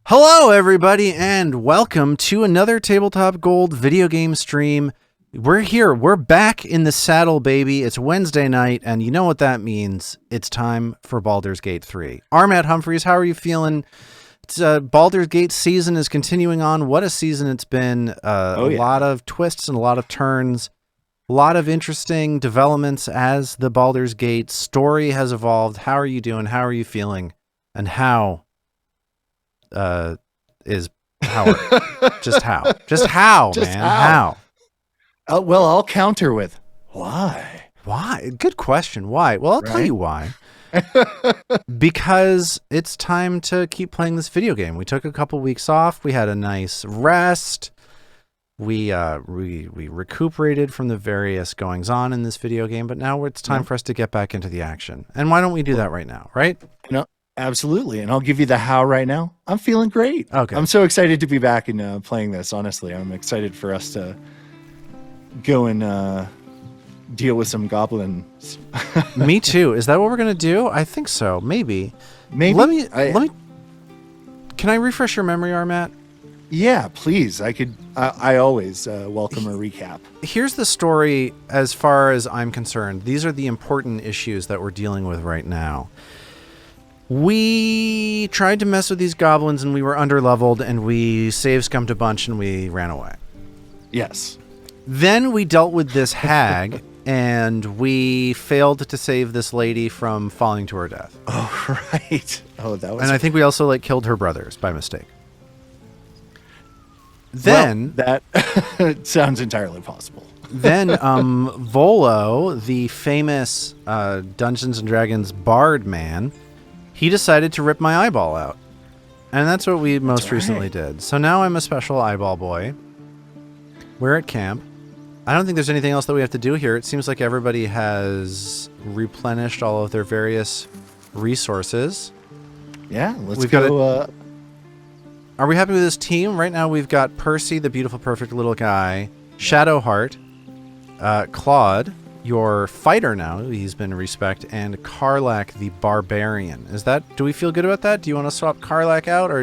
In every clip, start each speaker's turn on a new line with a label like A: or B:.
A: Hello, everybody, and welcome to another Tabletop Gold video game stream. We're here. We're back in the saddle, baby. It's Wednesday night, and you know what that means. It's time for Baldur's Gate 3. Armat Humphreys, how are you feeling? It's, Baldur's Gate season is continuing on. What a season it's been. A lot of twists and a lot of turns. A lot of interesting developments as the Baldur's Gate story has evolved. How are you doing? How are you feeling? And how is Howard? Just how? Just how,
B: Just
A: man?
B: how?
A: How?
B: Well, I'll counter with why.
A: Why? Good question. Why? Well, I'll tell you why. Because it's time to keep playing this video game. We took a couple weeks off. We had a nice rest. We recuperated from the various goings on in this video game, but now it's time for us to get back into the action. And why don't we do that right now, right?
B: No, absolutely. And I'll give you the how right now. I'm feeling great.
A: Okay.
B: I'm so excited to be back and playing this, honestly. I'm excited for us to go and deal with some goblins.
A: Me too. Is that what we're going to do? I think so. Maybe.
B: Maybe.
A: Let me. Can I refresh your memory, Armat?
B: Yeah, please. I always welcome a recap.
A: Here's the story as far as I'm concerned. These are the important issues that we're dealing with right now. We tried to mess with these goblins and we were underleveled and we save scummed a bunch and we ran away.
B: Yes.
A: Then we dealt with this hag and we failed to save this lady from falling to her death.
B: Oh, right. Oh, that was...
A: And I think we also killed her brothers by mistake. Then
B: that sounds entirely possible.
A: Then Volo, the famous Dungeons and Dragons bard man, he decided to rip my eyeball out. And that's what we most recently did. So now I'm a special eyeball boy. We're at camp. I don't think there's anything else that we have to do here. It seems like everybody has replenished all of their various resources.
B: Yeah, let's go.
A: Are we happy with this team? Right now we've got Percy, the beautiful, perfect little guy, Shadowheart, Claude, your fighter now, he's been respect, and Karlak, the barbarian. Do we feel good about that? Do you want to swap Karlak out, or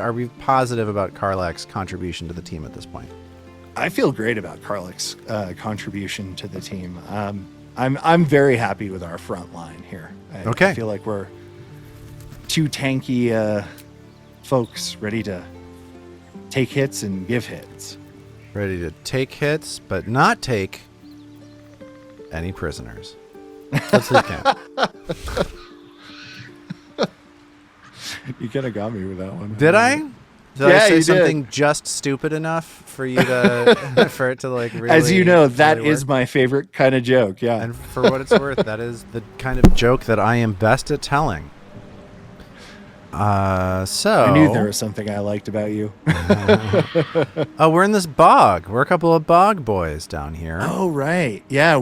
A: are we positive about Karlak's contribution to the team at this point?
B: I feel great about Karlak's contribution to the team. I'm very happy with our front line here. I feel like we're two tanky folks ready to take hits and give hits.
A: Ready to take hits, but not take any prisoners. Let's leave camp.
B: You kind of got me with that one.
A: Did I? Did
B: I
A: say something just stupid enough for you to for it to really?
B: As you know, that
A: really
B: is my favorite kind of joke. Yeah.
A: And for what it's worth, that is the kind of joke that I am best at telling. So
B: I knew there was something I liked about you.
A: Oh, we're in this bog. We're a couple of bog boys down here.
B: Oh, right. Yeah,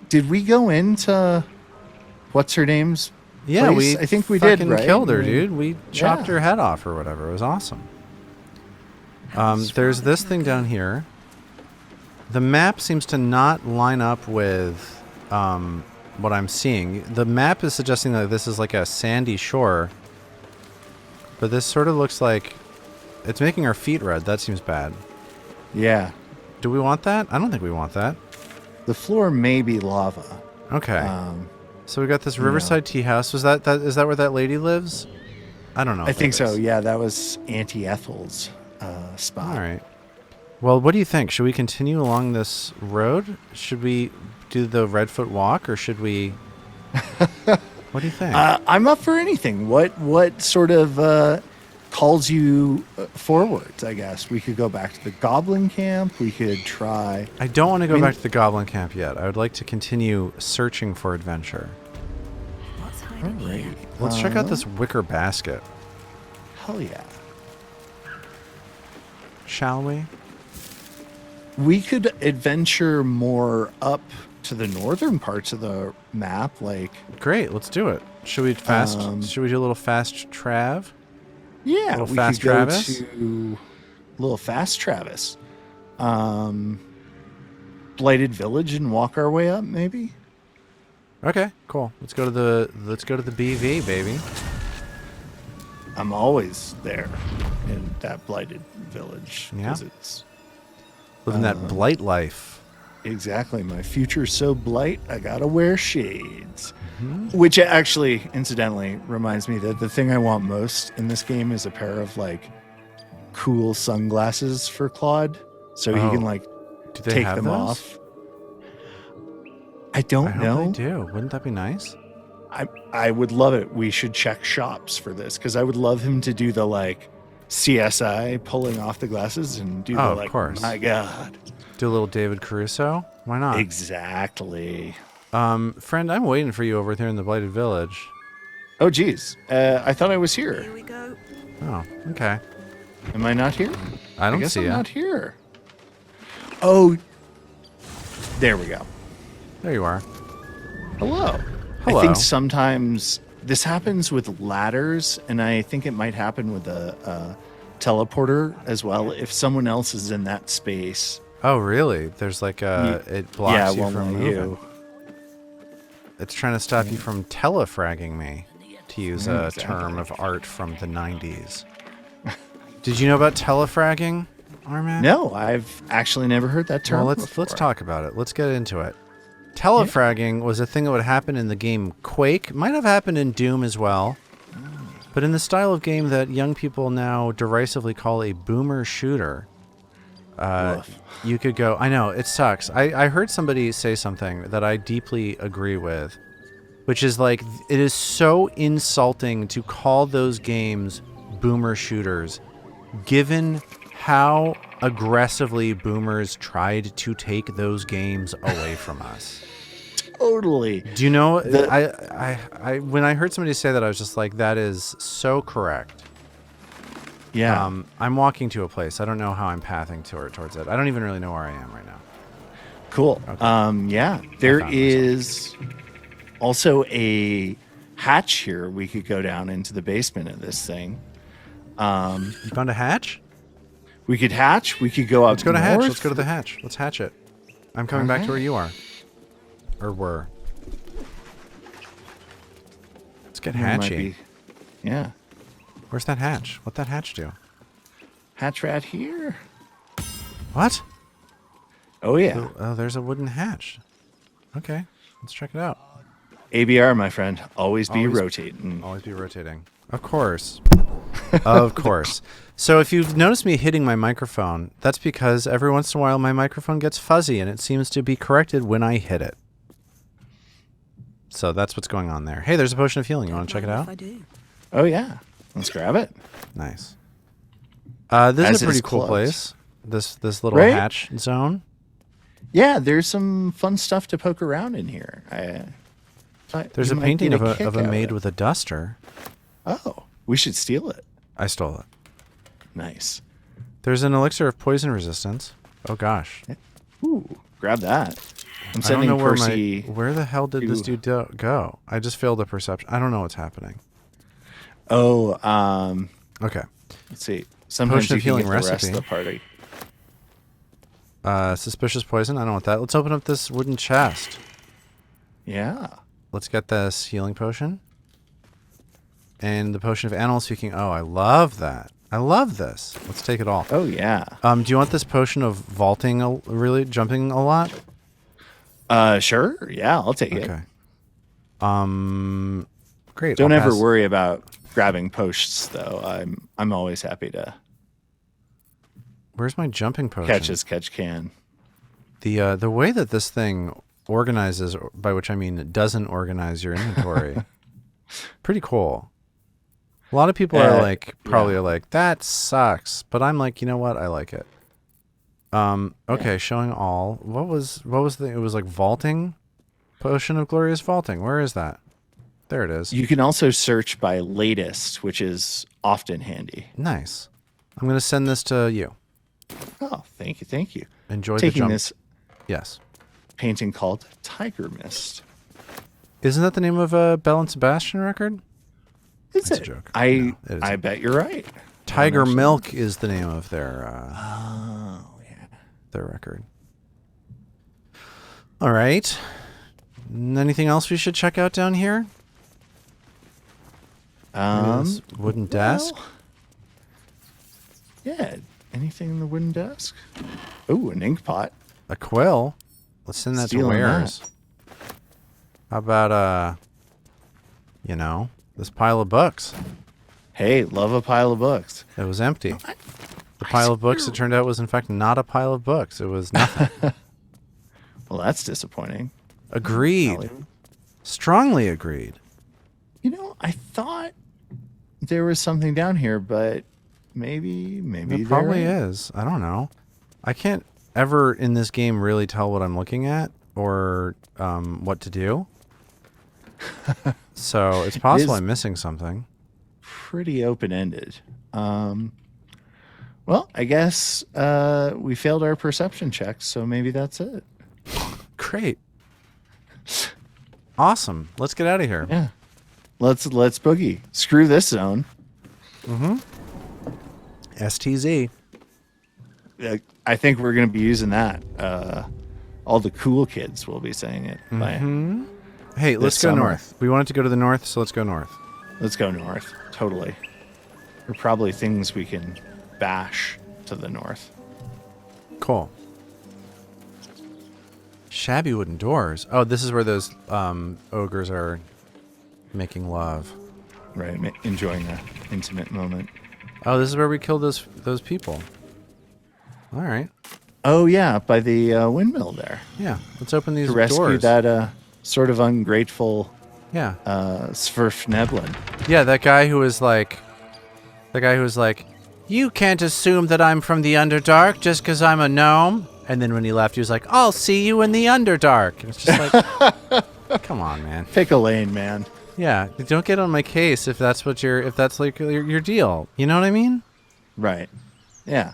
B: did we go into what's her name's place? I think we did, right?
A: Killed her, dude. We chopped her head off or whatever. It was awesome. There's this thing down here. The map seems to not line up with what I'm seeing. The map is suggesting that this is like a sandy shore. But this sort of looks like it's making our feet red. That seems bad.
B: Yeah.
A: Do we want that? I don't think we want that.
B: The floor may be lava.
A: Okay. So we got this riverside tea house. Is that where that lady lives? I don't know.
B: I think so. Yeah, that was Auntie Ethel's spot.
A: All right. Well, what do you think? Should we continue along this road? Should we do the Redfoot walk, or should we? What do you think?
B: I'm up for anything. What sort of calls you forwards, I guess? We could go back to the Goblin Camp. We could try...
A: I don't want to go back to the Goblin Camp yet. I would like to continue searching for adventure.
C: What's hiding here?
A: Let's check out this wicker basket.
B: Hell yeah.
A: Shall we?
B: We could adventure more up to the northern parts of the map,
A: Great, let's do it. Should we should we do a little fast trav?
B: Yeah,
A: we fast
B: could go
A: Travis?
B: to a little fast Travis. Blighted Village and walk our way up, maybe.
A: Okay, cool. Let's go to the BV, baby.
B: I'm always there in that blighted village.
A: Yeah.
B: It's
A: Living that blight life.
B: exactly. My future's so blight, I gotta wear shades. Which actually, incidentally, reminds me that the thing I want most in this game is a pair of like cool sunglasses for Claude, so he can like
A: Do they
B: take
A: have
B: them
A: those?
B: off. I don't know.
A: Hope they do. Wouldn't that be nice?
B: I would love it. We should check shops for this because I would love him to do the like CSI pulling off the glasses and do the
A: of
B: like,
A: course.
B: my God.
A: Do a little David Caruso? Why not?
B: Exactly.
A: Friend, I'm waiting for you over there in the blighted village.
B: Oh, geez. I thought I was
C: Here
B: here.
C: we go.
A: Oh, okay.
B: Am I not here?
A: I don't
B: guess
A: see
B: I'm
A: you.
B: not here. Oh, there we go.
A: There you are.
B: Hello.
A: Hello.
B: I think sometimes this happens with ladders, and I think it might happen with a teleporter as well. If someone else is in that space,
A: Oh, really? There's like it blocks you
B: won't
A: from
B: let
A: moving. It's trying to stop you from telefragging me, to use a term of art from the 90s. Did you know about telefragging, Arman?
B: No, I've actually never heard that term.
A: Well, let's talk about it. Let's get into it. Telefragging was a thing that would happen in the game Quake. Might have happened in Doom as well. But in the style of game that young people now derisively call a boomer shooter, you could go... I know, it sucks. I heard somebody say something that I deeply agree with, which is like, it is so insulting to call those games boomer shooters, given how aggressively boomers tried to take those games away from us.
B: Totally.
A: Do you know? I when I heard somebody say that, I was just like, that is so correct.
B: Yeah.
A: I'm walking to a place. I don't know how I'm pathing towards it. I don't even really know where I am right now.
B: Cool.
A: Okay.
B: Yeah. There is also a hatch here. We could go down into the basement of this thing.
A: You found a hatch?
B: We could hatch. We could go up.
A: Let's go to
B: north.
A: hatch. Let's go to the hatch. Let's hatch it. I'm coming back to where you are. Or were. Let's get
B: There might
A: hatchy.
B: be- Yeah.
A: Where's that hatch? What'd that hatch do?
B: Hatch rat here.
A: What?
B: Oh, yeah.
A: Oh, there's a wooden hatch. Okay. Let's check it out.
B: ABR, my friend. Always be
A: Always-
B: rotating.
A: Always be rotating. Of course. Of course. So if you've noticed me hitting my microphone, that's because every once in a while my microphone gets fuzzy and it seems to be corrected when I hit it. So that's what's going on there. Hey, there's a potion of healing. You want to check it out?
C: I do.
B: Oh, yeah. Let's grab it.
A: Nice. This
B: As
A: is a pretty
B: is
A: cool
B: close.
A: place. This little
B: Right?
A: hatch zone.
B: Yeah, there's some fun stuff to poke around in here.
A: There's a painting of a maid with a duster.
B: Oh, we should steal it.
A: I stole it.
B: Nice.
A: There's an elixir of poison resistance. Oh gosh.
B: Ooh, grab that. I'm
A: I don't
B: sending
A: know
B: Percy.
A: where the hell did this dude go? I just failed a perception. I don't know what's happening.
B: Oh,
A: Okay.
B: let's see. Sometimes
A: Potion
B: you
A: of
B: can
A: healing
B: get the rest
A: recipe.
B: of the party.
A: Suspicious poison. I don't want that. Let's open up this wooden chest.
B: Yeah.
A: Let's get this healing potion. And the potion of animal speaking. Oh, I love that. I love this. Let's take it all.
B: Oh, yeah.
A: Do you want this potion of vaulting, really jumping a lot?
B: Sure. Yeah, I'll take it.
A: Okay. Great.
B: Don't
A: I'll
B: ever
A: pass.
B: worry about grabbing posts, though. I'm always happy to
A: Where's my jumping potion?
B: catch as catch can.
A: The way that this thing organizes, by which I mean it doesn't organize your inventory, pretty cool. A lot of people are like, probably are like, that sucks. But I'm like, you know what? I like it. Okay, showing all. What was the? It was like vaulting, potion of glorious vaulting. Where is that? There it is.
B: You can also search by latest, which is often handy.
A: Nice. I'm gonna send this to you.
B: Oh, thank you, thank you.
A: Enjoy the
B: Taking
A: jump.
B: this
A: Yes.
B: painting called Tiger Mist.
A: Isn't that the name of a Bell and Sebastian record?
B: Is
A: That's
B: it?
A: a joke.
B: I
A: No, it isn't.
B: I bet you're right.
A: Tiger Milk is the name of their
B: Oh, yeah.
A: their record. All right. Anything else we should check out down here? This wooden desk.
B: Yeah. Anything in the wooden desk? Oh, an ink pot.
A: A quill. Let's send that
B: Stealing
A: to wares. How about this pile of books?
B: Hey, love a pile of books.
A: It was empty. The pile of books, it turned out, was in fact not a pile of books. It was nothing.
B: Well, that's disappointing.
A: Agreed. Strongly agreed.
B: I thought there was something down here, but maybe
A: There probably is. I don't know. I can't ever in this game really tell what I'm looking at or what to do. So it's possible I'm missing something.
B: Pretty open-ended. Well, I guess we failed our perception checks, so maybe that's it.
A: Great. Awesome. Let's get out of here.
B: Yeah. Let's boogie. Screw this zone.
A: Mm-hmm. STZ.
B: I think we're going to be using that. All the cool kids will be saying it.
A: Mm-hmm. Hey, let's go north. We wanted to go to the north, so let's go north.
B: Let's go north. Totally. There are probably things we can bash to the north.
A: Cool. Shabby wooden doors. Oh, this is where those ogres are making love.
B: Right, enjoying the intimate moment.
A: Oh, this is where we killed those people. All right.
B: Oh, yeah, by the windmill there.
A: Yeah, let's open these
B: doors. To rescue that sort of ungrateful Sverfneblin.
A: Yeah, that guy who was like, you can't assume that I'm from the Underdark just because I'm a gnome. And then when he left, he was like, I'll see you in the Underdark. And it's just like, come on, man.
B: Pick a lane, man.
A: Yeah, don't get on my case if that's like your deal. You know what I mean?
B: Right. Yeah.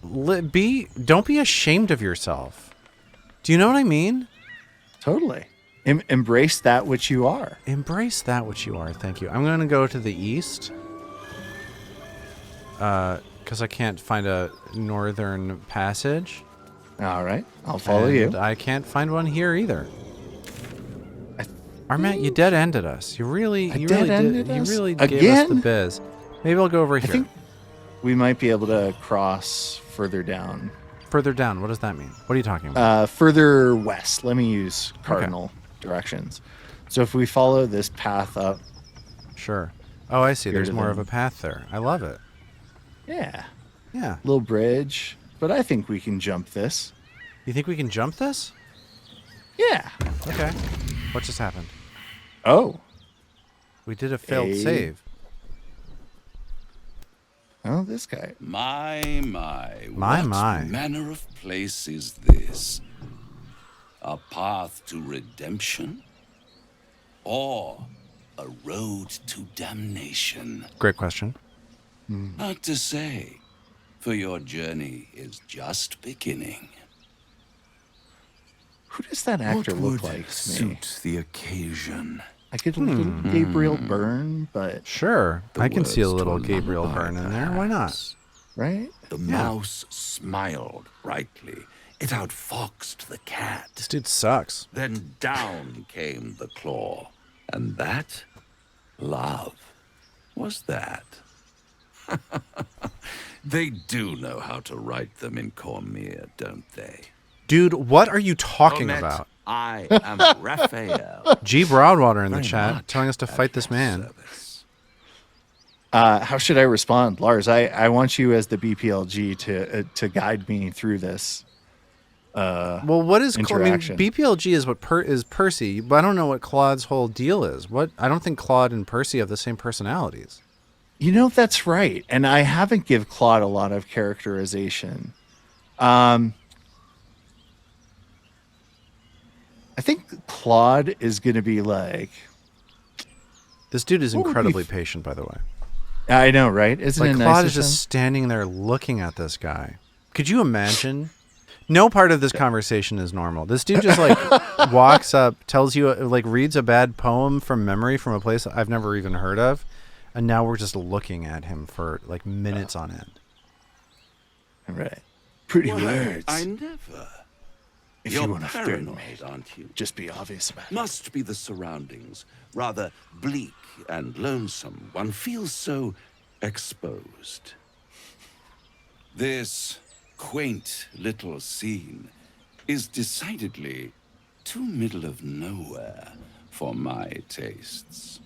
A: Don't be ashamed of yourself. Do you know what I mean?
B: Totally. Embrace that which you are.
A: Embrace that which you are. Thank you. I'm going to go to the east. Because I can't find a northern passage.
B: All right. I'll follow you.
A: I can't find one here either. Armat, you dead-ended us. You really gave us the biz. Maybe I'll go over here.
B: I think we might be able to cross further down.
A: Further down? What does that mean? What are you talking about?
B: Further west. Let me use cardinal directions. So if we follow this path up.
A: Sure. Oh, I see. There's more of a path there. I love it.
B: Yeah.
A: Yeah.
B: Little bridge. But I think we can jump this.
A: You think we can jump this?
B: Yeah.
A: Okay. What just happened?
B: Oh.
A: We did a failed save.
B: Oh, this guy.
D: My.
A: What
D: manner of place is this? A path to redemption? Or a road to damnation?
A: Great question.
D: Hard to say, for your journey is just beginning.
B: Who does that actor look like?
D: Suit the occasion.
B: I get a little Gabriel Byrne, but
A: sure, I can see a little Gabriel Byrne in there. Why not?
B: Right?
D: The mouse smiled brightly. It outfoxed the cat.
A: This dude sucks.
D: Then down came the claw, and that, love, was that. They do know how to write them in Cormier, don't they?
A: Dude, what are you talking about?
D: I am Raphael.
A: G. Broadwater in the chat telling us to fight this man.
B: How should I respond? Lars, I want you as the BPLG to guide me through this.
A: Well, what is
B: interaction.
A: BPLG is what is Percy, but I don't know what Claude's whole deal is. I don't think Claude and Percy have the same personalities.
B: You know, that's right. And I haven't give Claude a lot of characterization. I think Claude is going to be like...
A: This dude is incredibly patient, by the way.
B: I know, right? Isn't it nice?
A: Claude is just standing there looking at this guy. Could you imagine? No part of this conversation is normal. This dude just walks up, tells you, reads a bad poem from memory from a place I've never even heard of. And now we're just looking at him for minutes on end.
B: Right. Pretty words.
D: I never.
B: If
D: You're
B: you want to threaten me,
D: paranoid, aren't you?
B: just be obvious about it.
D: Must be the surroundings. Rather bleak and lonesome. One feels so exposed. This quaint little scene is decidedly too middle of nowhere for my tastes.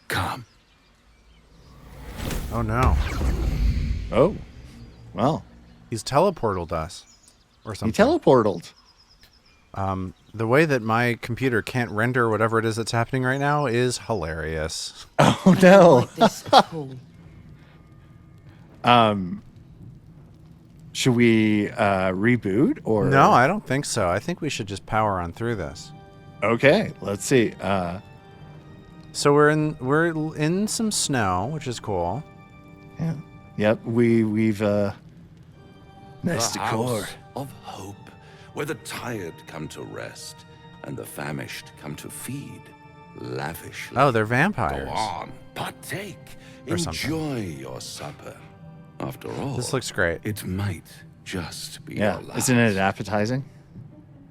D: Come.
A: Oh no.
B: Oh, well,
A: He's teleported us. Or
B: he
A: something.
B: teleported.
C: The way that my computer can't render whatever it is that's happening right now is hilarious.
B: Oh no.
E: Like this at all.
B: Should we reboot or
C: No, I don't think so. I think we should just power on through this.
B: Okay, let's see.
C: So we're in some snow, which is cool.
B: Yeah. Yep, we've nice
D: The
B: decor.
D: house of hope, where the tired come to rest and the famished come to feed lavishly.
C: Oh, they're vampires.
D: Go on, partake,
C: Or something.
D: enjoy your supper. After all,
C: This looks great.
D: It might just be
B: Yeah,
D: your last.
B: isn't it appetizing?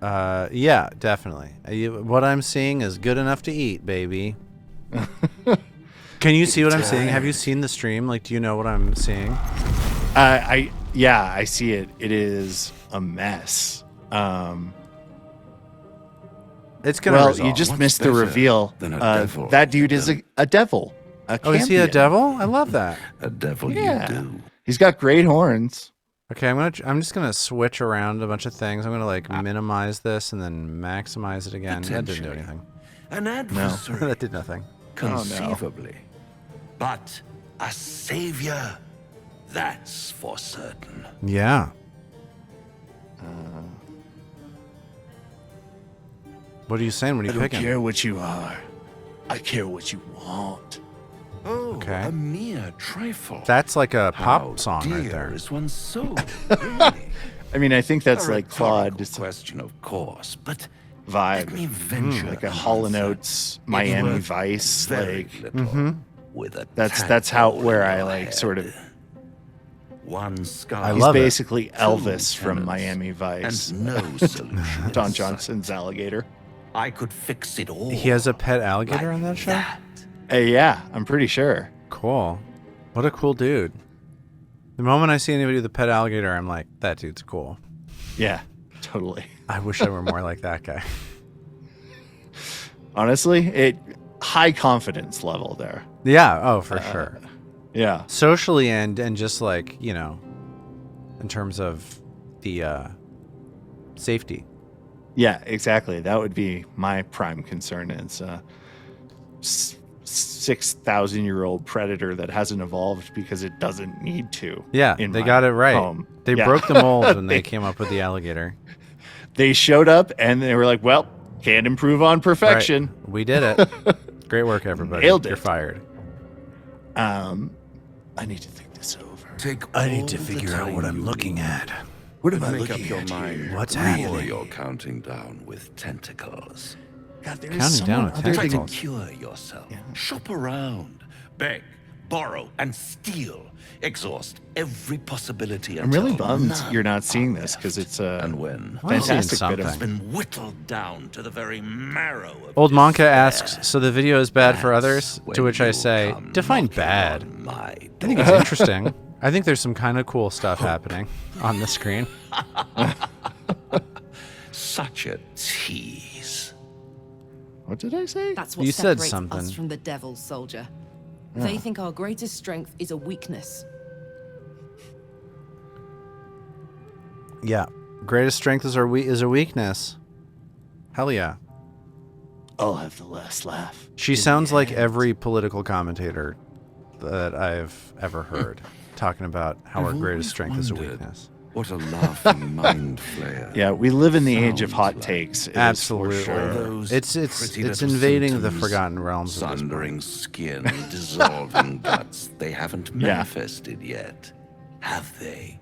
C: Yeah, definitely. What I'm seeing is good enough to eat, baby. Can you see what I'm seeing? Have you seen the stream? Like, do you know what I'm seeing?
B: I see it. It is a mess.
C: It's gonna
B: Well,
C: resolve.
B: you just
D: What's
B: missed the
D: better
B: reveal.
D: than a devil
B: That dude is a devil.
C: Oh, is he a
B: campion.
C: devil? I love that.
D: A devil
B: Yeah.
D: you do.
B: He's got great horns.
C: Okay, I'm just gonna switch around a bunch of things. I'm gonna like minimize this and then maximize it again. That didn't do
D: Potentially.
C: anything.
D: An adversary,
C: That did nothing.
D: conceivably. But a savior, that's for certain.
C: Yeah. What are you saying? What are
B: I
C: you
B: don't
C: picking?
B: care what you are. I care what you want.
D: Oh,
C: Okay.
D: a mere trifle.
C: That's like a
D: How
C: pop song right
D: dear
C: there.
D: is one's soul, really?
B: I mean, I think that's
D: A
B: like
D: rhetorical
B: Claude's
D: question, of course, but let me
B: vibe.
D: venture
B: Like a
D: an
B: Hall &
D: answer.
B: Oates,
D: It's
B: Miami
D: worth
B: Vice.
D: very
B: Like
D: little, with a
B: that's how
D: tadpole
B: where
D: in
B: I
D: your
B: like
D: head.
B: sort of.
D: One scar.
C: I
B: He's
C: love it.
B: basically Elvis from
D: tenants,
B: Miami Vice.
D: and no solution.
B: Don
D: in
B: Johnson's
D: sight.
B: alligator.
D: I could fix it all.
C: He has a pet alligator
D: like
C: on that show?
D: that.
B: Yeah, I'm pretty sure.
C: Cool. What a cool dude. The moment I see anybody with a pet alligator, I'm like, that dude's cool.
B: Yeah, totally.
C: I wish I were more like that guy.
B: Honestly, high confidence level there.
C: Yeah, oh, for sure.
B: Yeah.
C: Socially and just like, you know, in terms of the safety.
B: Yeah, exactly. That would be my prime concern. It's a 6,000-year-old predator that hasn't evolved because it doesn't need to.
C: Yeah,
B: in
C: they
B: my
C: got it right.
B: home.
C: They
B: Yeah.
C: broke the mold when they came up with the alligator.
B: They showed up and they were like, well, can't improve on perfection.
C: Right. We did it. Great work, everybody.
B: Nailed it.
C: You're fired.
B: I need to think this over.
D: Take
A: I
D: all
A: need to
D: the
A: figure out what
D: time
A: I'm
D: you
A: looking
D: need.
A: at.
B: What am I
D: Make up
B: looking
D: your
B: at
D: mind.
B: here?
A: What's
D: before
A: happening?
D: You're counting down with tentacles.
B: God, there is
C: Counting down
B: someone
C: with
B: other
D: Try to
B: than
C: tentacles.
D: cure yourself. Shop around. Beg, borrow, and steal. Exhaust every possibility.
B: I'm really
D: until
B: bummed
D: none
B: you're not seeing
D: are
B: this because
D: left.
B: it's
D: And
B: a
D: when
C: I'm seeing
B: fantastic bit of
C: something.
D: been whittled down to the very marrow of
C: Old Monka
D: despair,
C: asks, so the video is bad for
D: that's
C: others? To
D: when
C: which I
D: you'll
C: say,
D: come
C: define
D: knocking
C: bad.
D: on my
C: I think it's interesting. I think there's some kind of cool stuff happening on the screen.
D: Such a tease.
B: What did I say?
E: That's what
C: You said
E: separates
C: something.
E: us from the devils, soldier. They think our greatest strength is a weakness.
C: Yeah. Greatest strength is a weakness. Hell yeah.
B: I'll have the last laugh.
C: She sounds like every political commentator that I've ever heard talking about how our
D: I've
C: greatest
D: always
C: strength is a
D: wondered
C: weakness.
D: What a laughing mind flayer.
B: Yeah, we live in the age of
D: Sounds
B: hot
D: like
B: takes. it is
C: Absolutely.
B: For sure.
D: Those
C: It's
D: pretty
C: it's
D: little
C: invading the
D: symptoms,
C: forgotten realms at this
D: Sundering
C: point.
D: skin, dissolving guts. They haven't
B: Yeah.
D: manifested yet, have they?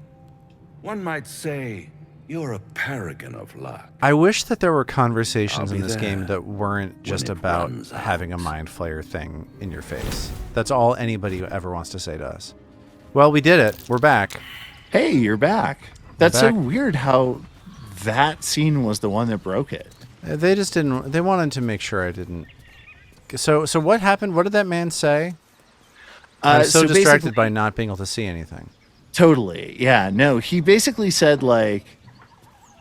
D: One might say you're a paragon of luck.
C: I wish that there were conversations
D: I'll
C: in
D: be
C: this game
D: there
C: that weren't just
D: it
C: about
D: runs
C: having a
D: out.
C: mind flayer thing in your face. That's all anybody ever wants to say to us. Well, we did it. We're back.
B: Hey, you're back. That's so
C: back.
B: weird how that scene was the one that broke it.
C: They just didn't. They wanted to make sure I didn't. So what happened? What did that man say? I was so distracted by not being able to see anything.
B: Totally. Yeah. No, he basically said like,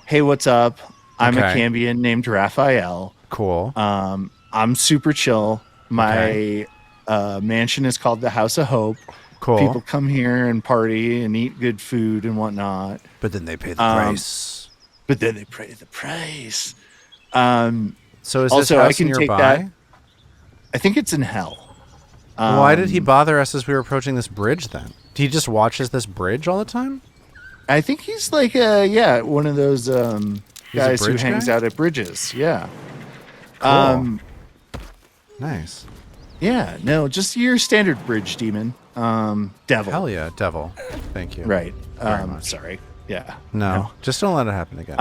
B: "Hey, what's up? I'm a Cambion named Raphael.
C: Cool.
B: I'm super chill. My mansion is called the House of Hope.
C: Cool.
B: People come here and party and eat good food and whatnot.
C: But then they pay the price.
B: But then they pay the price.
C: So is
B: also,
C: this house
B: I can
C: nearby?
B: take that. I think it's in hell.
C: Why did he bother us as we were approaching this bridge then? He just watches this bridge all the time?
B: I think he's like, one of those guys who hangs out at bridges. Yeah.
C: Cool. Nice.
B: Yeah. No, just your standard bridge demon. Devil.
C: Hell yeah, devil. Thank you.
B: Right. Sorry. Yeah.
C: No, just don't let it happen again.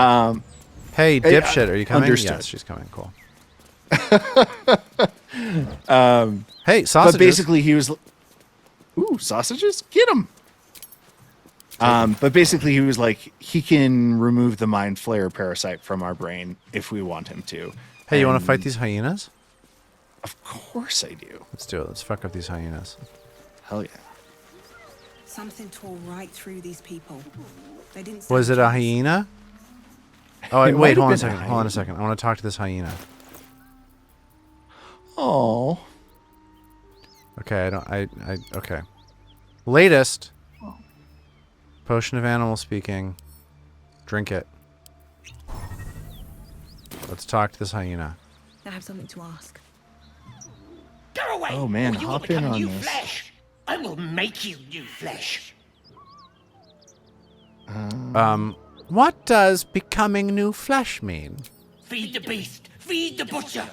C: Hey, dipshit, are you coming?
B: Understood.
C: Yes, she's coming. Cool. Hey, sausages.
B: But basically, he was. Ooh, sausages! Get him. But basically, he was like, he can remove the mind flayer parasite from our brain if we want him to.
C: Hey, you want to fight these hyenas?
B: Of course I do.
C: Let's do it. Let's fuck up these hyenas.
B: Hell yeah.
F: Something tore right through these people. They didn't.
C: Was it a hyena? Oh,
B: It
C: wait,
B: might
C: hold on a
B: have
C: second.
B: been a
C: Hold on a second. I want to talk to this hyena.
B: Oh.
C: Okay, okay. Latest. Potion of animal speaking. Drink it. Let's talk to this hyena.
F: I have something to ask.
G: Go away!
B: Oh, man,
G: or you will
B: hop in
G: become
B: on
G: new
B: this.
G: flesh. I will make you new flesh.
C: What does becoming new flesh mean?
G: Feed the beast. Feed the butcher.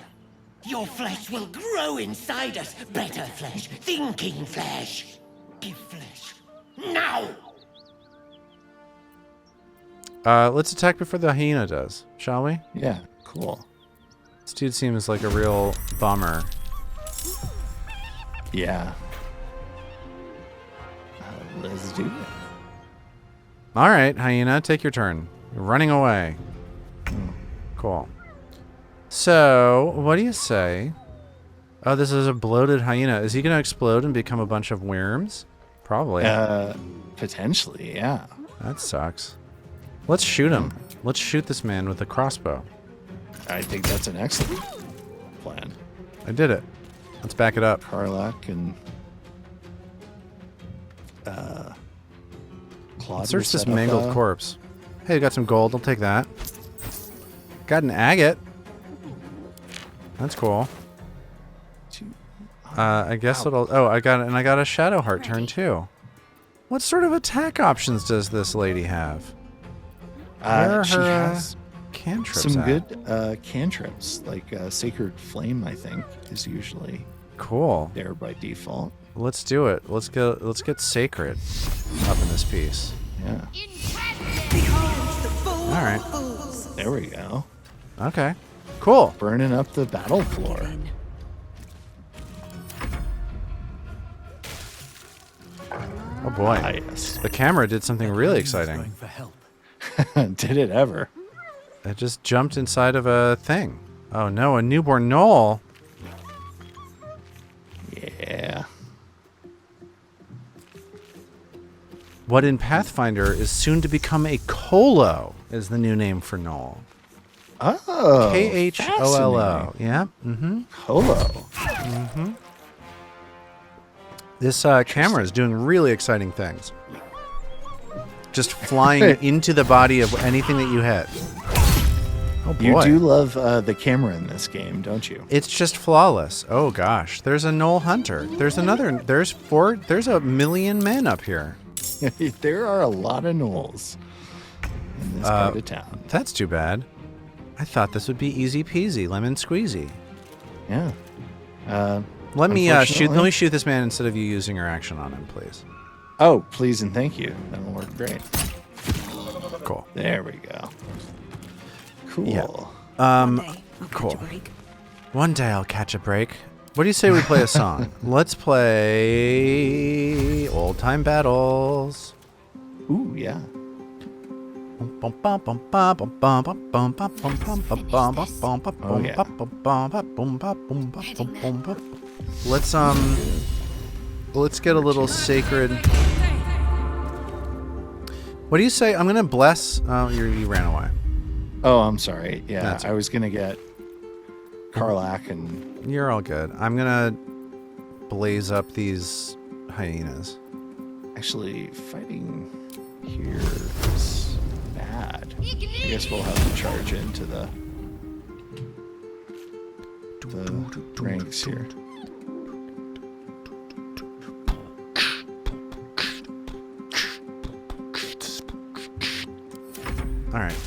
G: Your flesh will grow inside us. Better flesh. Thinking flesh. Give flesh. Now!
C: Let's attack before the hyena does, shall we?
B: Yeah. Cool.
C: This dude seems like a real bummer.
B: Yeah. Let's do it.
C: All right, hyena, take your turn. You're running away. Cool. So, what do you say? Oh, this is a bloated hyena. Is he going to explode and become a bunch of worms? Probably.
B: Potentially, yeah.
C: That sucks. Let's shoot him. Let's shoot this man with a crossbow.
B: I think that's an excellent plan.
C: I did it. Let's back it up.
B: Karlak and Claude.
C: Search this mangled corpse. Hey, got some gold. I'll take that. Got an agate. That's cool. I guess it'll. Oh, I got a shadow heart turn too. What sort of attack options does this lady have? Where are
B: she
C: her
B: has
C: cantrips
B: some
C: at?
B: good cantrips, like Sacred Flame. I think is usually
C: Cool.
B: there by default.
C: Let's do it. Let's get sacred up in this piece.
B: Yeah.
C: All right.
B: There we go.
C: Okay. Cool.
B: Burning up the battle floor.
C: Oh boy.
B: Ah, yes.
C: The camera did something really exciting.
B: Did it ever?
C: It just jumped inside of a thing. Oh no, a newborn knoll.
B: Yeah.
C: What in Pathfinder is soon to become a Colo is the new name for knoll.
B: Oh.
C: K-H-O-L-O. Yeah. Mm-hmm.
B: Holo.
C: This camera is doing really exciting things. Just flying into the body of anything that you hit. Oh boy.
B: You do love the camera in this game, don't you?
C: It's just flawless. Oh gosh. There's a knoll hunter. There's another. There's a million men up here.
B: There are a lot of gnolls in this part of town.
C: That's too bad. I thought this would be easy peasy, lemon squeezy.
B: Yeah.
C: Let me
B: Unfortunately-
C: shoot this man instead of you using your action on him, please.
B: Oh, please and thank you. That'll work great.
C: Cool.
B: There we go. Cool.
C: Yeah.
F: One day, I'll
C: cool.
F: catch a break.
C: One day I'll catch a break. What do you say we play a song? Let's play Old Time Battles.
B: Ooh, yeah.
A: Let's get a little sacred. What do you say? I'm gonna bless. Oh, you ran away.
B: Oh, I'm sorry. Yeah, I was gonna get Karlach and.
A: You're all good. I'm gonna blaze up these hyenas.
B: Actually, fighting here is bad. I guess we'll have to charge into the ranks here.
A: All right.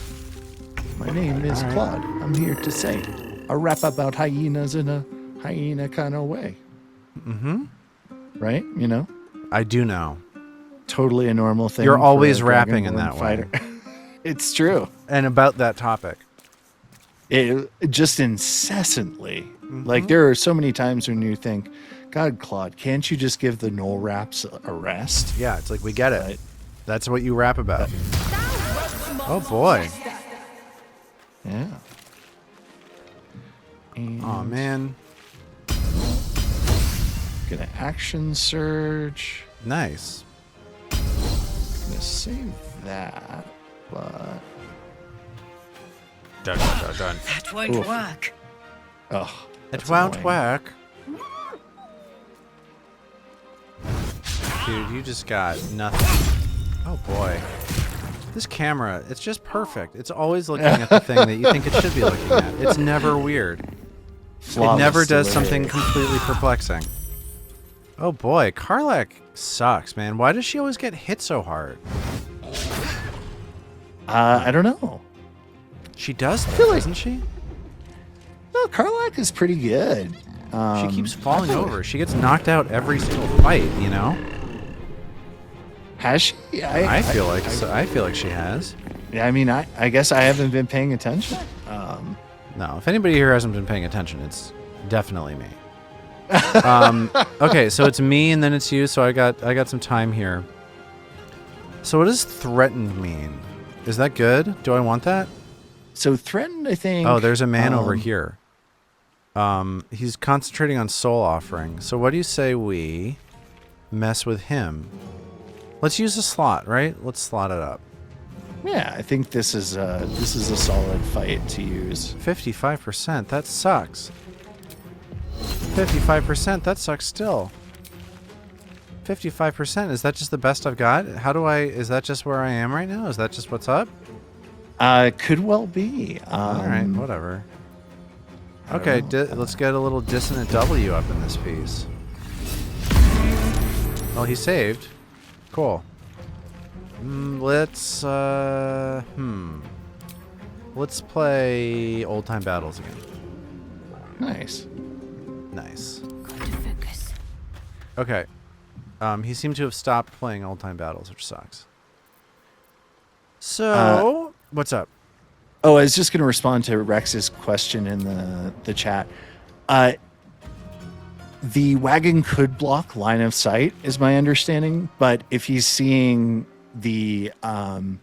B: My name is Claude. I'm here to say a rap about hyenas in a hyena kind of way.
A: Mm-hmm.
B: Right? You know?
A: I do know.
B: Totally a normal thing.
A: You're always rapping in that way.
B: It's true.
A: And about that topic.
B: It just incessantly. Mm-hmm. Like, there are so many times when you think, God, Claude, can't you just give the Knoll raps a rest?
A: Yeah, it's like, we get it.
B: Right.
A: That's what you rap about. Oh, boy.
B: Yeah. And
A: oh, man.
B: Gonna action surge.
A: Nice.
B: Gonna save that, but...
A: Dun.
G: That won't work.
B: Oh,
A: it won't work. Dude, you just got nothing. Oh, boy. This camera, it's just perfect. It's always looking at the thing that you think it should be looking at. It's never weird. Flawless it never does something completely perplexing. Oh boy, Karlach sucks, man. Why does she always get hit so hard?
B: I don't know.
A: She does, doesn't she?
B: No, Karlach is pretty good.
A: She keeps falling over. She gets knocked out every single fight, you know?
B: Has she?
A: I feel like she has.
B: Yeah, I mean, I guess I haven't been paying attention.
A: No, if anybody here hasn't been paying attention, it's definitely me. Okay, so it's me and then it's you. So I got some time here. So what does threatened mean? Is that good? Do I want that?
B: So threatened, I think.
A: Oh, there's a man over here. He's concentrating on soul offering. So what do you say we mess with him? Let's use a slot, right? Let's slot it up.
B: Yeah, I think this is a solid fight to use.
A: 55%. That sucks. 55%. That sucks still. 55%. Is that just the best I've got? Is that just where I am right now? Is that just what's up?
B: Could well be.
A: All right, whatever. Okay, let's get a little dissonant W up in this piece. Well, he saved. Cool. Let's play Old Time Battles again.
B: Nice.
F: Focus.
A: Okay. He seemed to have stopped playing Old Time Battles, which sucks. So, what's up?
B: Oh, I was just going to respond to Rex's question in the chat. The wagon could block line of sight, is my understanding. But if he's seeing the...
A: if I'm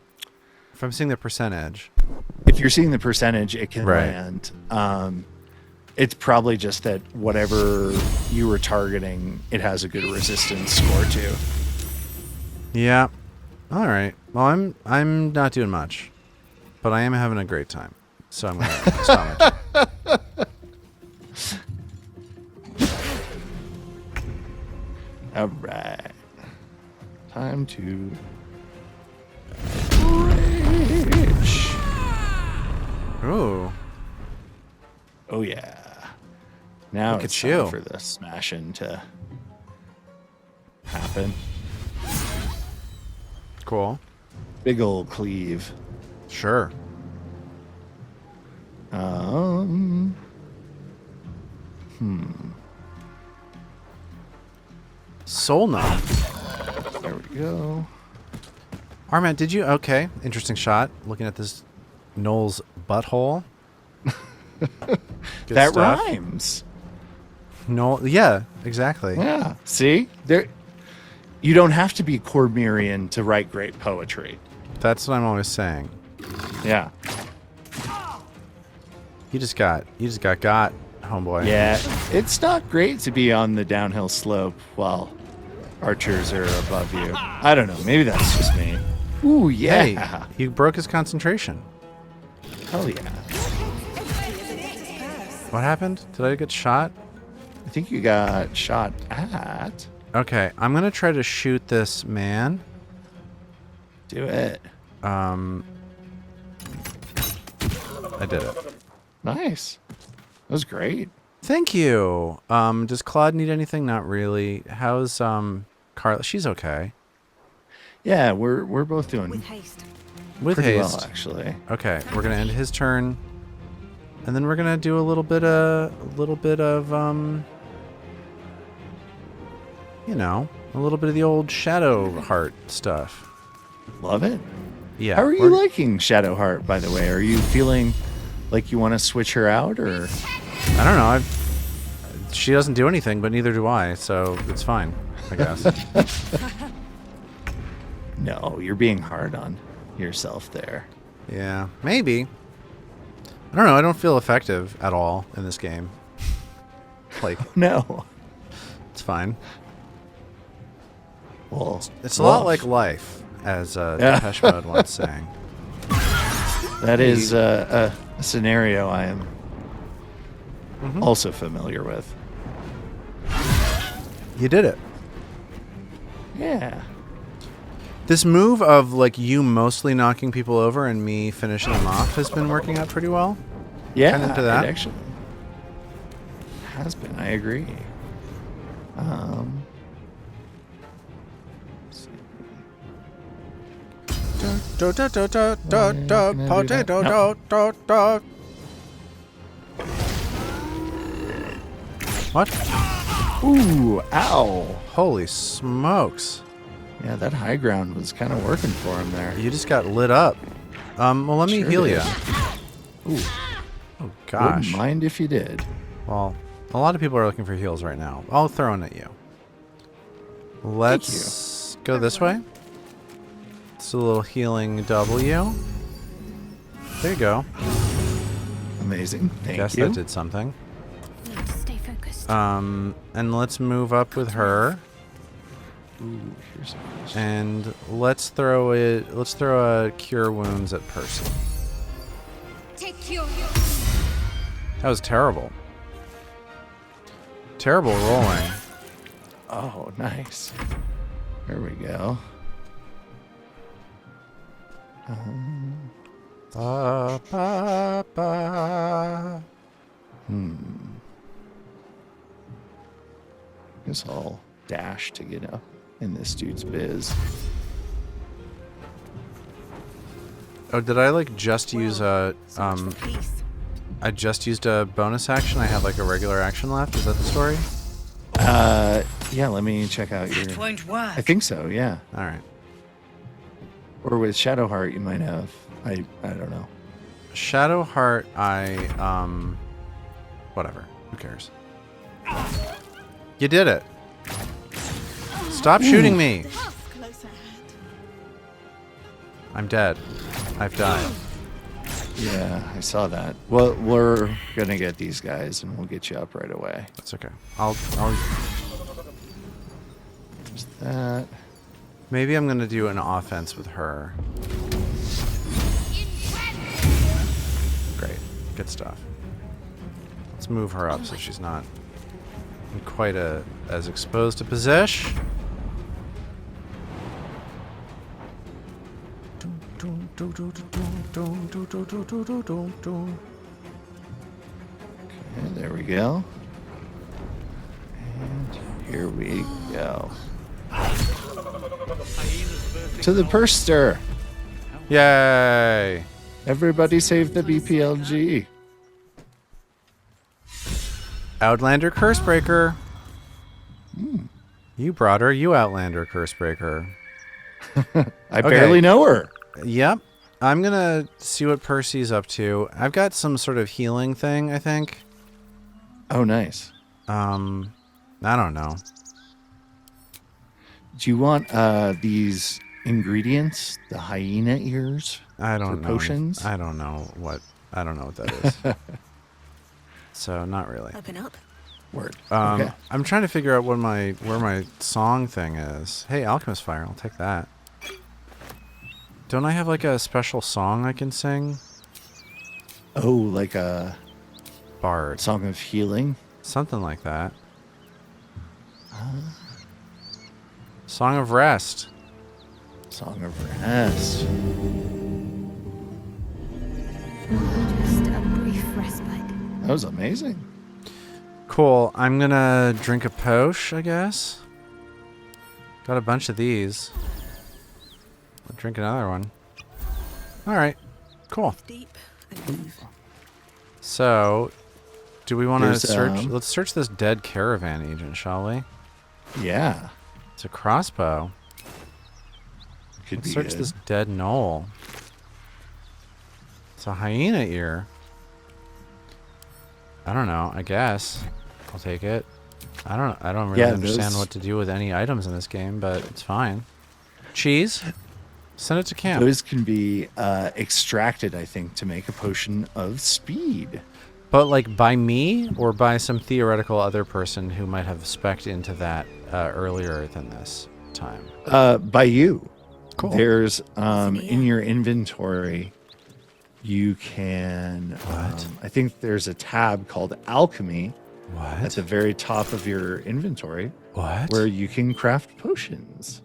A: seeing the percentage...
B: If you're seeing the percentage, it can land. It's probably just that whatever you were targeting, it has a good resistance score to.
A: Yeah. All right. Well, I'm not doing much, but I am having a great time. So I'm gonna stop it.
B: All right. Time to rage.
A: Ooh.
B: Oh yeah. Now
A: Look
B: it's
A: at you.
B: time for the smashing to happen.
A: Cool.
B: Big old cleave.
A: Sure. Soul Knot.
B: There we go.
A: Armand, did you? Okay. Interesting shot. Looking at this Knoll's butthole. Good
B: That
A: stuff.
B: rhymes.
A: Knoll. Yeah, exactly.
B: Yeah. See? There. You don't have to be Cormyrian to write great poetry.
C: That's what I'm always saying.
B: Yeah.
C: You just got homeboy.
B: Yeah. It's not great to be on the downhill slope while archers are above you. I don't know. Maybe that's just me. Ooh, yeah.
C: Hey, you broke his concentration.
B: Hell yeah.
C: What happened? Did I get shot?
B: I think you got shot at.
C: Okay, I'm gonna try to shoot this man.
B: Do it.
C: I did it.
B: Nice. That was great.
C: Thank you. Does Claude need anything? Not really. How's Carla? She's okay.
B: Yeah, we're both doing
F: With haste.
C: With
B: pretty
C: haste.
B: well, actually.
C: Okay, we're gonna end his turn, and then we're gonna do a little bit of you know, a little bit of the old Shadow Heart stuff.
B: Love it.
C: Yeah.
B: How are you liking Shadowheart, by the way? Are you feeling like you want to switch her out, or?
C: I don't know. She doesn't do anything, but neither do I, so it's fine, I guess.
B: No, you're being hard on yourself there.
C: Yeah, maybe. I don't know. I don't feel effective at all in this game. Like,
B: No.
C: it's fine.
B: Well,
C: It's a lot like life, as Depeche Mode once sang.
B: That is a scenario I am also familiar with.
C: You did it.
B: Yeah.
C: This move of like you mostly knocking people over and me finishing them off has been working out pretty well.
B: Yeah,
C: Kind of into that.
B: it actually has been. I agree.
C: What?
B: Ooh, ow.
C: Holy smokes.
B: Yeah, that high ground was kind of working for him there.
C: You just got lit up. Well, let me
B: Sure
C: heal
B: did.
C: you.
B: Ooh,
C: Oh, gosh.
B: wouldn't mind if you did.
C: Well, a lot of people are looking for heals right now. I'll throw one at you. Let's go this way. It's a little healing W. There you go.
B: Amazing. Thank
C: Guess
B: you.
C: that did something.
F: Need to stay focused.
C: And let's move up with her.
B: Ooh, here's a question.
C: And let's throw a cure wounds at Percy.
F: Take your.
C: That was terrible. Terrible rolling.
B: Oh, nice. There we go.
C: Ba, ba, ba.
B: Guess I'll dash to get up in this dude's biz.
C: Oh, did I like just use a
F: Peace.
C: I just used a bonus action? I had like a regular action left? Is that the story?
B: Yeah, let me check out your...
G: It won't work.
B: I think so, yeah.
C: Alright.
B: Or with Shadowheart, you might have... I don't know.
C: Shadowheart, whatever. Who cares? You did it. Stop shooting me. I'm dead. I've died.
B: Yeah, I saw that. Well, we're gonna get these guys, and we'll get you up right away.
C: That's okay. I'll
B: There's that.
C: maybe I'm gonna do an offense with her. Great. Good stuff. Let's move her up so she's not in quite as exposed a position.
B: Okay, there we go. And here we go. To the Purster.
C: Yay!
B: Everybody save the BPLG.
C: Outlander Cursebreaker. You brought her, you Outlander Cursebreaker.
B: I barely know her.
C: Yep. I'm gonna see what Percy's up to. I've got some sort of healing thing, I think.
B: Oh, nice.
C: I don't know.
B: Do you want these ingredients, the hyena ears.
C: I don't know.
B: Potions.
C: I don't know what that is. So not really.
F: Open up.
B: Word. Okay.
C: I'm trying to figure out where my song thing is. Hey, Alchemist Fire, I'll take that. Don't I have like a special song I can sing?
B: Oh, like a
C: Bard.
B: song of healing.
C: Something like that. Song of Rest.
B: Song of Rest.
F: Just a brief respite.
B: That was amazing.
C: Cool. I'm gonna drink a potion, I guess. Got a bunch of these. I'll drink another one. Alright. Cool.
F: Deep and move.
C: So, do we want to
B: There's,
C: search? Let's search this dead caravan agent, shall we?
B: Yeah.
C: It's a crossbow.
B: Could
C: Let's
B: be
C: search
B: good.
C: this dead knoll. It's a hyena ear. I don't know. I guess I'll take it. I don't really understand what to do with any items in this game, but it's fine. Cheese. Send it to camp.
B: Those can be extracted, I think, to make a potion of speed.
C: But like by me or by some theoretical other person who might have spec'd into that earlier than this time?
B: By you.
C: Cool.
B: There's in your inventory, you can. I think there's a tab called Alchemy at
C: What?
B: the very top of your inventory
C: What?
B: where you can craft potions.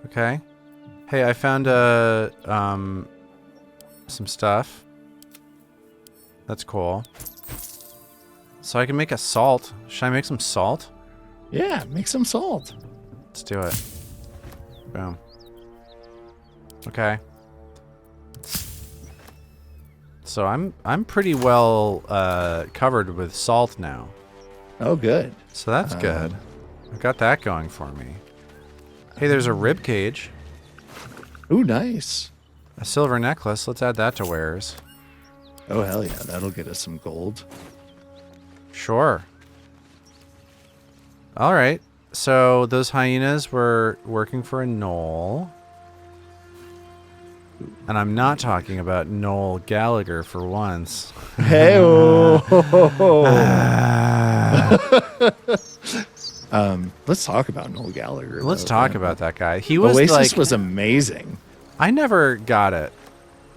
C: Okay. Hey, I found some stuff. That's cool. So I can make a salt. Should I make some salt?
B: Yeah, make some salt.
C: Let's do it. Boom. Okay. So I'm pretty well covered with salt now.
B: Oh, good.
C: So that's good. I've got that going for me. Hey, there's a rib cage.
B: Ooh, nice.
C: A silver necklace. Let's add that to wares.
B: Oh, hell yeah. That'll get us some gold.
C: Sure. All right. So those hyenas were working for a knoll. And I'm not talking about Noel Gallagher for once.
B: Hey, let's talk about Noel Gallagher.
C: Let's talk about that guy. He was
B: Oasis
C: like,
B: was amazing.
C: I never got it,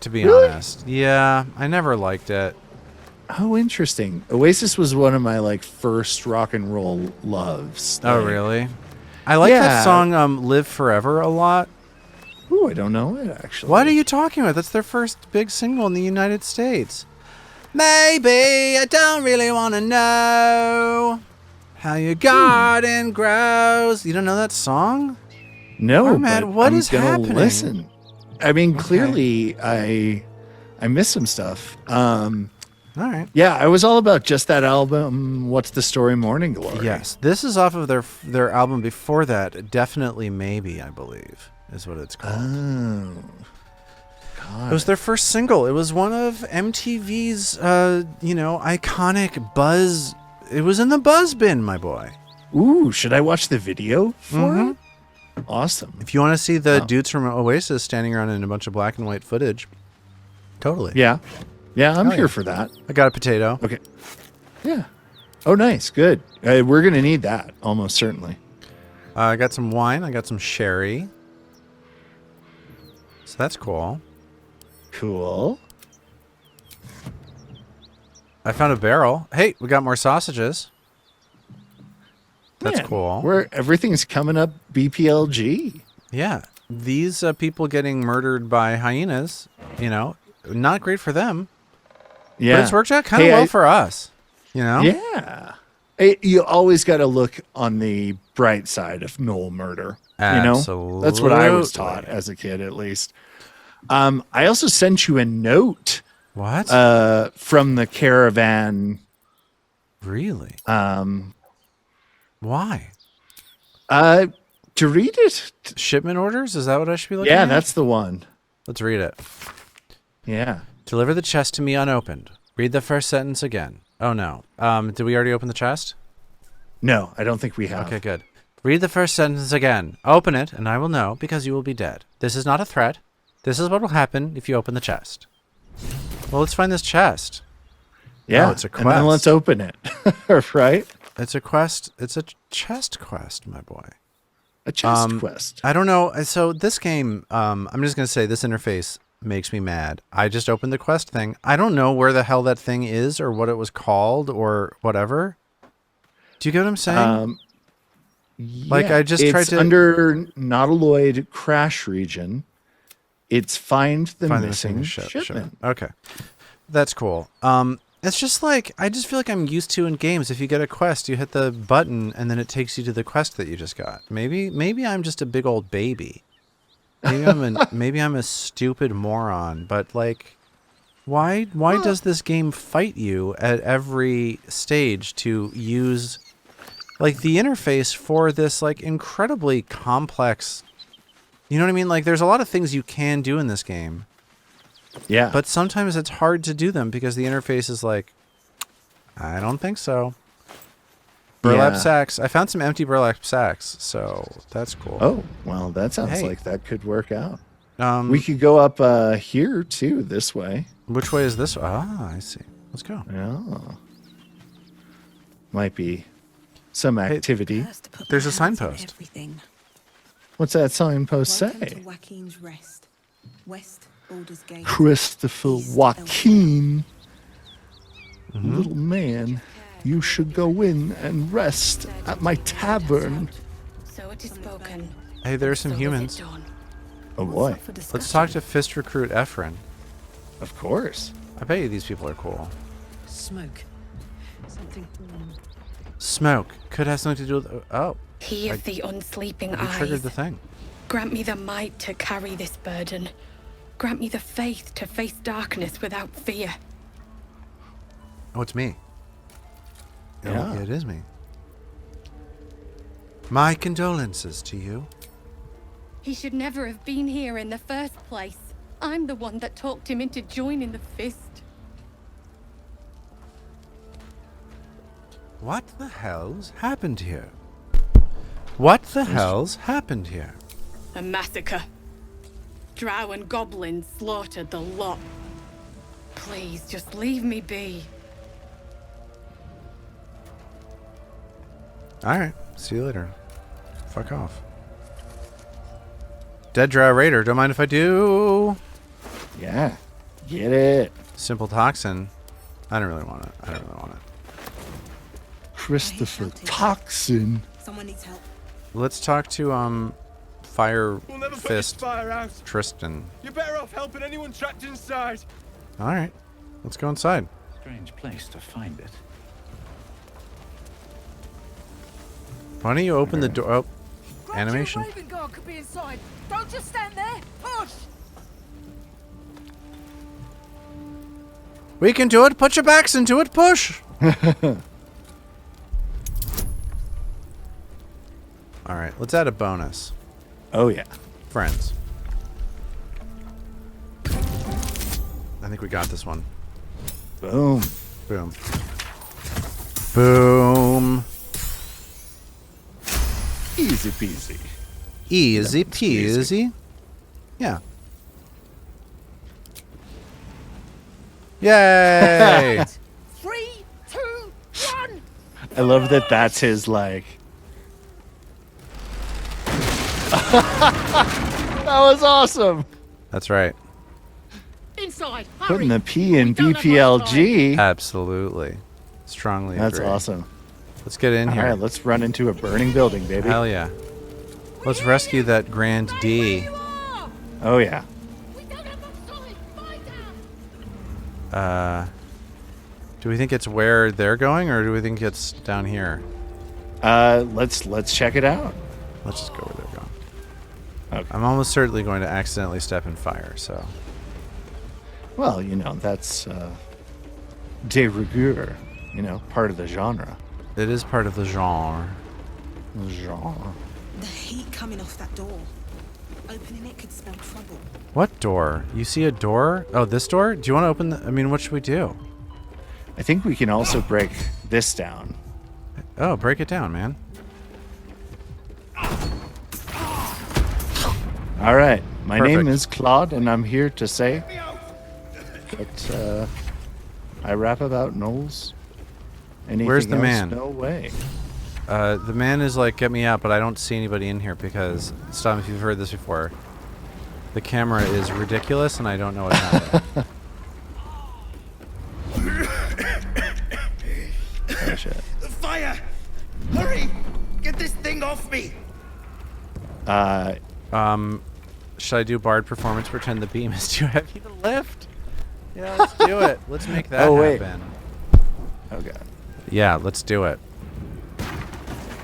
C: to be honest. Yeah, I never liked it.
B: Oh, interesting. Oasis was one of my like first rock and roll loves.
C: Oh,
B: Like,
C: really? I like that
B: Yeah.
C: song "Live Forever" a lot.
B: Ooh, I don't know it actually.
C: What are you talking about? That's their first big single in the United States. Maybe I don't really want to know how your garden grows. You don't know that song?
B: No,
C: Armad,
B: but
C: what
B: I'm
C: is
B: gonna
C: happening?
B: Listen. I mean, clearly, I missed some stuff.
C: All right.
B: Yeah, I was all about just that album. What's the Story, Morning Glory?
C: Yes, this is off of their album before that. Definitely, maybe I believe is what it's called.
B: Oh, God.
C: It was their first single. It was one of MTV's, iconic buzz. It was in the buzz bin, my boy.
B: Ooh, should I watch the video for
C: Mm-hmm.
B: it? Awesome.
C: If you want to see the dudes from Oasis standing around in a bunch of black and white footage, totally.
B: Yeah, I'm here for that.
C: I got a potato.
B: Okay. Yeah. Oh, nice. Good. We're gonna need that almost certainly.
C: I got some wine. I got some sherry. So that's cool.
B: Cool.
C: I found a barrel. Hey, we got more sausages. That's
B: Man,
C: cool.
B: Where everything's coming up BPLG.
C: Yeah. These people getting murdered by hyenas, not great for them.
B: Yeah.
C: But it's worked out kind of well for us,
B: Yeah. You always got to look on the bright side of Noel murder.
C: Absolutely.
B: That's what I was taught as a kid, at least. I also sent you a note.
C: What?
B: From the caravan.
C: Really? Why?
B: To read it.
C: Shipment orders? Is that what I should be looking
B: Yeah,
C: at?
B: that's the one.
C: Let's read it.
B: Yeah.
C: Deliver the chest to me unopened. Read the first sentence again. Oh, no. Did we already open the chest?
B: No, I don't think we have.
C: Okay, good. Read the first sentence again. Open it, and I will know, because you will be dead. This is not a threat. This is what will happen if you open the chest. Well, let's find this chest.
B: Yeah,
C: it's a quest.
B: And then let's open it, right?
C: It's a quest. It's a chest quest, my boy.
B: A chest quest.
C: I don't know. So this game, I'm just going to say this interface makes me mad. I just opened the quest thing. I don't know where the hell that thing is or what it was called or whatever. Do you get what I'm saying? Like I just tried to...
B: under Nautiloid crash region. It's find the missing shipment.
C: Okay. That's cool. It's just like, I just feel like I'm used to in games. If you get a quest, you hit the button and then it takes you to the quest that you just got. Maybe I'm just a big old baby. Maybe I'm a stupid moron. But like, why does this game fight you at every stage to use like the interface for this like incredibly complex? You know what I mean? Like, there's a lot of things you can do in this game.
B: Yeah.
C: But sometimes it's hard to do them because the interface is like, I don't think so. Burlap sacks. I found some empty burlap sacks, so that's cool.
B: Oh, well, that sounds like that could work out. We could go up here, too, this way.
C: Which way is this? Ah, I see. Let's go.
B: Yeah. Might be some activity.
C: There's a signpost.
B: What's that signpost say?
F: Welcome to Joaquin's Rest. West Baldur's Gate.
B: Christopher Joaquin. Little man, you should go in and rest at my tavern.
H: So it is spoken.
C: Hey, there are some humans.
B: Oh boy.
C: Let's talk to Fist Recruit Ephron.
B: Of course.
C: I bet you these people are cool.
E: Smoke. Something.
C: Smoke. Could have something to do with... Oh.
H: He of the unsleeping
C: You
H: eyes.
C: triggered the thing.
H: Grant me the might to carry this burden. Grant me the faith to face darkness without fear.
C: Oh, it's me.
B: Yeah.
C: Oh, it is me. My condolences to you.
H: He should never have been here in the first place. I'm the one that talked him into joining the Fist.
C: What the hell's happened here? What the hell's happened here?
H: A massacre. Drow and goblins slaughtered the lot. Please, just leave me be.
C: Alright, see you later. Fuck off. Dead Drow Raider, don't mind if I do.
B: Yeah. Get it.
C: Simple Toxin. I don't really want it.
B: Christopher Toxin.
F: Someone needs help.
C: Let's talk to Fire
I: We'll never put
C: Fist
I: this fire out.
C: Tristan.
I: You're better off helping anyone trapped inside.
C: Alright. Let's go inside.
J: Strange place to find it.
C: Why don't you open the door? Oh, animation.
K: Raven Guard could be inside. Don't just stand there. Push.
C: We can do it. Put your backs into it. Push. All right. Let's add a bonus.
B: Oh yeah.
C: Friends. I think we got this one.
B: Boom.
C: Boom. Boom.
B: Easy peasy.
C: Easy peasy. Yeah. Yay!
K: 3, 2, 1.
B: I love that that's his like. That was awesome.
C: That's right.
K: Inside.
B: Putting the P in BPLG.
C: Absolutely. Strongly
B: That's
C: agree.
B: awesome.
C: Let's get in here.
B: All right, let's run into a burning building, baby.
C: Hell yeah. Let's rescue that Grand D.
B: Oh yeah.
C: Do we think it's where they're going, or do we think it's down here?
B: Let's check it out.
C: Let's just go where they're going.
B: Okay.
C: I'm almost certainly going to accidentally step in fire, so.
B: Well, you know, that's de rigueur, you know, part of the genre.
C: It is part of the genre.
F: The heat coming off that door. Opening it could spell trouble.
C: What door? You see a door? Oh, this door? Do you want to open the... I mean, what should we do?
B: I think we can also break this down.
C: Oh, break it down, man.
B: All right. My
C: Perfect.
B: name is Claude, and I'm here to say that I rap about gnolls. Anything
C: Where's the
B: else?
C: man?
B: No way.
C: The man is like, get me out, but I don't see anybody in here because, stop if you've heard this before. The camera is ridiculous, and I don't know what's happening.
B: Oh, shit.
G: The fire! Hurry! Get this thing off me!
C: Should I do Bard performance? Pretend the beam is too heavy to lift? Yeah, let's do it. Let's make that happen.
B: Oh, God.
C: Yeah, let's do it.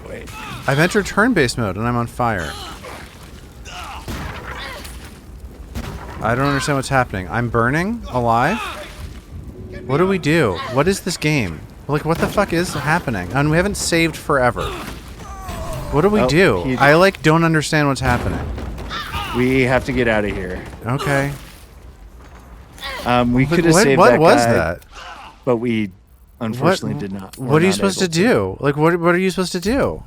B: Wait.
C: I've entered turn-based mode, and I'm on fire. I don't understand what's happening. I'm burning? Alive? What do we do? What is this game? Like, what the fuck is happening? And we haven't saved forever. What do we do? I, like, don't understand what's happening.
B: We have to get out of here.
C: Okay.
B: We could have saved that guy.
C: What was that?
B: But we unfortunately did not.
C: What are you supposed to do? Like, what are you supposed to do?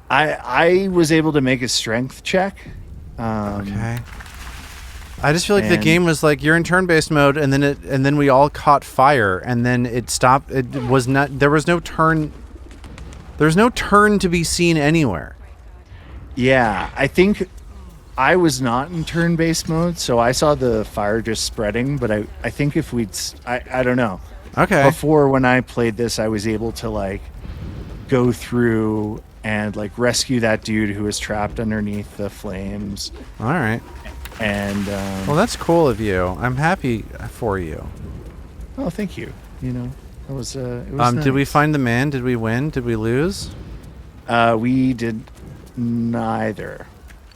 B: I was able to make a strength check.
C: Okay. I just feel like the game was like, you're in turn-based mode, and then we all caught fire, and then it stopped. It was not. There was no turn. There's no turn to be seen anywhere.
B: Yeah, I think I was not in turn-based mode, so I saw the fire just spreading. But I think if we'd, I don't know.
C: Okay.
B: Before, when I played this, I was able to like go through and like rescue that dude who was trapped underneath the flames.
C: All right.
B: And
C: well, that's cool of you. I'm happy for you.
B: Oh, thank you. You know, it was nice.
C: Did we find the man? Did we win? Did we lose?
B: We did neither.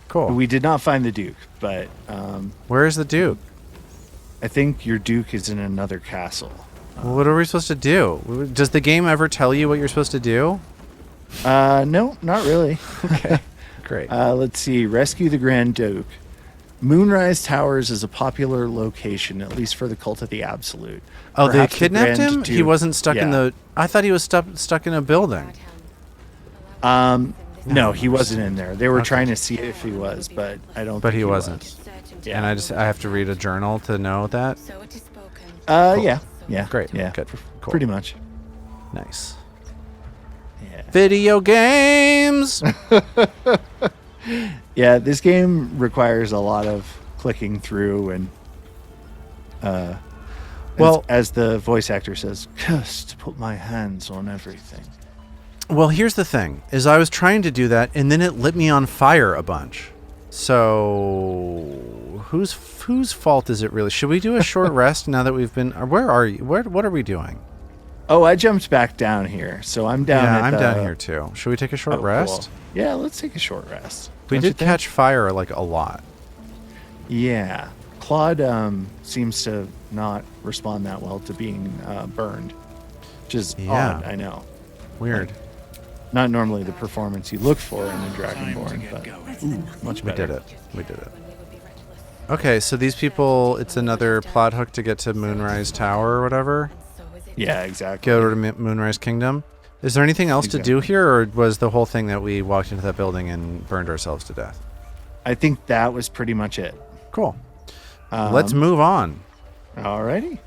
C: Cool.
B: We did not find the Duke, but
C: where is the Duke?
B: I think your Duke is in another castle.
C: Well, what are we supposed to do? Does the game ever tell you what you're supposed to do?
B: No, not really.
C: Okay, great.
B: Let's see. Rescue the Grand Duke. Moonrise Towers is a popular location, at least for the Cult of the Absolute.
C: Oh,
B: Perhaps
C: they kidnapped him?
B: Duke,
C: He wasn't stuck in the... I thought he was stuck in a building.
B: No, he wasn't in there. They were trying to see if he was, but I don't think
C: he wasn't.
B: Yeah.
C: And I have to read a journal to know that?
B: Cool. Yeah.
C: Great.
B: Yeah.
C: Good. Cool.
B: Pretty much.
C: Nice.
B: Yeah.
C: Video games!
B: Yeah, this game requires a lot of clicking through and as the voice actor says, cursed to put my hands on everything.
C: Well, here's the thing, is I was trying to do that, and then it lit me on fire a bunch. So, whose fault is it really? Should we do a short rest now that we've been... Where are you? What are we doing?
B: Oh, I jumped back down here, so I'm down
C: I'm down here too. Should we take a short rest?
B: Cool. Yeah, let's take a short rest.
C: We did catch fire, like, a lot.
B: Yeah. Claude seems to not respond that well to being burned, which is odd, I know.
C: Weird.
B: Like, not normally the performance you look for in a Dragonborn, but much better.
C: We did it. Okay, so these people, it's another plot hook to get to Moonrise Tower or whatever?
B: Yeah, exactly.
C: Go to Moonrise Kingdom. Is there anything else to do here, or was the whole thing that we walked into that building and burned ourselves to death?
B: I think that was pretty much it.
C: Cool. Let's move on.
B: Alrighty.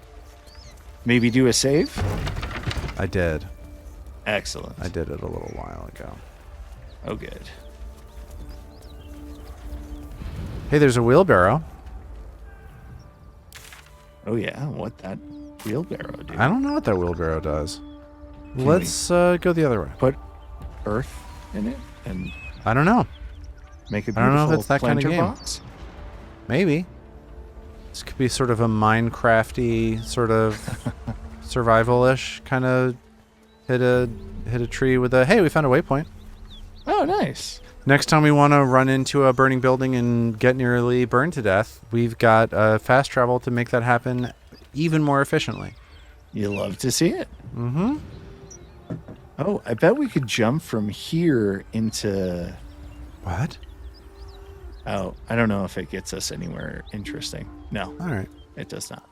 B: Maybe do a save?
C: I did.
B: Excellent.
C: I did it a little while ago.
B: Oh, good.
C: Hey, there's a wheelbarrow.
B: Oh, yeah. What that wheelbarrow do?
C: I don't know what that wheelbarrow does. Let's go the other way.
B: Put earth in it and
C: I don't know.
B: Make a
C: I don't know if
B: beautiful
C: it's that kind of
B: planter
C: game.
B: box?
C: Maybe. This could be sort of a Minecrafty sort of survival-ish kind of hit a tree with a, hey, we found a waypoint.
B: Oh, nice.
C: Next time we want to run into a burning building and get nearly burned to death, we've got fast travel to make that happen even more efficiently.
B: You love to see it.
C: Mm-hmm.
B: Oh, I bet we could jump from here into...
C: What?
B: Oh, I don't know if it gets us anywhere interesting. No.
C: All right.
B: It does not.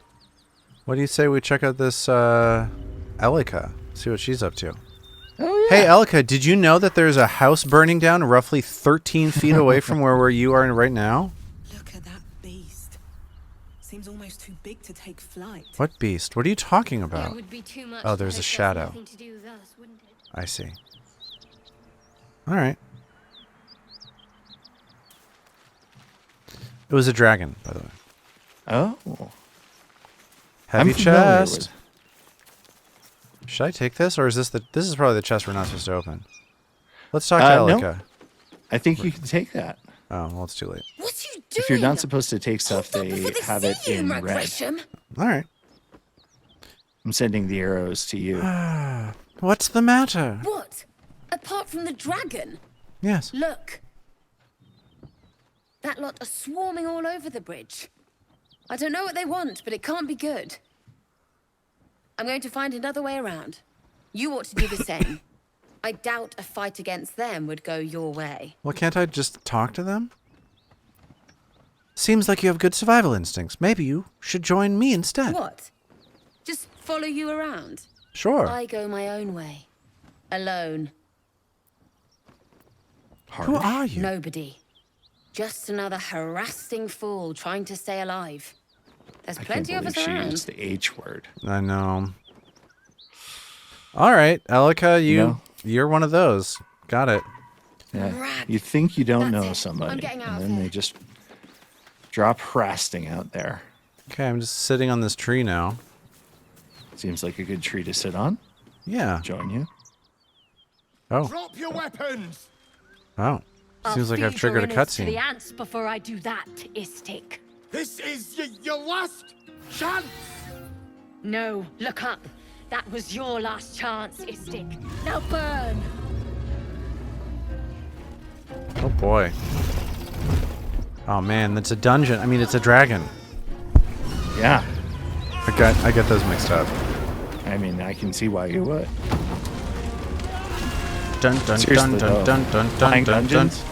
C: What do you say we check out this Elika? See what she's up to.
B: Oh, yeah.
C: Hey, Elika, did you know that there's a house burning down roughly 13 feet away from where you are right now?
F: Seems almost too big to take flight.
C: What beast? What are you talking about?
L: It would be too much
C: Oh, there's a shadow.
L: nothing to do with us, wouldn't it?
C: I see. All right. It was a dragon, by the way.
B: Oh.
C: Heavy chest. Should I take this, or is this the? This is probably the chest we're not supposed to open. Let's talk to Elika.
B: No. I think you can take that.
C: Oh, well, it's too late.
L: What are you doing?
B: If you're not supposed to take stuff, they have it in red.
C: All right.
B: I'm sending the arrows to you.
C: What's the matter?
L: What? Apart from the dragon?
C: Yes.
L: Look. That lot are swarming all over the bridge. I don't know what they want, but it can't be good. I'm going to find another way around. You ought to do the same. I doubt a fight against them would go your way.
C: Well, can't I just talk to them? Seems like you have good survival instincts. Maybe you should join me instead.
L: What? Just follow you around?
C: Sure.
L: I go my own way. Alone.
C: Who are you?
L: Nobody. Just another harassing fool trying to stay alive. There's plenty of us
B: she
L: around.
B: used the H word.
C: I know. All right, Elika, you're one of those. Got it.
B: Yeah. You think you don't know somebody,
L: I'm getting out
B: and
L: of
B: then
L: here.
B: they just drop rasting out there.
C: Okay, I'm just sitting on this tree now.
B: Seems like a good tree to sit on.
C: Yeah.
B: Join you.
C: Oh.
I: Drop your weapons!
C: Oh. Seems like I've triggered a
K: To the
C: cutscene.
K: ants before I do that, Istik.
I: This is your last chance!
K: No, look up. That was your last chance, Istik. Now burn!
C: Oh boy. Oh man, that's a dungeon. I mean, it's a dragon.
B: Yeah.
C: I get those mixed up.
B: I mean, I can see why you would.
C: Dun dun
B: Seriously,
C: dun dun
B: though,
C: dun dun
B: flying
C: dun dun.
B: dungeons?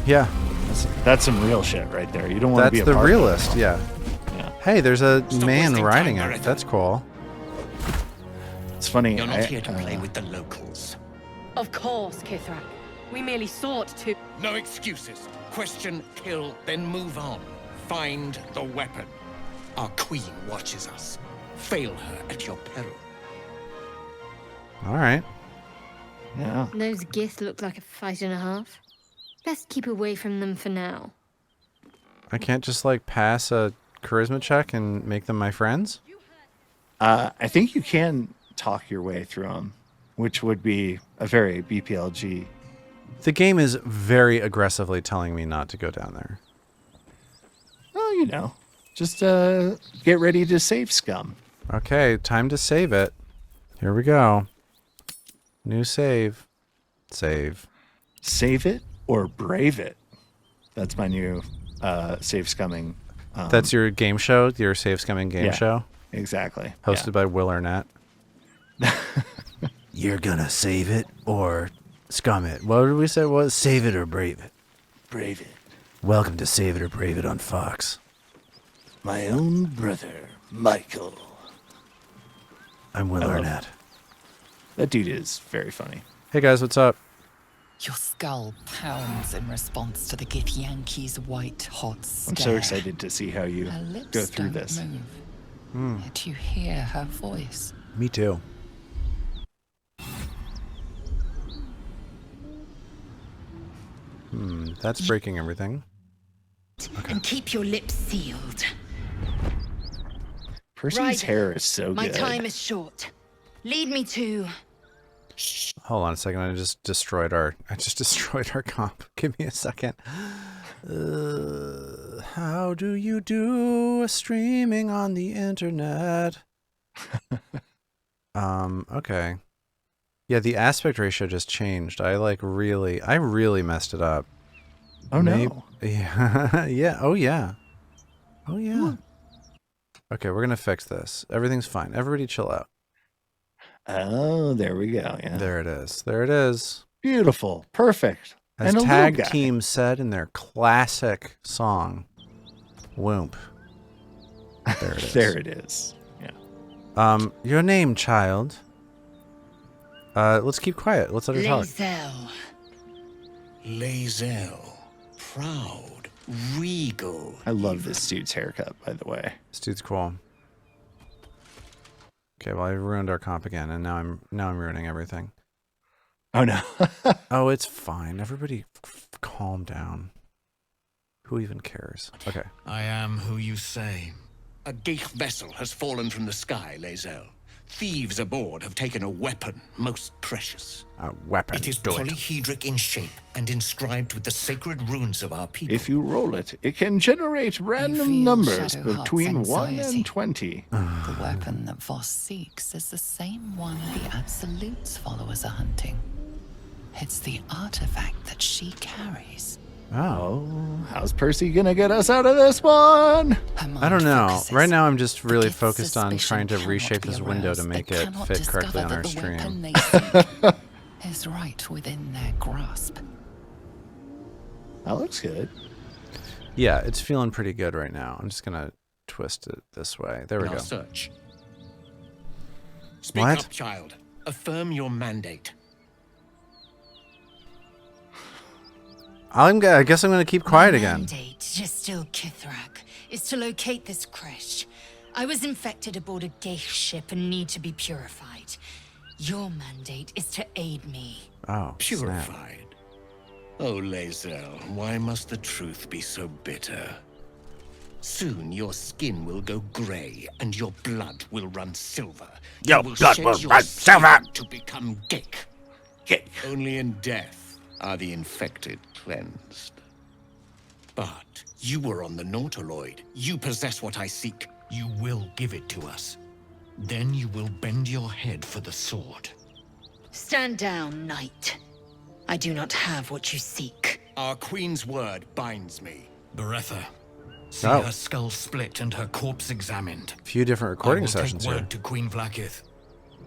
C: Yeah.
B: That's some real shit right there. You don't want to be
C: That's
B: a
C: the
B: part of
C: realist,
B: that.
C: yeah.
B: Yeah.
C: Hey, there's a man
G: wasting
C: riding
G: time,
C: it. That's cool.
B: It's funny.
G: You're not here to play with the locals.
K: Of course, Kithrak. We merely sought to...
G: No excuses. Question, kill, then move on. Find the weapon. Our queen watches us. Fail her at your peril.
C: All right.
B: Yeah.
L: Those giths look like a fight and a half. Best keep away from them for now.
C: I can't just like pass a charisma check and make them my friends?
B: I think you can talk your way through them, which would be a very BPLG.
C: The game is very aggressively telling me not to go down there.
B: Well, you know, just get ready to save scum.
C: Okay, time to save it. Here we go. New save. Save.
B: Save it or brave it. That's my new save scumming.
C: That's your game show, your save scumming game show?
B: Exactly.
C: Hosted by Will Arnett. You're gonna save it or scum it. What did we say? What? Save it or brave it?
B: Brave it.
C: Welcome to Save It or Brave It on Fox.
B: My own brother, Michael.
C: I'm Will Arnett.
B: That dude is very funny.
C: Hey guys, what's up?
M: Your skull pounds in response to the Githyanki's white-hot stare.
B: I'm so excited to see how you
M: Her lips
B: go through
M: don't
B: this.
M: move, yet you hear her voice.
C: Me too. That's breaking everything.
K: And keep your lips sealed.
B: Percy's
K: Right.
B: hair is so
K: My
B: good.
K: time is short. Lead me to...
C: Hold on a second. I just destroyed our comp. Give me a second. How do you do streaming on the internet? Okay. Yeah, the aspect ratio just changed. I really messed it up.
B: Oh no.
C: Yeah. Yeah. Oh yeah. Oh yeah. Okay, we're gonna fix this. Everything's fine. Everybody chill out.
B: Oh, there we go. Yeah.
C: There it is. There it is.
B: Beautiful. Perfect.
C: As
B: And a
C: Tag
B: little guy.
C: Team said in their classic song, Whoomp. There it is.
B: There it is. Yeah.
C: Your name, child. Let's keep quiet. Let's let her talk.
G: Lae'zel. Proud. regal.
B: I love this dude's haircut, by the way.
C: This dude's cool. Okay, well, I ruined our comp again, and now I'm ruining everything.
B: Oh no.
C: Oh, it's fine. Everybody, calm down. Who even cares? Okay.
N: I am who you say.
G: A Geich vessel has fallen from the sky, Lae'zel. Thieves aboard have taken a weapon most precious.
C: A weapon.
G: It is polyhedric in shape and inscribed with the sacred runes of our people.
B: If you roll it, it can generate random numbers between 1 and 20.
M: The weapon that Voss seeks is the same one the Absolute's followers are hunting. It's the artifact that she carries.
B: Oh, how's Percy gonna get us out of this one?
C: I don't know. Right now, I'm just really focused on trying to reshape this window to make it fit correctly on our stream.
M: Is right within their grasp.
B: That looks good.
C: Yeah, it's feeling pretty good right now. I'm just gonna twist it this way. There we go.
G: Search. Speak up, child. Affirm your mandate.
C: I guess I'm going to keep quiet again.
O: My mandate, just still Kithrak, is to locate this crash. I was infected aboard a Geich ship and need to be purified. Your mandate is to aid me.
C: Oh,
G: purified. Oh, Lae'zel, why must the truth be so bitter? Soon your skin will go grey and your blood will run silver.
I: Your blood will run silver
G: to become Geich. Only in death are the infected cleansed. But you were on the Nautiloid. You possess what I seek.
N: You will give it to us. Then you will bend your head for the sword.
O: Stand down, knight. I do not have what you seek.
G: Our queen's word binds me.
N: Beretha, see her skull split and her corpse examined.
C: A few different recording
N: I will
C: sessions
N: take
C: here.
N: word to Queen Vlaakith.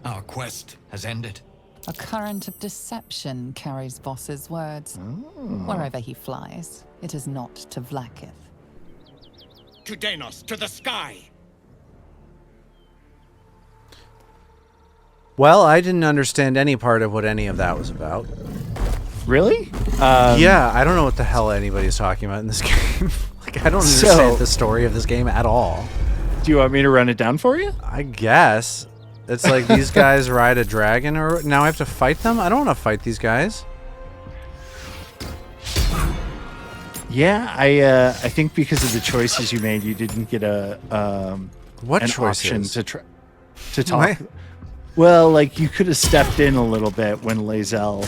N: Our quest has ended.
M: A current of deception carries Voss's words. Wherever he flies, it is not to Vlaakith.
G: To Danos, to the sky!
C: Well, I didn't understand any part of what any of that was about.
B: Really?
C: Yeah, I don't know what the hell anybody's talking about in this game. Like, I don't understand the story of this game at all.
B: Do you want me to run it down for you?
C: I guess. It's like these guys ride a dragon, or now I have to fight them? I don't want to fight these guys.
B: Yeah, I think because of the choices you made, you didn't get an option to talk.
C: Why?
B: Well, like you could have stepped in a little bit when Lae'zel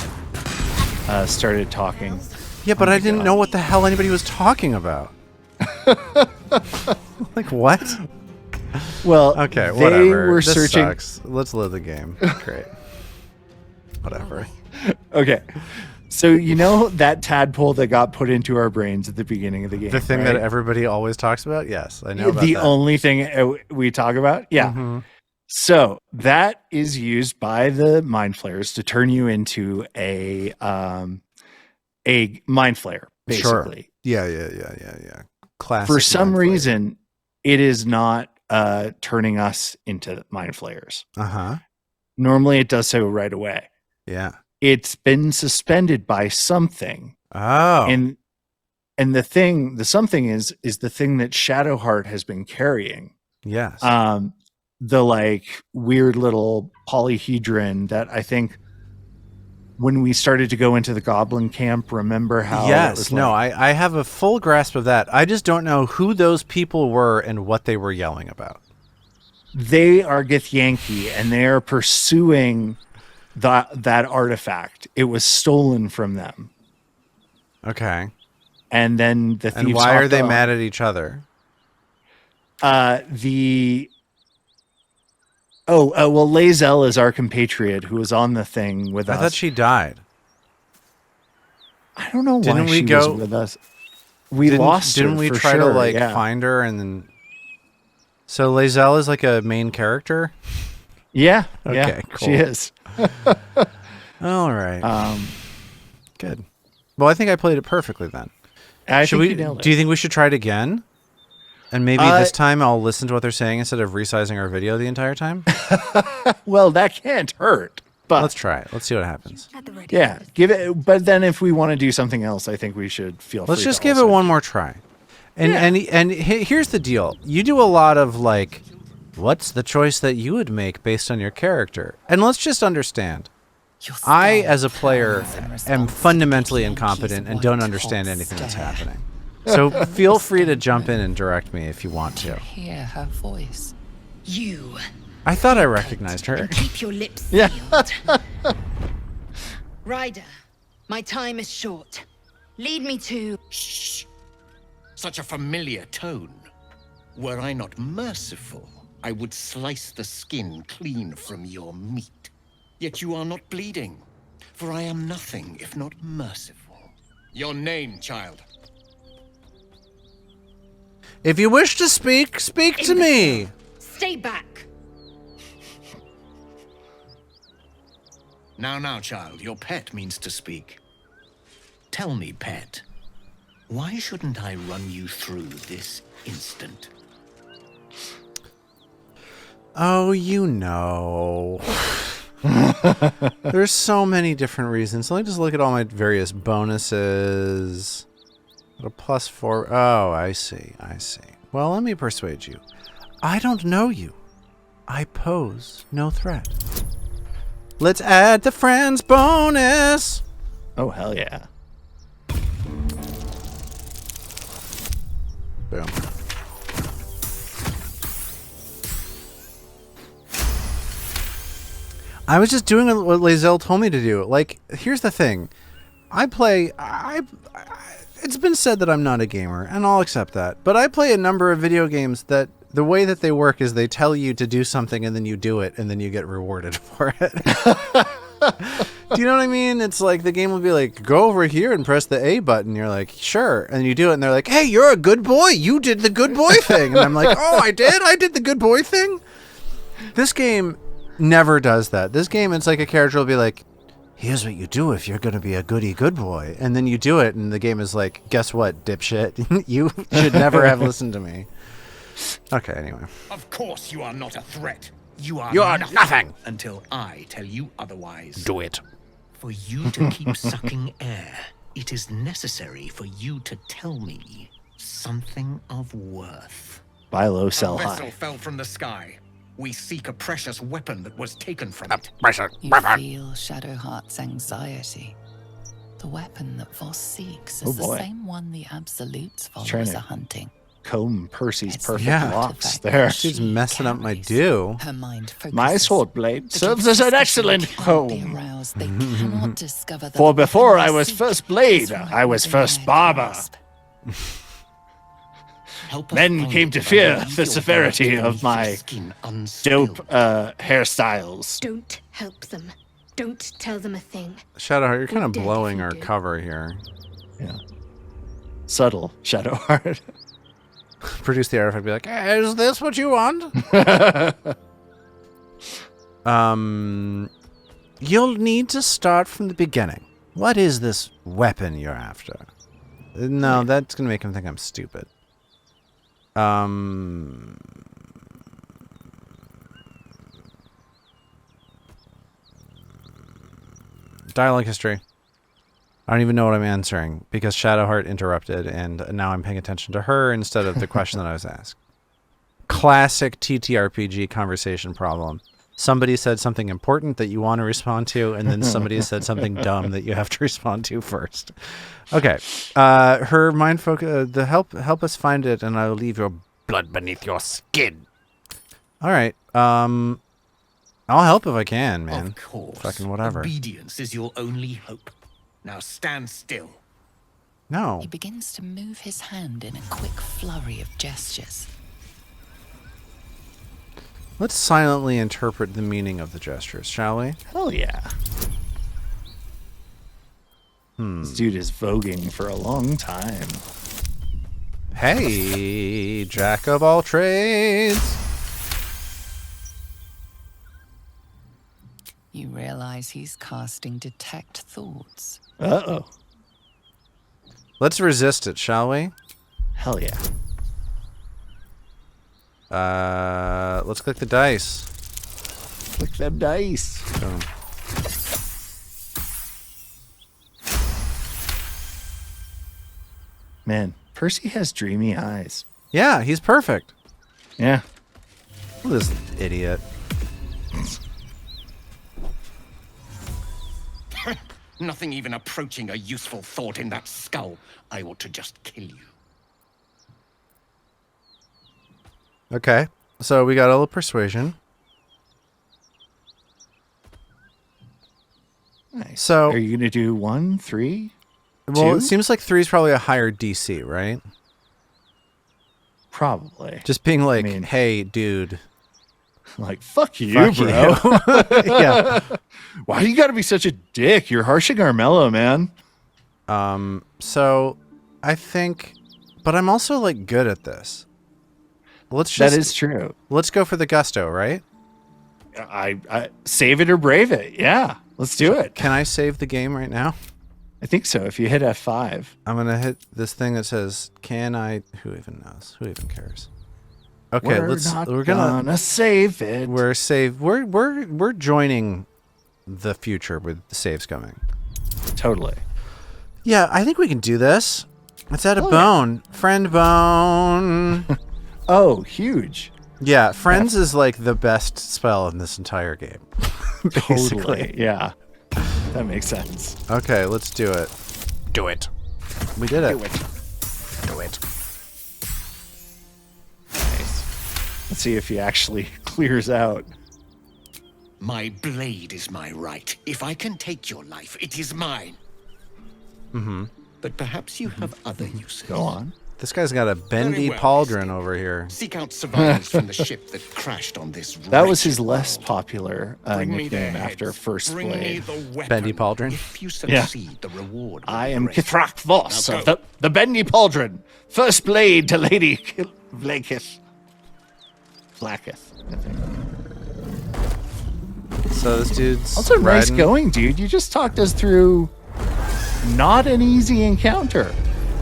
B: started talking.
C: Yeah, but I didn't know what the hell anybody was talking about. Like what?
B: Well,
C: okay,
B: they
C: whatever.
B: were
C: This
B: searching.
C: sucks. Let's live the game. Great. Whatever.
B: Okay. So you know that tadpole that got put into our brains at the beginning of the game?
C: The thing
B: right?
C: that everybody always talks about? Yes, I know about
B: the
C: that.
B: only thing we talk about? Yeah.
C: Mm-hmm.
B: So that is used by the mind flayers to turn you into a mind flayer, basically.
C: Sure. Yeah. Classic.
B: For some
C: mind flayer.
B: reason, it is not turning us into mind flayers.
C: Uh-huh.
B: Normally it does so right away.
C: Yeah.
B: It's been suspended by something.
C: Oh.
B: And the something is the thing that Shadowheart has been carrying.
C: Yes.
B: The like weird little polyhedron that I think when we started to go into the goblin camp, remember how
C: yes, no, I have a full grasp of that. I just don't know who those people were and what they were yelling about.
B: They are Githyanki and they are pursuing that artifact. It was stolen from them.
C: Okay.
B: And then the thieves.
C: And why are they mad at each other?
B: Well, Lae'zel is our compatriot who was on the thing with us.
C: I thought she died.
B: I don't know why
C: she
B: was with us. We lost her.
C: Didn't we
B: for
C: try
B: sure,
C: to like
B: yeah.
C: find her and then? So Lae'zel is like a main character.
B: Yeah.
C: Okay.
B: Yeah,
C: Cool.
B: she is.
C: All right. Good. Well, I think I played it perfectly then.
B: You nailed it.
C: Do you think we should try it again? And maybe this time I'll listen to what they're saying instead of resizing our video the entire time?
B: Well, that can't hurt. But
C: let's try it. Let's see what happens.
B: Yeah, give it. But then if we want to do something else, I think we should feel free.
C: Let's just give it one more try. And here's the deal. You do a lot of like, what's the choice that you would make based on your character? And let's just understand. I, as a player, am fundamentally incompetent and don't understand anything that's happening. So feel free to jump in and direct me if you want to.
M: Hear her voice.
O: You.
C: I thought I recognized her.
O: Keep your lips sealed. Ryder, my time is short. Lead me to...
G: Shh. Such a familiar tone. Were I not merciful, I would slice the skin clean from your meat. Yet you are not bleeding, for I am nothing if not merciful. Your name, child.
C: If you wish to speak, speak to me.
O: Stay back.
G: Now, child, your pet means to speak. Tell me, pet, why shouldn't I run you through this instant?
C: Oh, you know. There's so many different reasons. Let me just look at all my various bonuses. A +4. Oh, I see. Well, let me persuade you. I don't know you. I pose no threat. Let's add the friends bonus.
B: Oh, hell yeah.
C: Boom. I was just doing what Lae'zel told me to do. Like, here's the thing. It's been said that I'm not a gamer, and I'll accept that. But I play a number of video games that the way that they work is they tell you to do something and then you do it and then you get rewarded for it. Do you know what I mean? It's like the game will be like, go over here and press the A button. You're like, sure. And you do it and they're like, hey, you're a good boy. You did the good boy thing. And I'm like, oh, I did the good boy thing. This game never does that. This game, it's like a character will be like, here's what you do if you're going to be a goody good boy. And then you do it, and the game is like, guess what, dipshit? You should never have listened to me. Okay, anyway.
G: Of course you are not a threat. You are
I: nothing
G: until I tell you otherwise.
I: Do it.
G: For you to keep sucking air, it is necessary for you to tell me something of worth.
B: Buy low, sell high.
G: A vessel fell from the sky. We seek a precious weapon that was taken from it.
M: You feel Shadowheart's anxiety. The weapon that Voss seeks is the same one the Absolutes followers are hunting.
B: Comb Percy's perfect locks there.
C: She's messing up my do.
M: Her mind
B: my sword blade serves as an excellent comb.
M: Discover
B: For before I was first blade, I was first barber. Men came to fear the severity of my dope hairstyles.
H: Don't help them. Don't tell them a thing.
C: Shadowheart, you're kind of blowing our cover here.
B: Yeah. Subtle, Shadowheart.
C: Produce the artifact, be like, hey, is this what you want? You'll need to start from the beginning. What is this weapon you're after? No, that's going to make him think I'm stupid. Dialogue history. I don't even know what I'm answering because Shadowheart interrupted and now I'm paying attention to her instead of the question that I was asked. Classic TTRPG conversation problem. Somebody said something important that you want to respond to, and then somebody said something dumb that you have to respond to first. Okay. Her mind focus, the help us find it, and I'll leave your blood beneath your skin. All right. I'll help if I can, man.
G: Of course.
C: Fucking whatever.
G: Obedience is your only hope. Now stand still.
C: No.
M: He begins to move his hand in a quick flurry of gestures.
C: Let's silently interpret the meaning of the gestures, shall we?
B: Hell yeah. This dude is voguing for a long time.
C: Hey, jack of all trades.
M: You realize he's casting Detect Thoughts.
B: Uh-oh.
C: Let's resist it, shall we?
B: Hell yeah.
C: Let's click the dice.
B: Click them dice.
C: Boom.
B: Man, Percy has dreamy eyes.
C: Yeah, he's perfect.
B: Yeah.
C: This idiot.
G: Nothing even approaching a useful thought in that skull. I ought to just kill you.
C: Okay, so we got a little persuasion.
B: Nice.
C: So
B: are you going to do 1, 3?
C: Well,
B: 2?
C: it seems like 3 is probably a higher DC, right?
B: Probably.
C: Just being like, hey, dude.
B: Like, fuck you,
C: Fuck
B: bro.
C: you. Yeah.
B: Why you got to be such a dick? You're harshing Armello, man.
C: So I think, but I'm also like good at this.
B: That is true.
C: Let's go for the gusto, right?
B: I save it or brave it. Yeah, let's do it.
C: Can I save the game right now?
B: I think so. If you hit F5,
C: I'm gonna hit this thing that says, "Can I?" Who even knows? Who even cares? Okay, we're gonna
B: save it.
C: We're joining the future with the saves coming.
B: Totally.
C: Yeah, I think we can do this. Let's add a bone. Yeah. Friend bone.
B: Oh, huge.
C: Yeah, friends is like the best spell in this entire game. Basically.
B: Totally. Yeah. That makes sense.
C: Okay, let's do it.
B: Do it.
C: We did it.
B: Do it. Do it. Nice. Let's see if he actually clears out.
G: My blade is my right. If I can take your life, it is mine.
C: Mm-hmm.
G: But perhaps you have other uses.
B: Go on.
C: This guy's got a bendy pauldron over here.
G: Seek out survivors from the ship that crashed on this.
B: That was his less popular nickname after First Blade.
C: Bendy pauldron.
G: If you succeed, the reward.
B: I am Kithrak Voss of the Bendy Pauldron. First Blade to Lady Vlakith. Vlakith, I think.
C: So this dude's
B: also nice
C: riding.
B: Going, dude. You just talked us through not an easy encounter.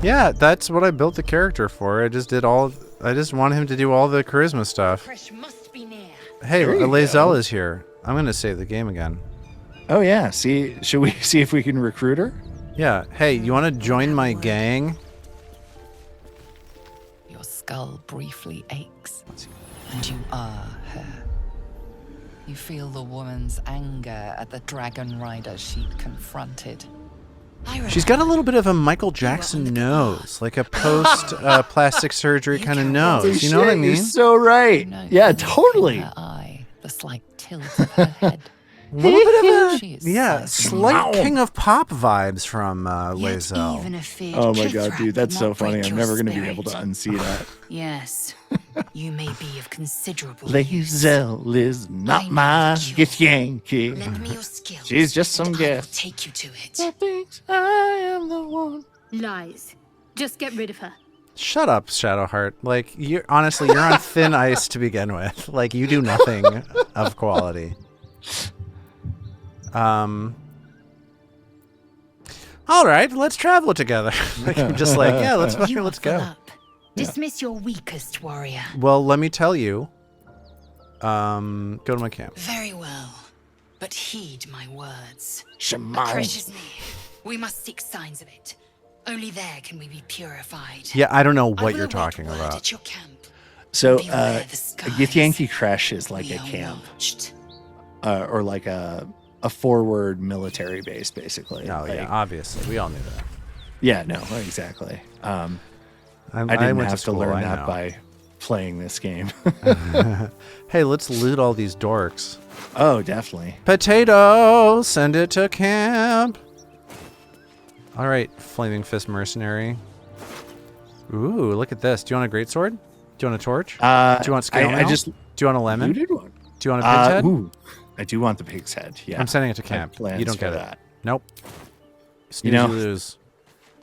C: Yeah, that's what I built the character for. I just want him to do all the charisma stuff. Hey, Lae'zel is here. I'm gonna save the game again.
B: Oh yeah. Should we see if we can recruit her?
C: Yeah. Hey, you want to join my gang?
M: Your skull briefly aches, and you are her. You feel the woman's anger at the dragon rider she'd confronted.
C: She's got a little bit of a Michael Jackson nose, like a post plastic surgery kind of nose. You know what I mean?
B: You're so right. Yeah, totally.
M: Her eye, the slight tilt of her head.
C: A little bit of a slight King of Pop vibes from Lae'zel.
B: Oh my god, dude, that's so funny. I'm never gonna be able to unsee that.
O: Yes, you may be of considerable.
B: Lae'zel is not my Githyanki.
O: Lend me your skills.
B: She's just some guest.
O: Take you to it.
B: I think I am the one.
H: Lies. Just get rid of her.
C: Shut up, Shadowheart. Like, you're on thin ice to begin with. Like, you do nothing of quality. All right, let's travel together. Like, I'm just like, yeah, let's go.
O: Dismiss your weakest warrior.
C: Well, let me tell you. Go to my camp.
O: Very well, but heed my words.
B: Shemai.
O: A crash is near. We must seek signs of it. Only there can we be purified.
C: Yeah, I don't know what you're talking about.
O: At your camp.
B: So, a Githyanki crash is like a camp. Or like a forward military base, basically.
C: Oh, yeah, obviously. We all knew that.
B: Yeah, no, exactly. I didn't have to learn that by playing this game.
C: Hey, let's loot all these dorks.
B: Oh, definitely.
C: Potato! Send it to camp! All right, Flaming Fist Mercenary. Ooh, look at this. Do you want a greatsword? Do you want a torch? Do you want scale mail? Do you want a lemon?
B: You did one.
C: Do you want a pig's head?
B: Ooh, I do want the pig's head, yeah.
C: I'm sending it to camp. You don't get it. Nope. Snooze, you lose.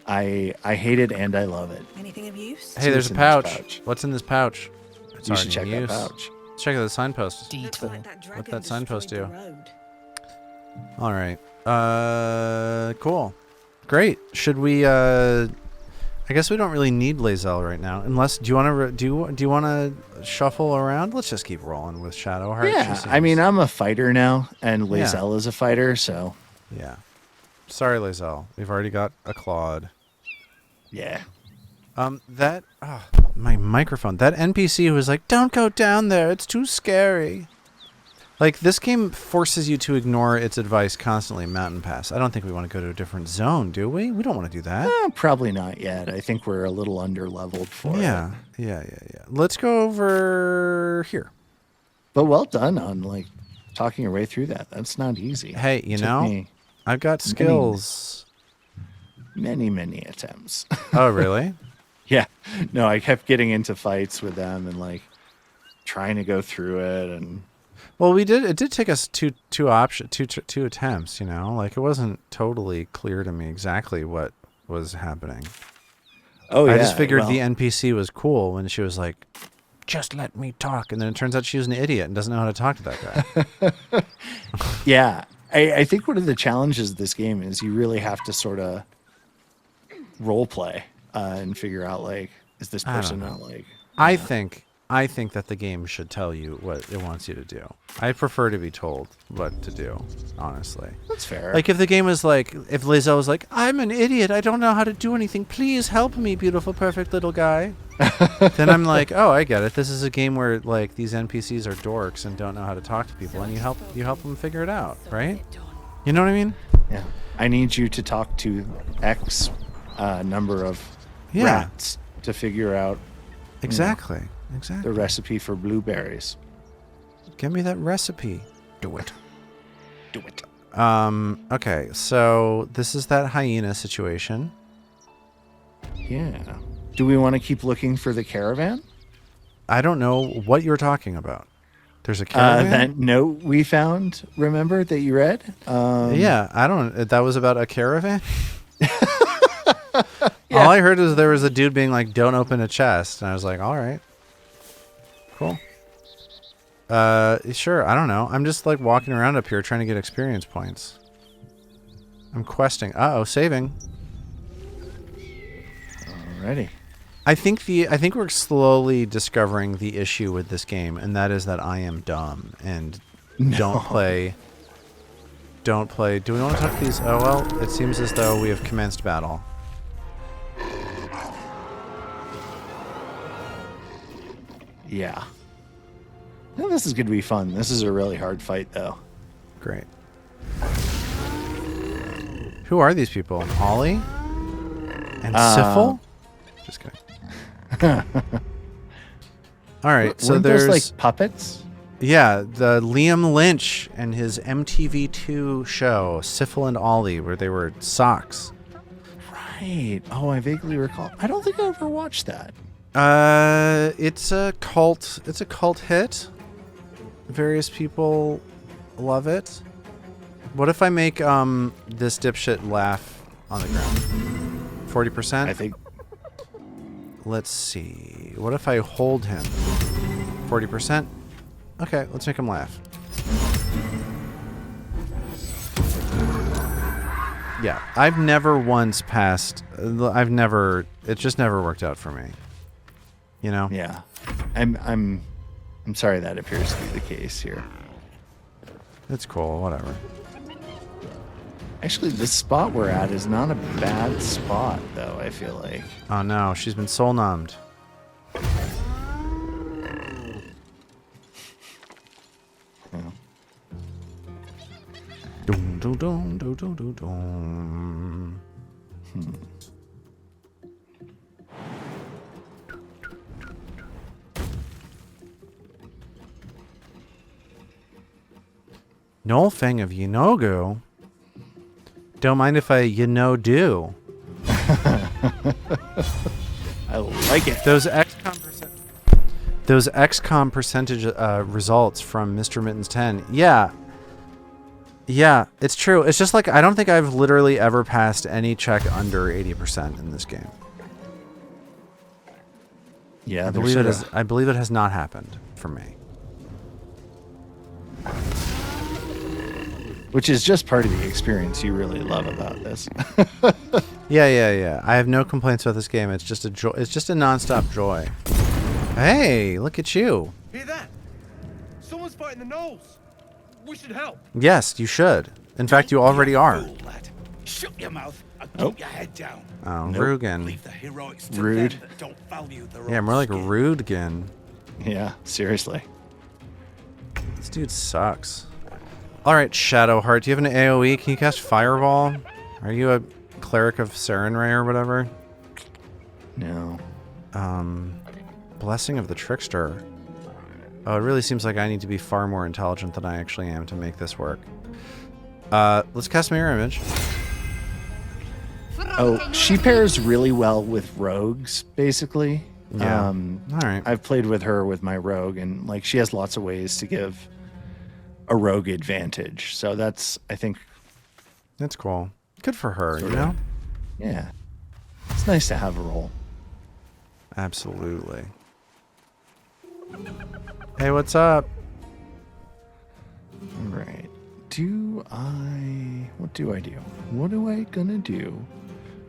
B: I hate it and I love it.
F: Anything of use?
C: Hey, there's a pouch. What's in this pouch?
B: You should check that pouch.
C: Let's check out the signpost. What's that signpost do? All right. Cool. Great. Should we? I guess we don't really need Lae'zel right now, unless do you want to shuffle around? Let's just keep rolling with Shadowheart.
B: Yeah, I mean I'm a fighter now, and Lae'zel is a fighter, so
C: yeah. Sorry, Lae'zel. We've already got a Claude.
B: Yeah.
C: My microphone. That NPC who was like, "Don't go down there. It's too scary." Like, this game forces you to ignore its advice constantly. Mountain Pass. I don't think we want to go to a different zone, do we? We don't want to do that.
B: Probably not yet. I think we're a little under-leveled for it.
C: Yeah. Let's go over here.
B: But well done on, like, talking your way through that. That's not easy.
C: Hey, you know, I've got skills.
B: Many attempts.
C: Oh, really?
B: Yeah. No, I kept getting into fights with them and, like, trying to go through it and...
C: Well, it did take us two attempts, you know? Like, it wasn't totally clear to me exactly what was happening.
B: Oh, yeah.
C: I just figured the NPC was cool when she was like, "Just let me talk." And then it turns out she was an idiot and doesn't know how to talk to that guy.
B: Yeah. I think one of the challenges of this game is you really have to sort of role play and figure out, like, is this person not like...
C: I think that the game should tell you what it wants you to do. I prefer to be told what to do, honestly.
B: That's fair.
C: Like, if the game was like, if Lizzo was like, "I'm an idiot, I don't know how to do anything, please help me, beautiful, perfect little guy," then I'm like, oh, I get it. This is a game where, like, these NPCs are dorks and don't know how to talk to people, and you help them figure it out, right? You know what I mean?
B: Yeah. I need you to talk to X number of rats to figure out...
C: Exactly.
B: The recipe for blueberries.
C: Give me that recipe.
B: Do it.
C: Okay, so this is that hyena situation.
B: Yeah. Do we want to keep looking for the caravan?
C: I don't know what you're talking about. There's a caravan?
B: That note we found, remember, that you read?
C: Yeah, I don't... That was about a caravan? Yeah. All I heard was there was a dude being like, "Don't open a chest." And I was like, all right. Cool. Sure, I don't know. I'm just, like, walking around up here trying to get experience points. I'm questing. Uh-oh, saving.
B: Alrighty.
C: I think we're slowly discovering the issue with this game, and that is that I am dumb and don't play. Do we want to talk to these? Oh, well, it seems as though we have commenced battle.
B: Yeah. No, this is going to be fun. This is a really hard fight, though.
C: Great. Who are these people? Ollie? And Syphil? Just kidding. All right, so there's...
B: those, like, puppets?
C: Yeah, the Liam Lynch and his MTV2 show, Syphil and Ollie, where they were socks.
B: Right. Oh, I vaguely recall. I don't think I ever watched that.
C: It's a cult hit. Various people love it. What if I make this dipshit laugh on the ground? 40%?
B: I think.
C: Let's see. What if I hold him? 40%? Okay, let's make him laugh. Yeah, I've never once passed. It just never worked out for me. You know?
B: Yeah. I'm sorry that appears to be the case here.
C: It's cool, whatever.
B: Actually, this spot we're at is not a bad spot, though, I feel like.
C: Oh no, she's been soul numbed.
B: Yeah.
C: Dum, dum, dum, dum, dum, dum, dum. Nolfang of Yinogu? Don't mind if I do.
B: I like it.
C: Those XCOM percentage results from Mr. Mittens 10. Yeah. Yeah, it's true. It's just like I don't think I've literally ever passed any check under 80% in this game.
B: Yeah,
C: I believe it has not happened for me.
B: Which is just part of the experience you really love about this.
C: Yeah. I have no complaints about this game. It's just a joy. It's just a nonstop joy. Hey, look at you.
P: Hear that? Someone's fighting the gnolls. We should help.
C: Yes, you should. In fact, you already are.
N: Shut your mouth.
D: Keep your head down.
C: Oh,
B: Nope.
C: Rugen.
D: Leave the heroics to
B: Rude.
D: them that don't value their
C: Yeah,
D: own
C: more like
D: skin.
C: Rudgen.
B: Yeah, seriously.
C: This dude sucks. Alright, Shadowheart, do you have an AoE? Can you cast Fireball? Are you a cleric of Sarenrae or whatever?
B: No.
C: Blessing of the Trickster. Oh, it really seems like I need to be far more intelligent than I actually am to make this work. Let's cast Mirror Image.
B: Oh, she pairs really well with rogues, basically.
C: Yeah.
B: All
C: right.
B: I've played with her with my rogue, and like she has lots of ways to give a rogue advantage. So that's, I think,
C: that's cool. Good for her,
B: sort
C: you
B: of-
C: know?
B: Yeah. It's nice to have a role.
C: Absolutely. Hey, what's up?
B: All right. What do I do? What am I gonna do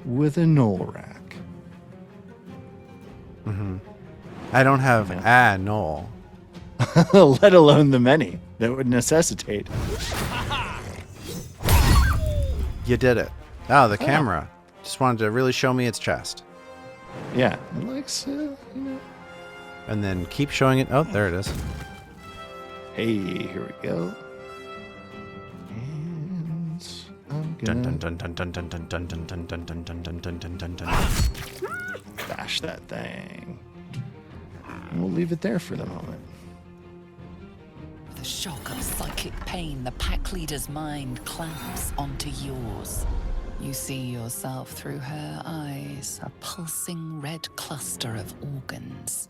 B: with a knoll rack?
C: I don't have a knoll.
B: Let alone the many that would necessitate.
C: You did it. Oh, the camera. Just wanted to really show me its chest.
B: Yeah, it likes, you know.
C: And then keep showing it. Oh, there it is.
B: Hey, here we go. And I'm
C: Dun
B: gonna
C: dun dun dun dun dun dun dun dun dun dun dun dun dun dun dun dun.
B: bash that thing. And we'll leave it there for the moment.
M: With a shock of psychic pain, the pack leader's mind clamps onto yours. You see yourself through her eyes, a pulsing red cluster of organs.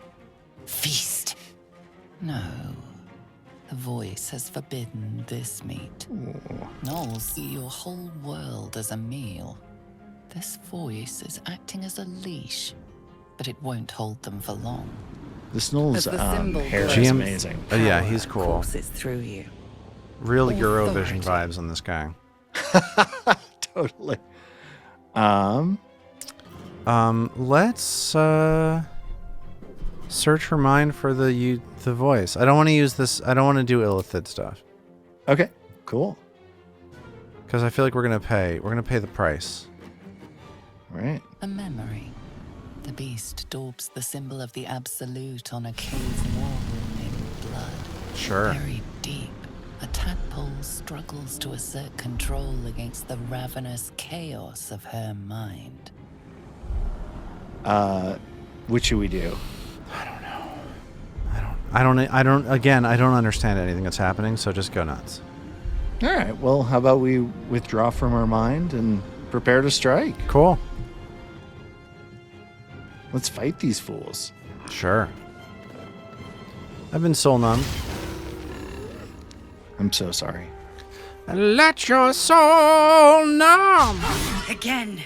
M: Feast! No. The voice has forbidden this meat. Gnolls see your whole world as a meal. This voice is acting as a leash, but it won't hold them for long.
B: This Knoll's hair is
C: GM
B: amazing.
C: Oh, yeah, he's cool.
K: Courses through you.
C: Real Eurovision vibes on this guy.
B: Totally.
C: Let's search her mind for the voice. I don't want to use this. I don't want to do Illithid stuff.
B: Okay, cool.
C: Because I feel like we're gonna pay. We're gonna pay the price.
B: Right.
M: A memory. The beast daubs the symbol of the Absolute on a cave wall in blood.
C: Sure.
M: Buried deep, a tadpole struggles to assert control against the ravenous chaos of her mind.
B: What should we do?
C: I don't. Again, I don't understand anything that's happening. So just go nuts.
B: All right. Well, how about we withdraw from our mind and prepare to strike?
C: Cool.
B: Let's fight these fools.
C: Sure. I've been soul numb.
B: I'm so sorry.
C: Let your soul numb.
F: Again.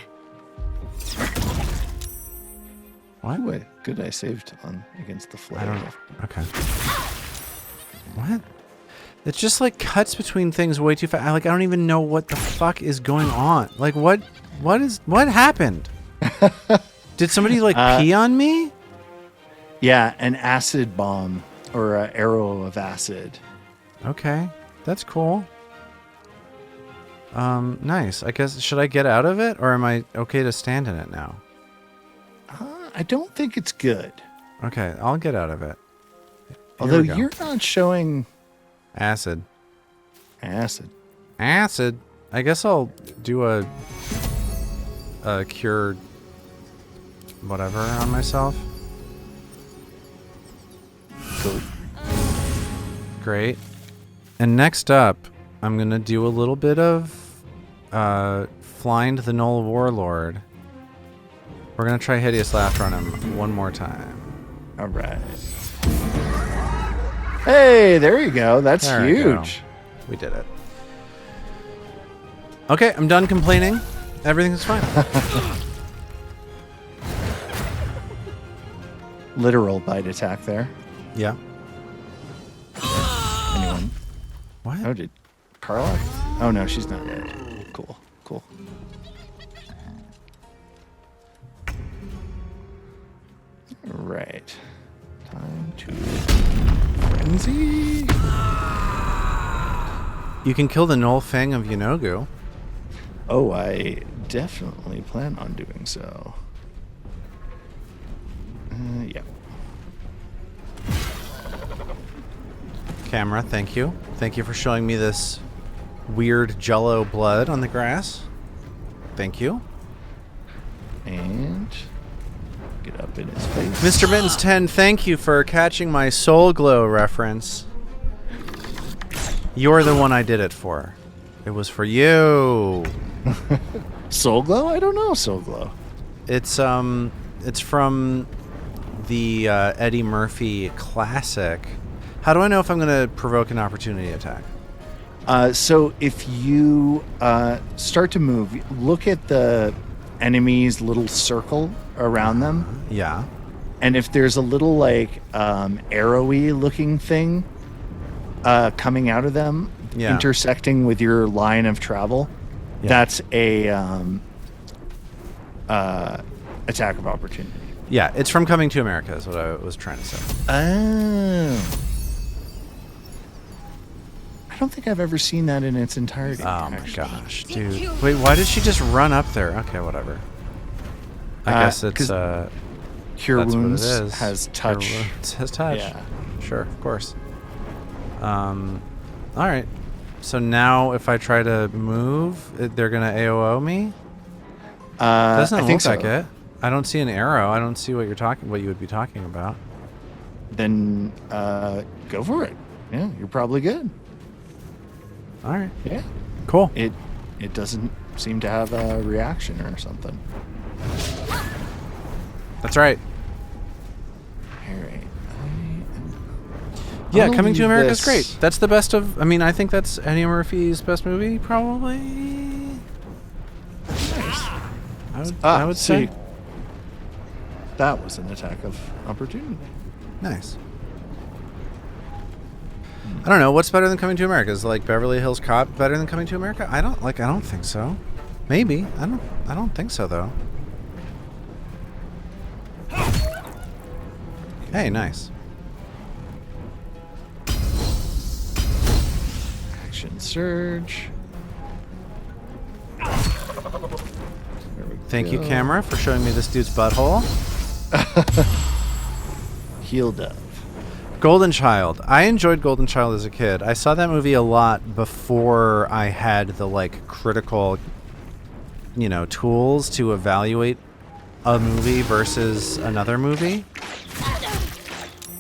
B: What? Good, I saved on against the flare.
C: I don't know. Okay. What? It just like cuts between things way too fast. I don't even know what the fuck is going on. Like what happened? Did somebody like pee on me?
B: Yeah, an acid bomb or an arrow of acid.
C: Okay, that's cool. Nice. I guess, should I get out of it or am I okay to stand in it now?
B: I don't think it's good.
C: Okay, I'll get out of it.
B: Although you're not showing
C: acid.
B: Acid.
C: Acid. I guess I'll do a cure whatever on myself.
B: Cool.
C: Great. And next up, I'm going to do a little bit of Flying to the Gnoll Warlord. We're going to try Hideous Laughter on him one more time.
B: All right. Hey, there you go. That's
C: There we go.
B: huge.
C: We did it. Okay, I'm done complaining. Everything's fine.
B: Literal bite attack there.
C: Yeah.
B: Anyone?
C: What?
B: Oh, did Carla? Oh, no, she's not dead. Cool. Cool. All right. Time to frenzy.
C: You can kill the Gnoll Fang of Yanogu.
B: Oh, I definitely plan on doing so. Yeah.
C: Camera, thank you. Thank you for showing me this weird jello blood on the grass. Thank you.
B: And get up in his face.
C: Mr. Mittens 10, thank you for catching my Soul Glow reference. You're the one I did it for. It was for you.
B: Soul Glow? I don't know Soul Glow.
C: It's from the Eddie Murphy classic. How do I know if I'm going to provoke an opportunity attack?
B: So if you start to move, look at the enemy's little circle around them.
C: Yeah.
B: And if there's a little like arrowy looking thing coming out of them, intersecting with your line of travel, that's a attack of opportunity.
C: Yeah, it's from Coming to America is what I was trying to say.
B: Oh. I don't think I've ever seen that in its entirety.
C: Oh my gosh, dude. Wait, why did she just run up there? Okay, whatever. I guess it's
B: Cure
C: that's
B: Wounds
C: what it is.
B: has touch.
C: Cure Wounds has touch.
B: Yeah.
C: Sure, of course. Alright. So now if I try to move, they're gonna AOO me? Doesn't
B: I think
C: look like
B: so.
C: it. I don't see an arrow. I don't see what you would be talking about.
B: Then go for it. Yeah, you're probably good.
C: All right.
B: Yeah.
C: Cool.
B: It doesn't seem to have a reaction or something.
C: That's right.
B: All right.
C: Yeah, Coming to America is great. That's the best of. I mean, I think that's Eddie Murphy's best movie, probably.
B: Nice.
C: I would say.
B: That was an attack of opportunity.
C: Nice. I don't know. What's better than Coming to America? Is like Beverly Hills Cop better than Coming to America? I don't think so. Maybe. I don't think so though. Hey, nice.
B: Action surge.
C: Thank you, camera, for showing me this dude's butthole.
B: Heel Dove.
C: Golden Child. I enjoyed Golden Child as a kid. I saw that movie a lot before I had the like critical, tools to evaluate a movie versus another movie.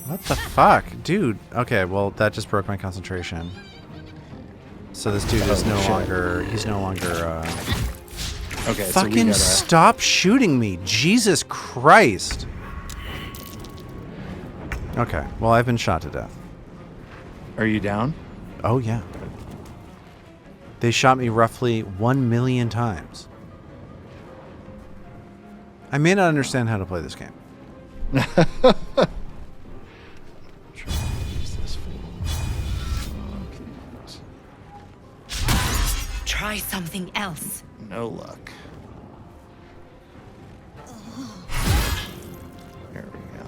C: What the fuck? Dude. Okay, well, that just broke my concentration. So this dude is no longer... He's no longer...
B: Okay,
C: fucking stop shooting me. Jesus Christ. Okay, well, I've been shot to death.
B: Are you down?
C: Oh, yeah. They shot me roughly 1 million times. I may not understand how to play this game.
O: Try something else.
B: No luck. There we go.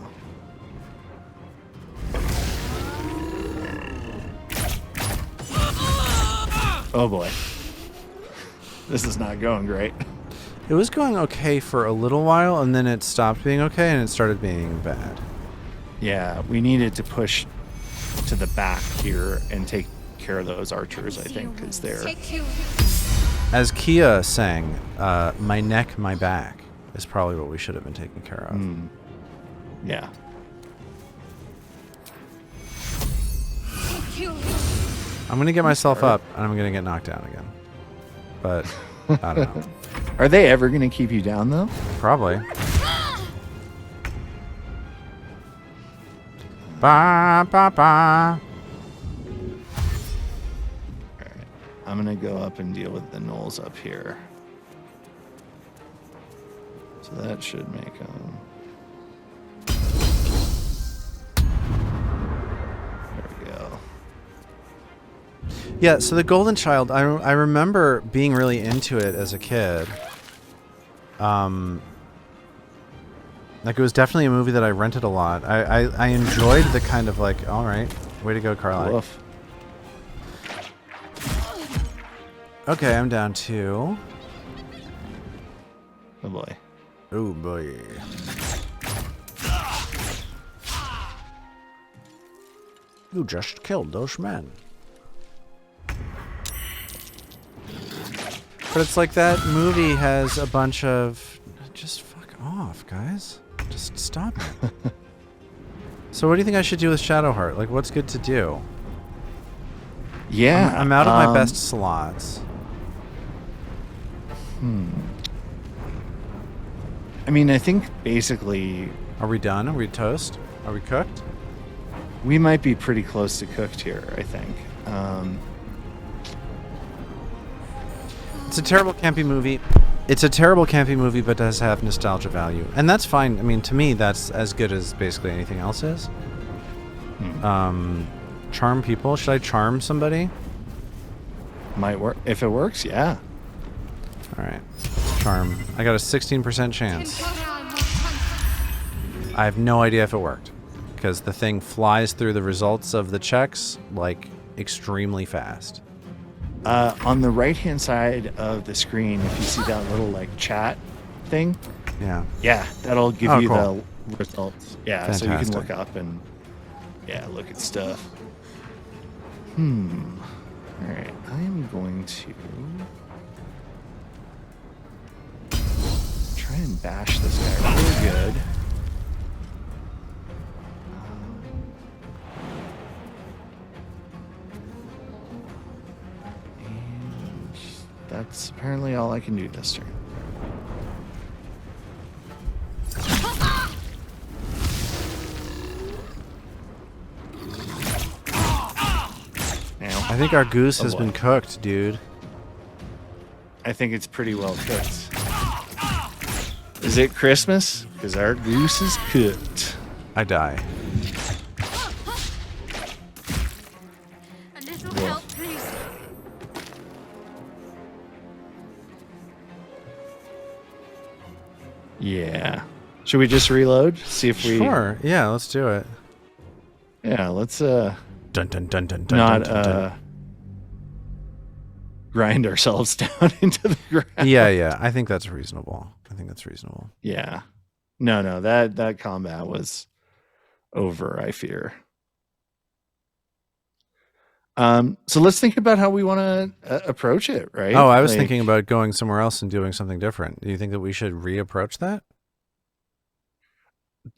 B: Oh boy. This is not going great.
C: It was going okay for a little while, and then it stopped being okay, and it started being bad.
B: Yeah, we needed to push to the back here and take care of those archers, I think, because they're...
C: As Kia sang, my neck, my back is probably what we should have been taking care of.
B: Yeah.
C: I'm going to get myself up, and I'm going to get knocked down again. But, I don't know.
B: Are they ever going to keep you down, though?
C: Probably. Ba, ba, ba.
B: I'm going to go up and deal with the gnolls up here. So that should make them... There we go.
C: Yeah, so the Golden Child, I remember being really into it as a kid. Like, it was definitely a movie that I rented a lot. I enjoyed the kind of like, all right, way to go, Carly.
B: Woof.
C: Okay, I'm down 2.
B: Oh boy.
C: Oh boy. You just killed those men. But it's like that movie has a bunch of... Just fuck off, guys. Just stop it. So what do you think I should do with Shadowheart? Like, what's good to do?
B: Yeah.
C: I'm out of my best slots.
B: I mean, I think basically...
C: Are we done? Are we toast? Are we cooked?
B: We might be pretty close to cooked here, I think.
C: It's a terrible campy movie. It's a terrible campy movie, but does have nostalgia value. And that's fine. I mean, to me, that's as good as basically anything else is. Charm people. Should I charm somebody?
B: Might work. If it works, yeah.
C: All right. Charm. I got a 16% chance. I have no idea if it worked. Because the thing flies through the results of the checks, like, extremely fast.
B: On the right-hand side of the screen, if you see that little, like, chat thing. Yeah, that'll give you
C: cool.
B: the results. Yeah,
C: Fantastic.
B: so you can look up and, look at stuff. All right, I am going to try and bash this guy really good. And that's apparently all I can do this turn.
C: I think our goose has been cooked, dude.
B: I think it's pretty well cooked. Is it Christmas? Because our goose is cooked.
C: I die.
K: A little help, please.
B: Yeah. Should we just reload? See if we...
C: Sure. Yeah, let's do it.
B: Yeah, let's
C: dun dun dun dun dun
B: not
C: dun, dun, dun.
B: grind ourselves down into the ground.
C: Yeah. I think that's reasonable.
B: Yeah. No, that combat was over, I fear. So let's think about how we want to approach it, right?
C: Oh, I was thinking about going somewhere else and doing something different. Do you think that we should reapproach that?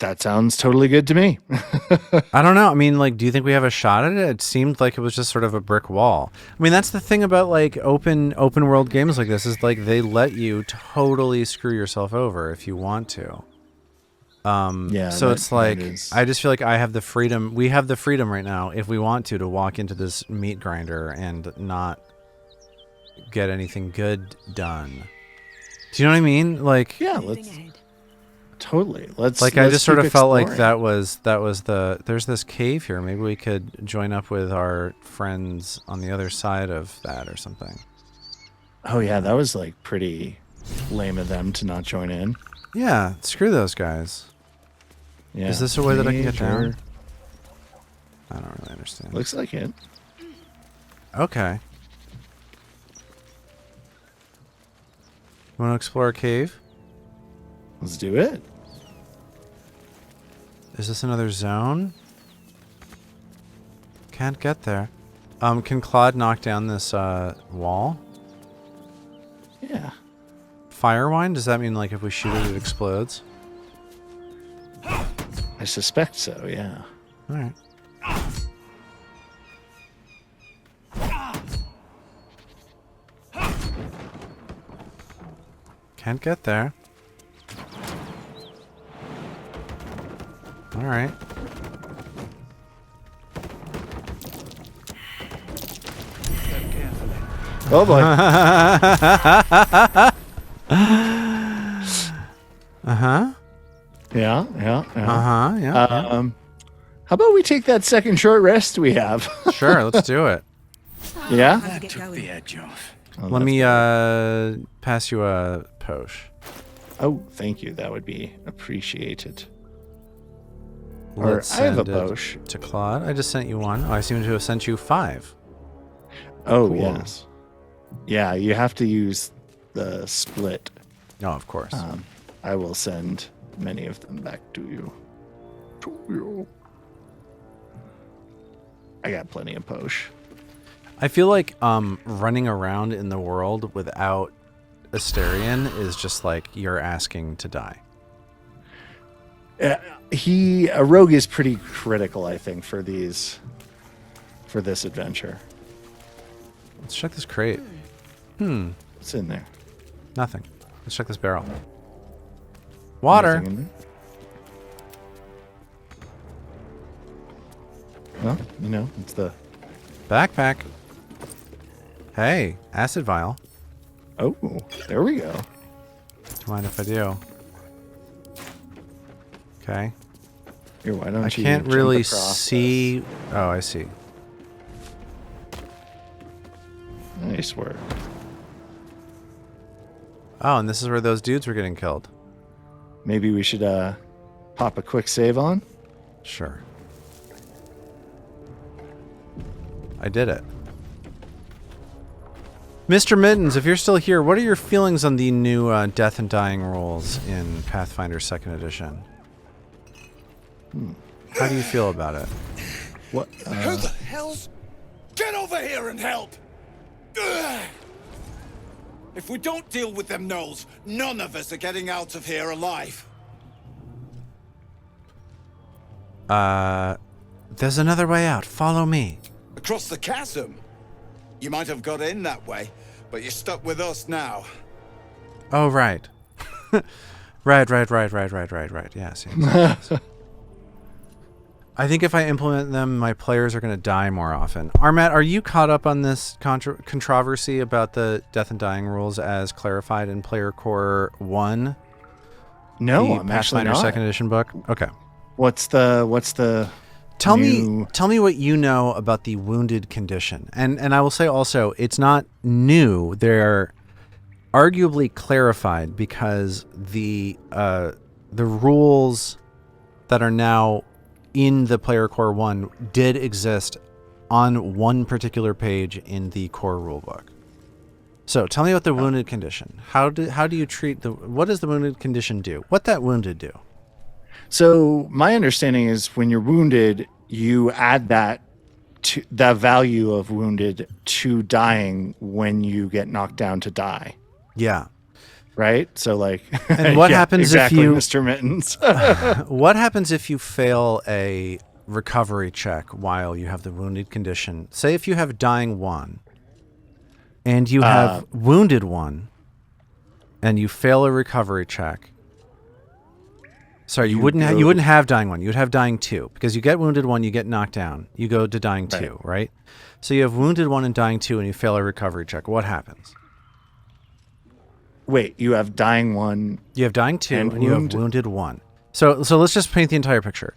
B: That sounds totally good to me.
C: I don't know. I mean, like, do you think we have a shot at it? It seemed like it was just sort of a brick wall. I mean, that's the thing about like open world games like this is like they let you totally screw yourself over if you want to. So it's like I just feel like I have the freedom. We have the freedom right now, if we want to walk into this meat grinder and not get anything good done. Do you know what I mean? Like,
B: yeah, let's totally. Let's
C: I just sort of felt like that was the. There's this cave here. Maybe we could join up with our friends on the other side of that or something.
B: Oh yeah, that was like pretty lame of them to not join in.
C: Yeah, screw those guys.
B: Yeah.
C: Is this a way that I can get down? I don't really understand.
B: Looks like it.
C: Okay. Want to explore a cave?
B: Let's do it.
C: Is this another zone? Can't get there. Can Claude knock down this wall?
B: Yeah.
C: Firewine? Does that mean like if we shoot it, it explodes?
B: I suspect so, yeah.
C: All right. Can't get there. All right.
B: Oh boy.
C: Uh-huh.
B: Yeah.
C: Uh-huh, yeah.
B: How about we take that second short rest we have?
C: Sure, let's do it.
B: Yeah?
N: That took the edge off.
C: Let me pass you a posh.
B: Oh, thank you. That would be appreciated.
C: Let's
B: I have a
C: send
B: posh.
C: it to Claude. I just sent you one. Oh, I seem to have sent you 5.
B: Oh,
C: Cool.
B: yes. Yeah, you have to use the split
C: Oh, of course.
B: I will send many of them back to you. I got plenty of posh.
C: I feel like running around in the world without Asterion is just like you're asking to die.
B: A rogue is pretty critical, I think, for this adventure.
C: Let's check this crate.
B: What's in there?
C: Nothing. Let's check this barrel. Water.
B: Well, it's the
C: backpack. Hey, acid vial.
B: Oh, there we go.
C: Do you mind if I do? Okay.
B: Here, why don't
C: I
B: you
C: can't
B: jump
C: really
B: across
C: see.
B: this?
C: Oh, I see.
B: Nice work.
C: Oh, and this is where those dudes were getting killed.
B: Maybe we should pop a quick save on?
C: Sure. I did it. Mr. Mittens, if you're still here, what are your feelings on the new death and dying rules in Pathfinder Second Edition? How do you feel about it?
B: What?
Q: Who the hell's... Get over here and help! Ugh. If we don't deal with them gnolls, none of us are getting out of here alive.
C: There's another way out. Follow me.
Q: Across the chasm? You might have got in that way, but you're stuck with us now.
C: Oh, right. Right. Yes. I think if I implement them, my players are going to die more often. Armat, are you caught up on this controversy about the death and dying rules as clarified in Player Core 1?
B: No, I'm actually
C: Pathfinder
B: not.
C: Second Edition book? Okay.
B: What's the
C: Tell me what you know about the wounded condition. And I will say also, it's not new. They're arguably clarified because the rules that are now in the Player Core 1 did exist on one particular page in the core rulebook. So tell me about the wounded condition. How do you treat what does the wounded condition do? What that wounded do?
B: So my understanding is when you're wounded, you add that value of wounded to dying when you get knocked down to die.
C: Yeah.
B: Right? So like
C: and what happens
B: exactly,
C: if you
B: Mr. Mittens?
C: What happens if you fail a recovery check while you have the wounded condition? Say if you have dying 1 and you have wounded 1 and you fail a recovery check. Sorry, you wouldn't have dying 1. You would have dying 2 because you get wounded 1, you get knocked down. You go to dying 2, right? So you have wounded 1 and dying 2 and you fail a recovery check. What happens?
B: Wait, you have dying 1.
C: You have dying 2 and you have wounded 1. So let's just paint the entire picture.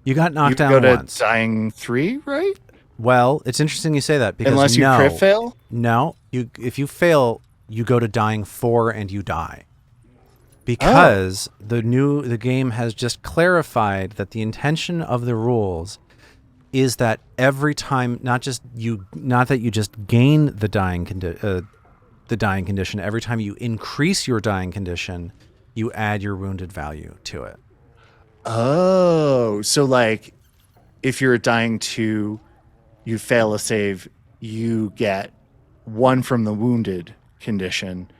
C: You got knocked down
B: once. You go
C: once.
B: to dying 3, right?
C: Well, it's interesting you say that because
B: unless you crit fail?
C: No, if you fail, you go to dying 4 and you die. Because the game has just clarified that the intention of the rules is that every time, not that you just gain the dying condition, every time you increase your dying condition, you add your wounded value to it.
B: Oh, so like if you're dying 2, you fail a save, you get 1 from the wounded condition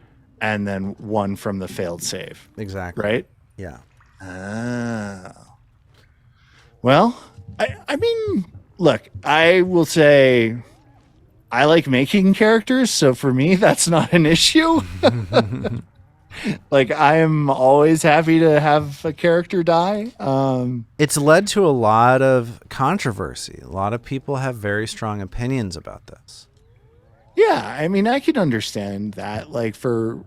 B: and then 1 from the failed save.
C: Exactly.
B: Right?
C: Yeah.
B: Well, I mean, look, I will say I like making characters, so for me, that's not an issue. Like, I am always happy to have a character die.
C: It's led to a lot of controversy. A lot of people have very strong opinions about this.
B: Yeah, I mean, I can understand that. Like, I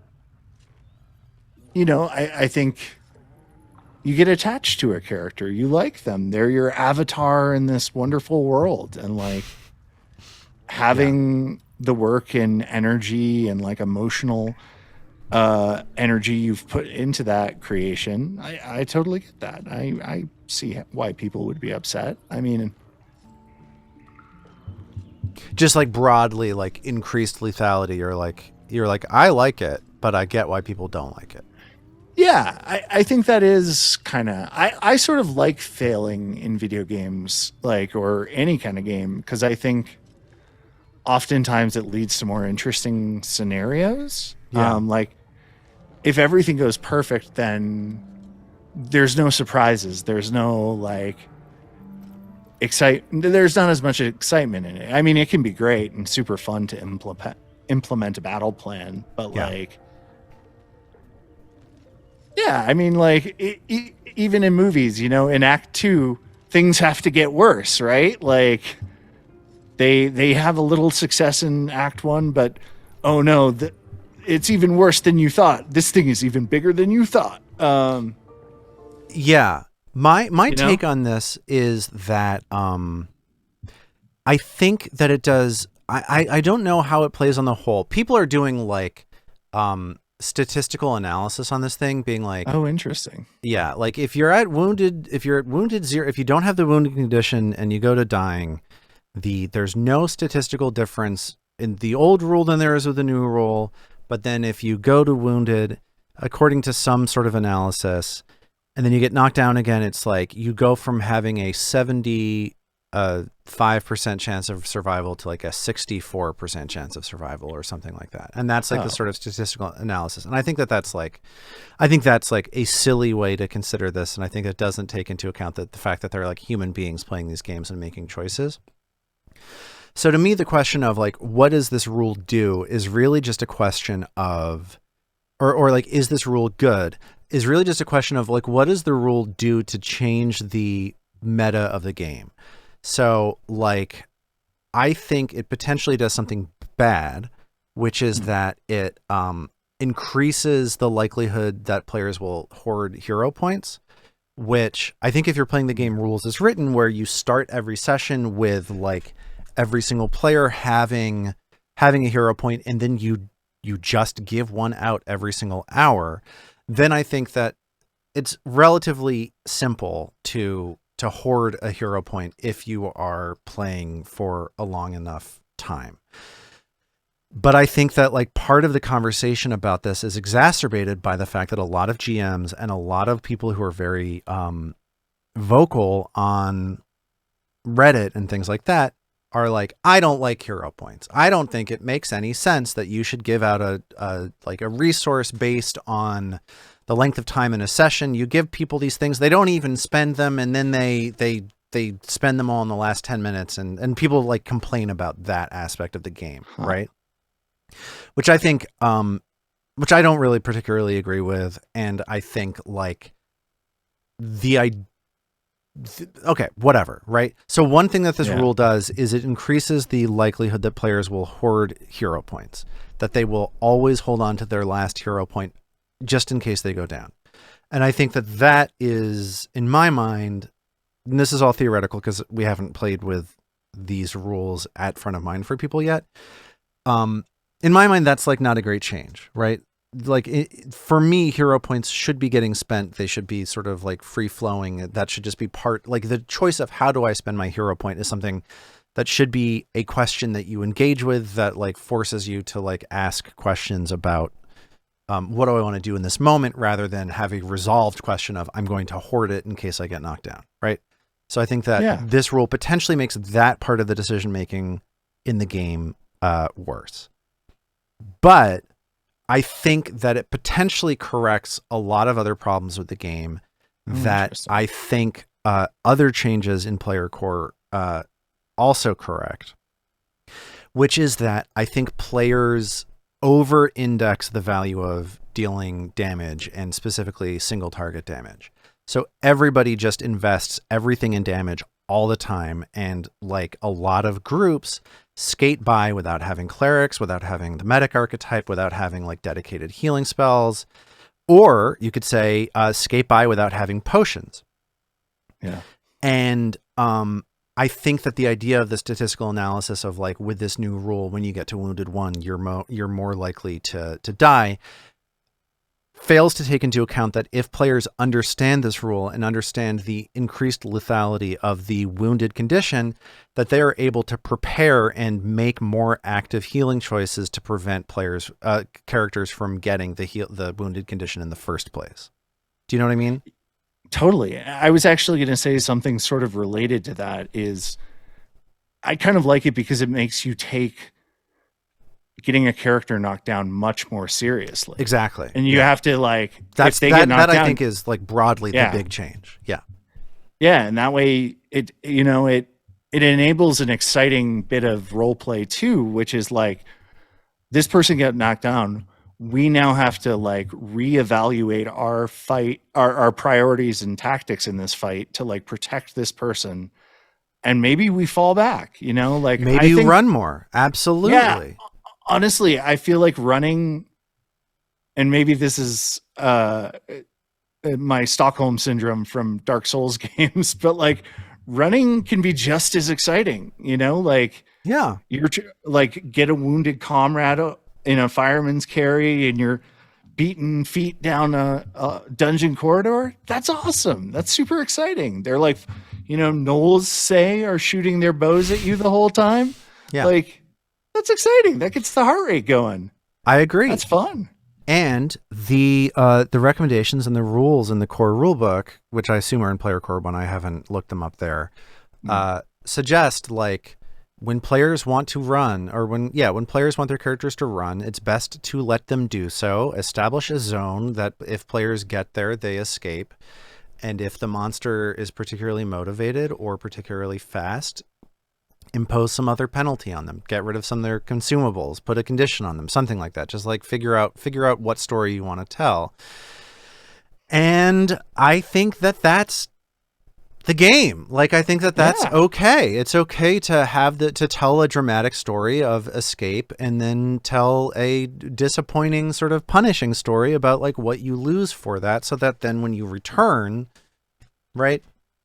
B: think you get attached to a character. You like them. They're your avatar in this wonderful world. And, like, having the work and energy and, like, emotional energy you've put into that creation, I totally get that. I see why people would be upset. I mean...
C: Just like broadly, like increased lethality, or like you're like, I like it, but I get why people don't like it.
B: Yeah, I think that is kind of, I sort of like failing in video games, like, or any kind of game, because I think oftentimes it leads to more interesting scenarios.
A: Yeah.
B: Like, if everything goes perfect, then there's no surprises. There's no, like, there's not as much excitement in it. I mean, it can be great and super fun to implement a battle plan, but like, yeah, I mean, like, even in movies, you know, in Act 2, things have to get worse, right? Like, they have a little success in Act 1, but oh no, it's even worse than you thought. This thing is even bigger than you thought.
A: Yeah. My take on this is that I think that it does. I don't know how it plays on the whole. People are doing like statistical analysis on this thing, being like,
B: oh, interesting.
A: Yeah, like if you're at wounded 0, if you don't have the wounded condition and you go to dying, there's no statistical difference in the old rule than there is with the new rule. But then if you go to wounded, according to some sort of analysis, and then you get knocked down again, it's like you go from having a 75% chance of survival to like a 64% chance of survival or something like that. And that's like the sort of statistical analysis. And I think that's like a silly way to consider this. And I think it doesn't take into account the fact that they're like human beings playing these games and making choices. So to me, the question of like, what does this rule do is really just a question of, or like, is this rule good? Is really just a question of like, what does the rule do to change the meta of the game? So like, I think it potentially does something bad, which is that it increases the likelihood that players will hoard hero points, which I think if you're playing the game rules as written, where you start every session with like every single player having a hero point, and then you just give one out every single hour, then I think that it's relatively simple to hoard a hero point if you are playing for a long enough time. But I think that like part of the conversation about this is exacerbated by the fact that a lot of GMs and a lot of people who are very vocal on Reddit and things like that are like, I don't like hero points. I don't think it makes any sense that you should give out a resource based on the length of time in a session. You give people these things, they don't even spend them, and then they spend them all in the last 10 minutes, and people like complain about that aspect of the game, right? Which I think, which I don't really particularly agree with, and I think like okay, whatever, right? So one thing that this rule does is it increases the likelihood that players will hoard hero points, that they will always hold on to their last hero point just in case they go down. And I think that is, in my mind, and this is all theoretical because we haven't played with these rules at front of mind for people yet. In my mind, that's like not a great change, right? Like for me, hero points should be getting spent. They should be sort of like free flowing. That should just be part, like the choice of how do I spend my hero point is something that should be a question that you engage with, that like forces you to like ask questions about what do I want to do in this moment, rather than have a resolved question of I'm going to hoard it in case I get knocked down, right? So I think that this rule potentially makes that part of the decision making in the game worse. But I think that it potentially corrects a lot of other problems with the game that I think other changes in player core also correct, which is that I think players over-index the value of dealing damage, and specifically single target damage. So everybody just invests everything in damage all the time, and like a lot of groups skate by without having clerics, without having the medic archetype, without having like dedicated healing spells, or you could say skate by without having potions.
B: Yeah.
A: And I think that the idea of the statistical analysis of like, with this new rule, when you get to wounded 1, you're more likely to die. fails to take into account that if players understand this rule and understand the increased lethality of the wounded condition, that they are able to prepare and make more active healing choices to prevent characters from getting the wounded condition in the first place. Do you know what I mean?
B: Totally. I was actually going to say something sort of related to that. Is I kind of like it because it makes you take getting a character knocked down much more seriously.
A: Exactly.
B: And you have to like,
A: that's,
B: if they get knocked down,
A: I think is like broadly the big change. Yeah.
B: Yeah. And that way it enables an exciting bit of role play too, which is like, this person got knocked down. We now have to like reevaluate our fight, our priorities and tactics in this fight to like protect this person. And maybe we fall back, like
A: maybe you run more. Absolutely.
B: Yeah, honestly, I feel like running, and maybe this is my Stockholm syndrome from Dark Souls games, but like running can be just as exciting, like,
A: yeah,
B: you're like get a wounded comrade in a fireman's carry and you're beating feet down a dungeon corridor. That's awesome. That's super exciting. They're like, gnolls are shooting their bows at you the whole time.
A: Yeah.
B: Like, that's exciting. That gets the heart rate going.
A: I agree.
B: That's fun.
A: And the recommendations and the rules in the core rulebook, which I assume are in Player Core when I haven't looked them up there, suggest like when players want to run, or when players want their characters to run, it's best to let them do so. Establish a zone that if players get there, they escape. And if the monster is particularly motivated or particularly fast, impose some other penalty on them. Get rid of some of their consumables. Put a condition on them. Something like that. Just like figure out what story you want to tell. And I think that that's the game. Like, I think that that's okay. It's okay to tell a dramatic story of escape and then tell a disappointing sort of punishing story about like what you lose for that, so that then when you return, right?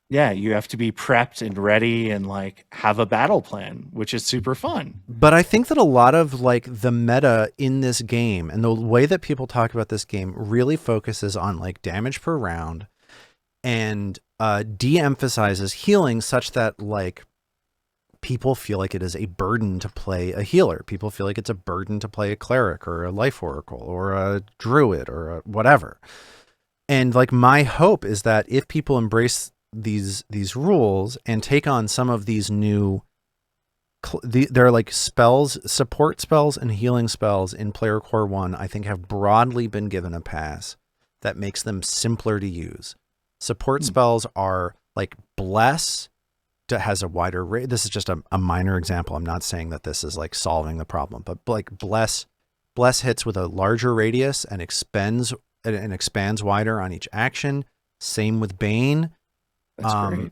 B: Yeah, you have to be prepped and ready and like have a battle plan, which is super fun.
A: But I think that a lot of like the meta in this game and the way that people talk about this game really focuses on like damage per round and de-emphasizes healing, such that like people feel like it is a burden to play a healer. People feel like it's a burden to play a cleric or a life oracle or a druid or a whatever. And like my hope is that if people embrace these rules and take on some of these new they're like spells, support spells and healing spells in Player Core 1, I think have broadly been given a pass that makes them simpler to use. Support spells are like Bless, that has a wider range. This is just a minor example. I'm not saying that this is like solving the problem, but like Bless hits with a larger radius and expands wider on each action. Same with Bane.
B: That's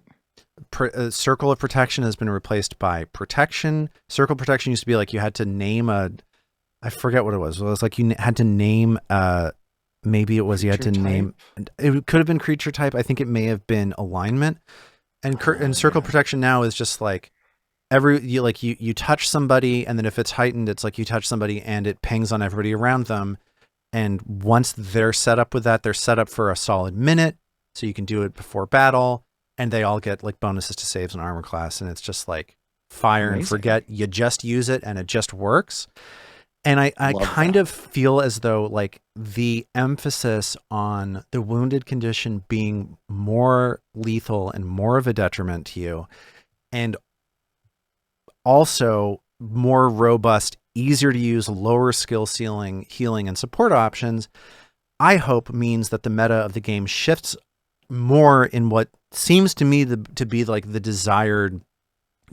B: great.
A: Circle of Protection has been replaced by Protection. Circle Protection used to be like you had to name I forget what it was. It was like you had to name maybe it was you had to name, it could have been creature type. I think it may have been alignment. And Circle Protection now is just like you touch somebody, and then if it's heightened, it's like you touch somebody and it pings on everybody around them. And once they're set up with that, they're set up for a solid minute, so you can do it before battle, and they all get like bonuses to saves and armor class, and it's just like fire and forget. You just use it and it just works. And I kind of feel as though like the emphasis on the wounded condition being more lethal and more of a detriment to you, and also more robust, easier to use, lower skill ceiling, healing, and support options, I hope means that the meta of the game shifts more in what seems to me to be like the desired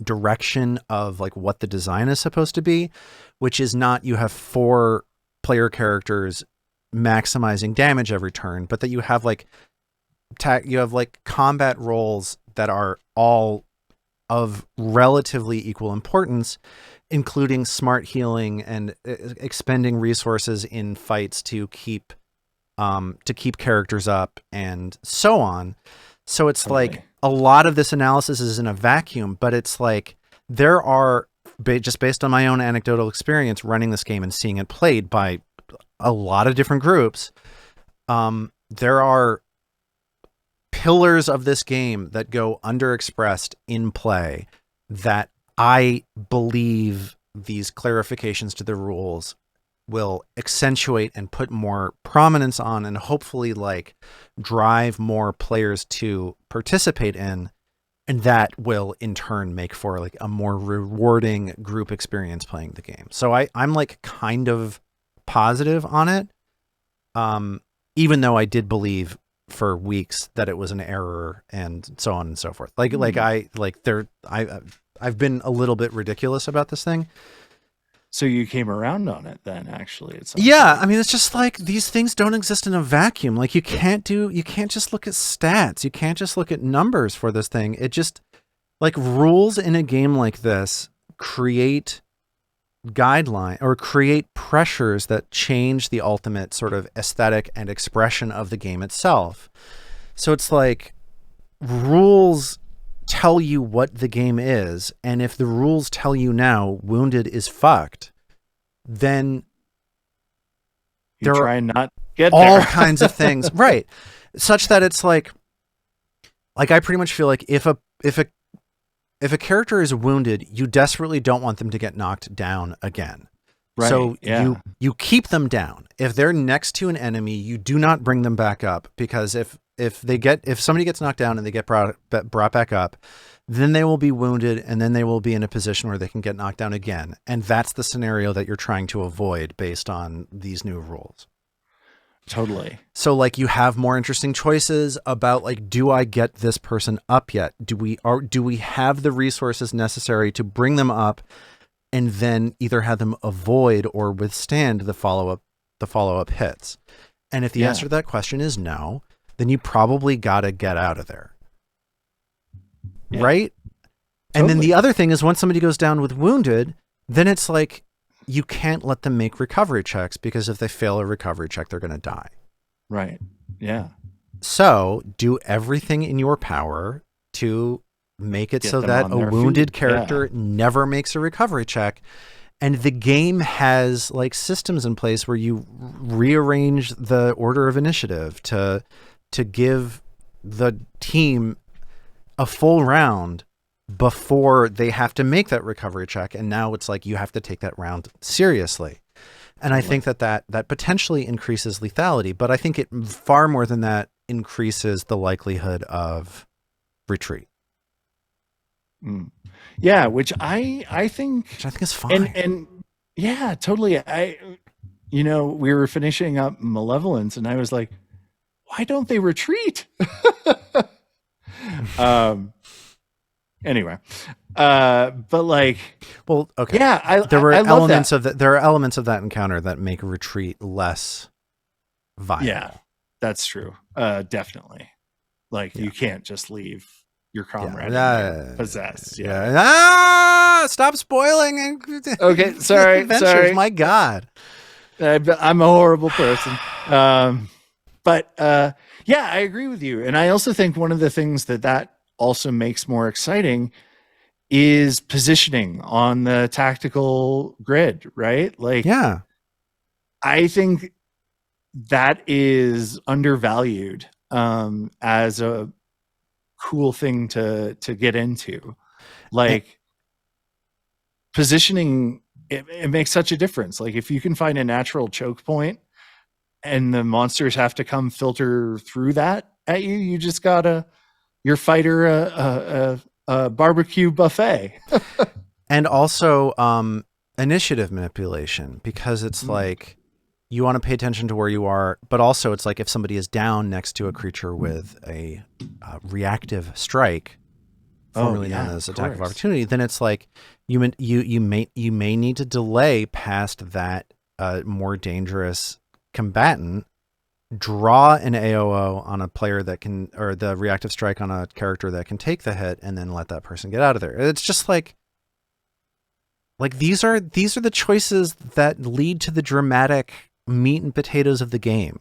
A: direction of like what the design is supposed to be, which is not you have 4 player characters maximizing damage every turn, but that you have like combat roles that are all of relatively equal importance, including smart healing and expending resources in fights to keep characters up and so on. So it's like a lot of this analysis is in a vacuum, but it's like there are, just based on my own anecdotal experience running this game and seeing it played by a lot of different groups, there are pillars of this game that go underexpressed in play that I believe these clarifications to the rules will accentuate and put more prominence on, and hopefully like drive more players to participate in, and that will in turn make for like a more rewarding group experience playing the game. So I'm like kind of positive on it, even though I did believe for weeks that it was an error and so on and so forth. I've been a little bit ridiculous about this thing.
B: So you came around on it then, actually.
A: Yeah, I mean, it's just like these things don't exist in a vacuum. Like you can't just look at stats. You can't just look at numbers for this thing. It just, like, rules in a game like this create guideline or create pressures that change the ultimate sort of aesthetic and expression of the game itself. So it's like rules tell you what the game is, and if the rules tell you now wounded is fucked, then
B: you try and not get
A: all
B: there.
A: kinds of things, right? Such that it's like I pretty much feel like if a character is wounded, you desperately don't want them to get knocked down again.
B: Right,
A: so
B: yeah.
A: you keep them down. If they're next to an enemy, you do not bring them back up, because if somebody gets knocked down and they get brought back up, then they will be wounded, and then they will be in a position where they can get knocked down again. And that's the scenario that you're trying to avoid based on these new rules.
B: Totally.
A: So like you have more interesting choices about like, do I get this person up yet? Do we have the resources necessary to bring them up and then either have them avoid or withstand the follow-up hits? And if the answer to that question is no, then you probably got to get out of there. Yeah. Right? Totally. And then the other thing is, once somebody goes down with wounded, then it's like, you can't let them make recovery checks, because if they fail a recovery check, they're going to die.
B: Right. Yeah.
A: So do everything in your power to make it so that a wounded character never makes a recovery check. And the game has like systems in place where you rearrange the order of initiative to give the team a full round before they have to make that recovery check. And now it's like you have to take that round seriously. And I think that potentially increases lethality, but I think it far more than that increases the likelihood of retreat.
B: Yeah, which I think
A: is fine.
B: And yeah, totally. We were finishing up Malevolence, and I was like, why don't they retreat? Anyway, but like,
A: well, okay,
B: yeah,
A: there are elements
B: of
A: that encounter that make retreat less viable.
B: Yeah, that's true. Definitely. Like you can't just leave your comrade possessed.
A: Yeah. Stop spoiling.
B: Okay, sorry.
A: My God,
B: I'm a horrible person. But yeah, I agree with you, and I also think one of the things that also makes more exciting is positioning on the tactical grid, right? Like,
A: yeah,
B: I think that is undervalued as a cool thing to get into. Like, positioning, it makes such a difference. Like, if you can find a natural choke point and the monsters have to come filter through that at you, you just gotta your fighter a barbecue buffet.
A: And also initiative manipulation, because it's like you want to pay attention to where you are, but also it's like if somebody is down next to a creature with a reactive strike, formerly known as attack of opportunity, then it's like you may need to delay past that more dangerous combatant, draw an AOO on a player that can, or the reactive strike on a character that can take the hit, and then let that person get out of there. It's just like these are the choices that lead to the dramatic meat and potatoes of the game.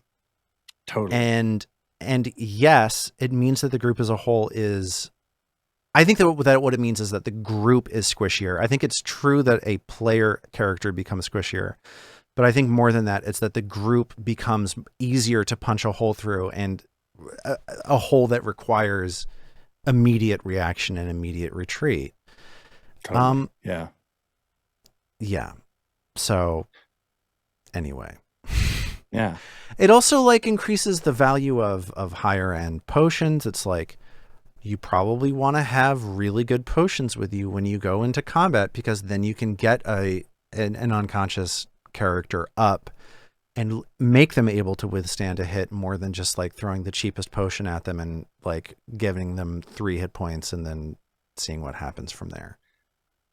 B: Totally.
A: And yes, it means that the group as a whole is, I think that what it means is that the group is squishier. I think it's true that a player character becomes squishier, But I think more than that, it's that the group becomes easier to punch a hole through, and a hole that requires immediate reaction and immediate retreat.
B: Totally.
A: Yeah. So anyway.
B: Yeah.
A: It also like increases the value of higher end potions. It's like you probably want to have really good potions with you when you go into combat, because then you can get an unconscious character up and make them able to withstand a hit, more than just like throwing the cheapest potion at them and like giving them 3 hit points and then seeing what happens from there.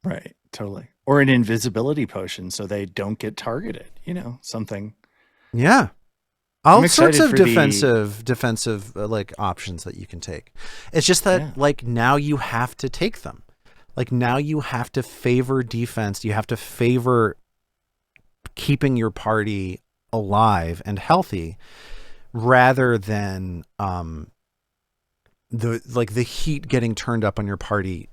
B: Right. Totally. Or an invisibility potion so they don't get targeted, something.
A: Yeah. All sorts of defensive like options that you can take. It's just that like now you have to take them. Like now you have to favor defense. You have to favor keeping your party alive and healthy, rather than the heat getting turned up on your party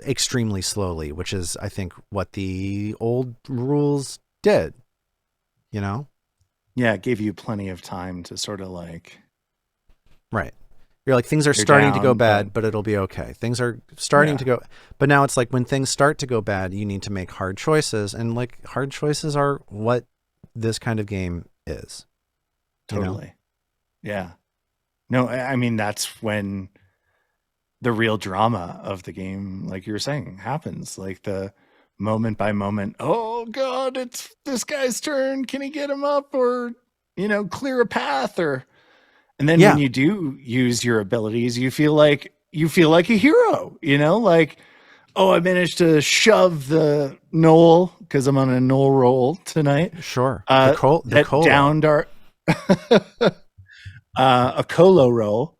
A: extremely slowly, which is I think what the old rules did.
B: Yeah, it gave you plenty of time to sort of like...
A: Right. You're like, things are starting to go bad, but it'll be okay. Things are starting to go... But now it's like when things start to go bad, you need to make hard choices. And like hard choices are what this kind of game is.
B: Totally. Yeah. No, I mean, that's when the real drama of the game, like you were saying, happens. Like the moment by moment, oh God, it's this guy's turn. Can he get him up or, clear a path? And then when you do use your abilities, you feel like a hero, like, oh, I managed to shove the knoll because I'm on a knoll roll tonight.
A: Sure.
B: The downed our a colo roll.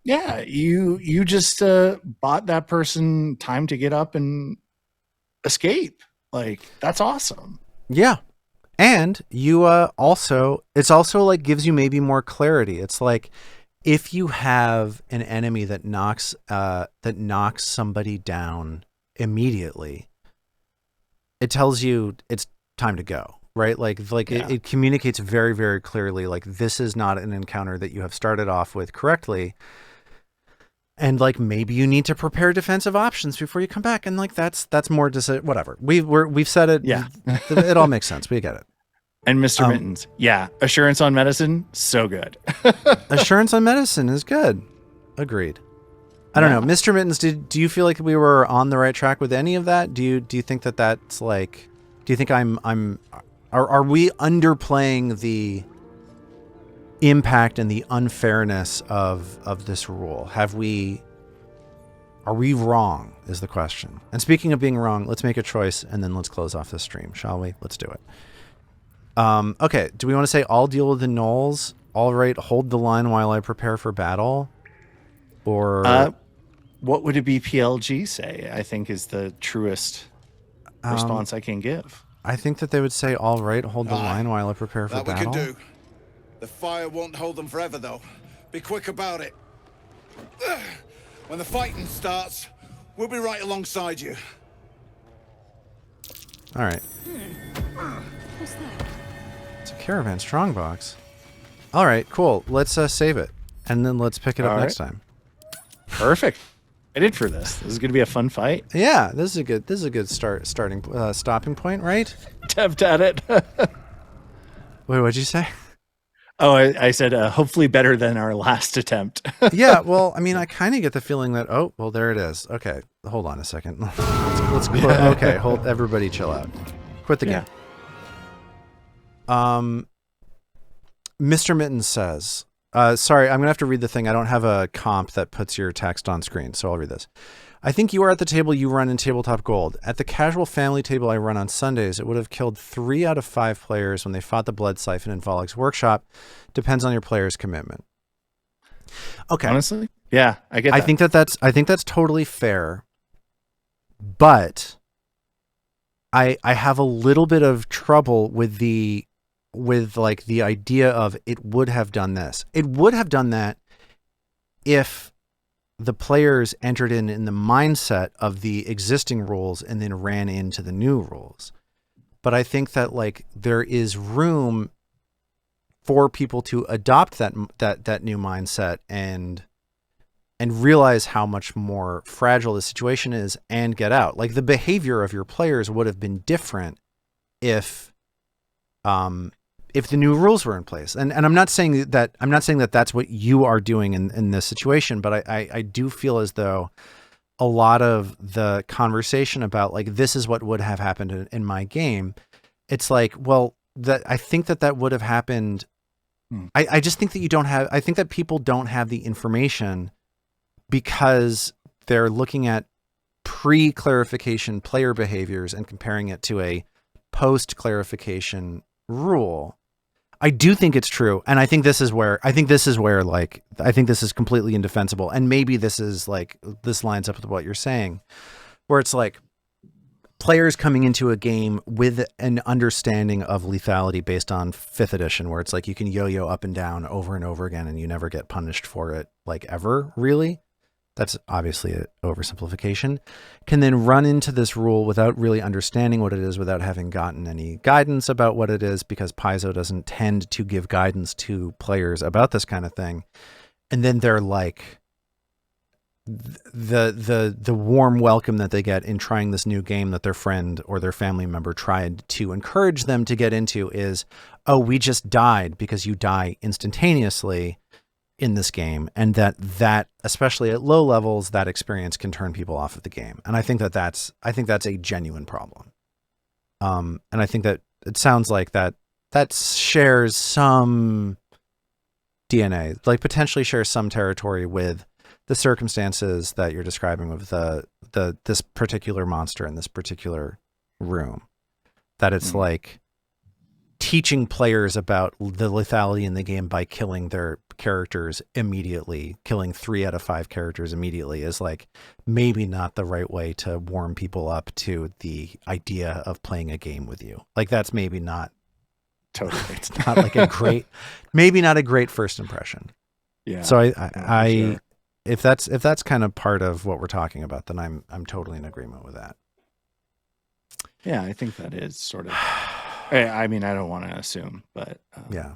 B: You just bought that person time to get up and escape. Like, that's awesome.
A: Yeah. And you it's also like gives you maybe more clarity. It's like if you have an enemy that knocks somebody down immediately, it tells you it's time to go, right? It communicates very, very clearly, like this is not an encounter that you have started off with correctly. And like maybe you need to prepare defensive options before you come back, and like that's more whatever. We've said it.
B: Yeah,
A: it all makes sense. We get it.
B: And Mr. Mittens, assurance on medicine, so good.
A: Assurance on medicine is good. Agreed. I don't know, Mr. Mittens. Do you feel like we were on the right track with any of that? Do you think that's like? Do you think are we underplaying the impact and the unfairness of this rule? Are we wrong is the question. And speaking of being wrong, let's make a choice and then let's close off this stream, shall we? Let's do it. Okay, do we want to say I'll deal with the gnolls? All right, hold the line while I prepare for battle? Or
B: what would a BPLG say? I think is the truest response I can give.
A: I think that they would say, all right, hold the line while I prepare for battle.
Q: That we can do. The fire won't hold them forever, though. Be quick about it. When the fighting starts, we'll be right alongside you.
A: All right.
L: What's that?
A: It's a caravan strongbox. All right, cool. Let's save it, and then let's pick it up next time.
B: Perfect. Excited for this. This is going to be a fun fight.
A: Yeah, this is a good stopping point, right?
B: Tapped at it.
A: Wait, what'd you say?
B: Oh, I said hopefully better than our last attempt.
A: Yeah, well, I mean, I kind of get the feeling that, oh, well, there it is. Okay, hold on a second. Let's okay, hold, everybody chill out. Quit the game. Mr. Mittens says, sorry, I'm going to have to read the thing. I don't have a comp that puts your text on screen, so I'll read this. I think you are at the table you run in Tabletop Gold. At the casual family table I run on Sundays, it would have killed 3 out of 5 players when they fought the Blood Siphon in Volek's workshop. Depends on your player's commitment. Okay.
B: Honestly? Yeah, I get that.
A: I think that's totally fair. But I have a little bit of trouble with the idea of it would have done this. It would have done that if the players entered in the mindset of the existing rules and then ran into the new rules. but I think that like there is room for people to adopt that new mindset and realize how much more fragile the situation is and get out. Like the behavior of your players would have been different if the new rules were in place. And I'm not saying that that's what you are doing in this situation, but I do feel as though a lot of the conversation about like, this is what would have happened in my game. It's like, well, I think that would have happened. I just think that I think that people don't have the information because they're looking at pre-clarification player behaviors and comparing it to a post-clarification rule. I do think it's true. And I think this is where like, I think this is completely indefensible. And maybe this lines up with what you're saying, where it's like players coming into a game with an understanding of lethality based on 5th edition, where it's like you can yo-yo up and down over and over again and you never get punished for it, like ever, really. That's obviously an oversimplification, can then run into this rule without really understanding what it is, without having gotten any guidance about what it is, because Paizo doesn't tend to give guidance to players about this kind of thing. And then they're like, the warm welcome that they get in trying this new game that their friend or their family member tried to encourage them to get into is, oh, we just died, because you die instantaneously in this game, and that especially at low levels, that experience can turn people off of the game. And I think that's a genuine problem. And I think that it sounds like that shares some DNA, like potentially shares some territory with the circumstances that you're describing with this particular monster in this particular room. That it's like teaching players about the lethality in the game by killing their characters immediately, killing 3 out of 5 characters immediately, is like maybe not the right way to warm people up to the idea of playing a game with you. Like that's maybe not
B: totally.
A: It's not like maybe not a great first impression.
B: Yeah.
A: So I if that's kind of part of what we're talking about, then I'm totally in agreement with that.
B: Yeah, I think that is sort of. I mean, I don't want to assume, but
A: yeah,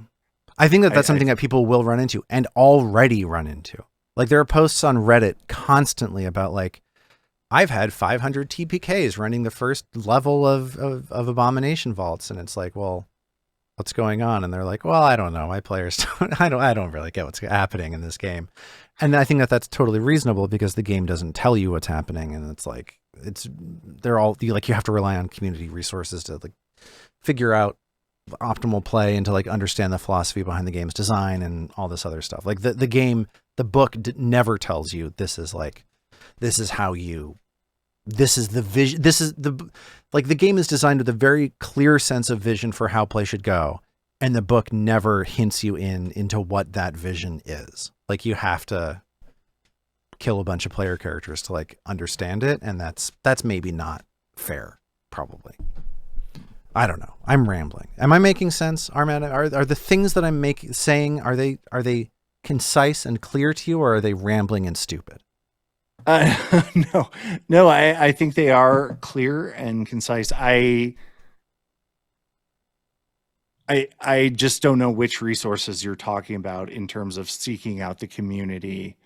A: I think that's something that people will run into and already run into. Like there are posts on Reddit constantly about like, I've had 500 TPKs running the first level of Abomination Vaults, and it's like, well, what's going on? And they're like, well, I don't know. My players I don't really get what's happening in this game. And I think that's totally reasonable, because the game doesn't tell you what's happening, and it's like you have to rely on community resources to like figure out optimal play and to like understand the philosophy behind the game's design and all this other stuff. Like the book never tells you this is the vision. The game is designed with a very clear sense of vision for how play should go. And the book never hints you into what that vision is. Like you have to kill a bunch of player characters to like understand it. And that's maybe not fair, probably. I don't know. I'm rambling. Am I making sense, Armand? Are the things that I'm saying, are they concise and clear to you, or are they rambling and stupid?
B: No, I think they are clear and concise. I just don't know which resources you're talking about in terms of seeking out the community.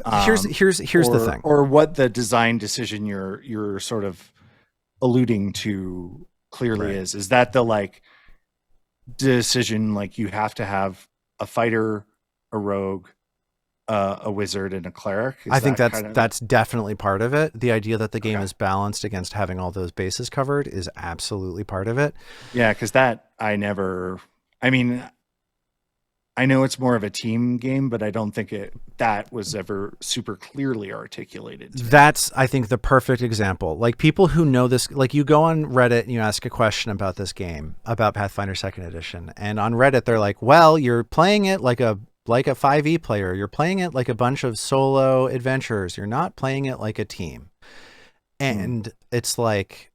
A: Here's the thing,
B: or what the design decision you're sort of alluding to clearly is that the like decision, like you have to have a fighter, a rogue, a wizard, and a cleric?
A: I think that's definitely part of it. The idea that the game is balanced against having all those bases covered is absolutely part of it.
B: Yeah, because I know it's more of a team game, but I don't think that was ever super clearly articulated.
A: That's, I think, the perfect example. Like people who know this, like you go on Reddit and you ask a question about this game, about Pathfinder Second Edition. And on Reddit, they're like, well, you're playing it like a 5e player. You're playing it like a bunch of solo adventurers. You're not playing it like a team. And it's like,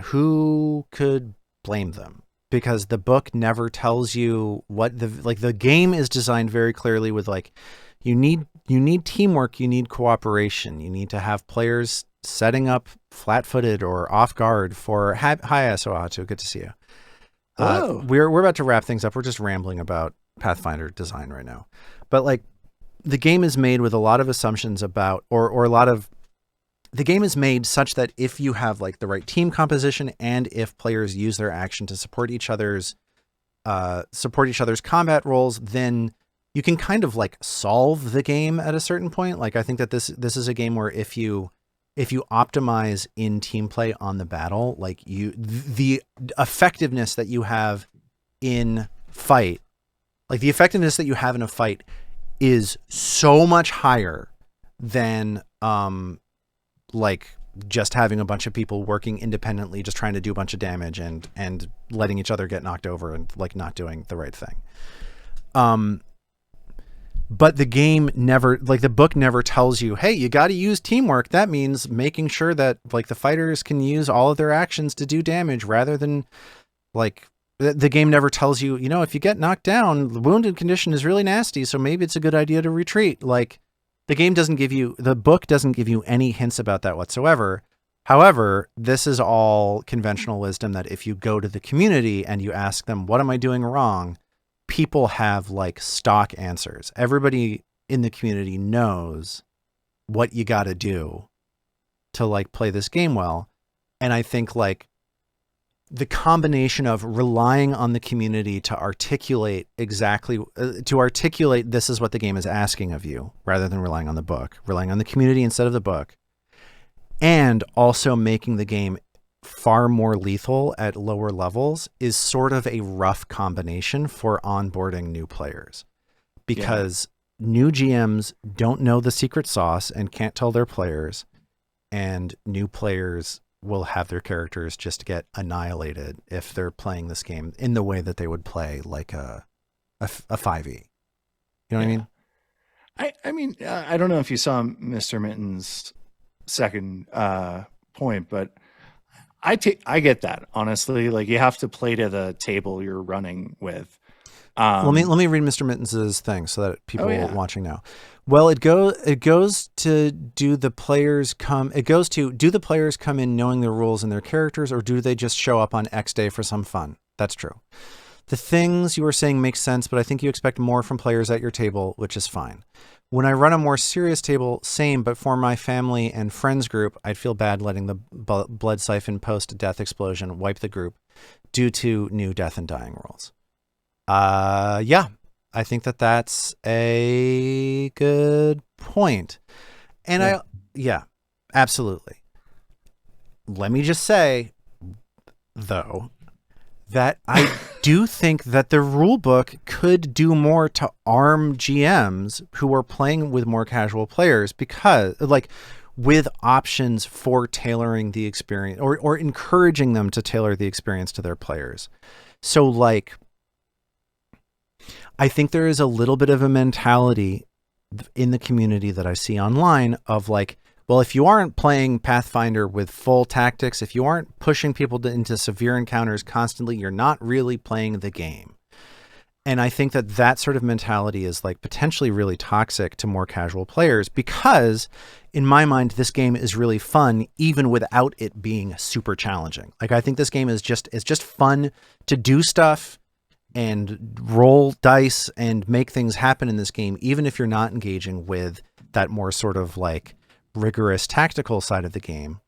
A: who could blame them? Because the book never tells you what the game is designed very clearly with like, You need teamwork, you need cooperation. You need to have players setting up flat-footed or off guard for hi Soatu, good to see you. We're about to wrap things up. We're just rambling about Pathfinder design right now. But like the game is made with a lot of assumptions about or a lot of the game is made such that if you have like the right team composition and if players use their action to support each other's combat roles, then you can kind of like solve the game at a certain point. Like I think that this is a game where if you optimize in team play on the battle, like the effectiveness that you have in fight, like the effectiveness that you have in a fight is so much higher than like just having a bunch of people working independently, just trying to do a bunch of damage and letting each other get knocked over and like not doing the right thing. But the game never, like the book never tells you, hey, you got to use teamwork. That means making sure that like the fighters can use all of their actions to do damage rather than like the game never tells you, you know, if you get knocked down, the wounded condition is really nasty. So maybe it's a good idea to retreat. Like the book doesn't give you any hints about that whatsoever. However, this is all conventional wisdom that if you go to the community and you ask them, what am I doing wrong? People have like stock answers. Everybody in the community knows what you got to do to like play this game well. And I think like the combination of relying on the community to articulate exactly this is what the game is asking of you rather than relying on the book, relying on the community instead of the book, and also making the game far more lethal at lower levels is sort of a rough combination for onboarding new players because new GMs don't know the secret sauce and can't tell their players, and new players will have their characters just get annihilated if they're playing this game in the way that they would play like a 5e. You know what I mean?
B: I mean, I don't know if you saw Mr. Mitten's second point, but I get that, honestly. Like you have to play to the table you're running with.
A: Let me read Mr. Mittens's thing so that people watching now. Well, it goes to do the players come in knowing the rules and their characters, or do they just show up on X day for some fun? That's true. The things you were saying make sense, but I think you expect more from players at your table, which is fine. When I run a more serious table, same, but for my family and friends group, I'd feel bad letting the blood siphon post-death explosion wipe the group due to new death and dying rules. Yeah, I think that that's a good point. And absolutely. Let me just say, though, that I do think that the rule book could do more to arm GMs who are playing with more casual players, because like with options for tailoring the experience or encouraging them to tailor the experience to their players. So like, I think there is a little bit of a mentality in the community that I see online of like, well, if you aren't playing Pathfinder with full tactics, if you aren't pushing people into severe encounters constantly, you're not really playing the game. And I think that that sort of mentality is like potentially really toxic to more casual players, because in my mind, this game is really fun, even without it being super challenging. Like, I think this game is just fun to do stuff and roll dice and make things happen in this game, even if you're not engaging with that more sort of like rigorous tactical side of the game.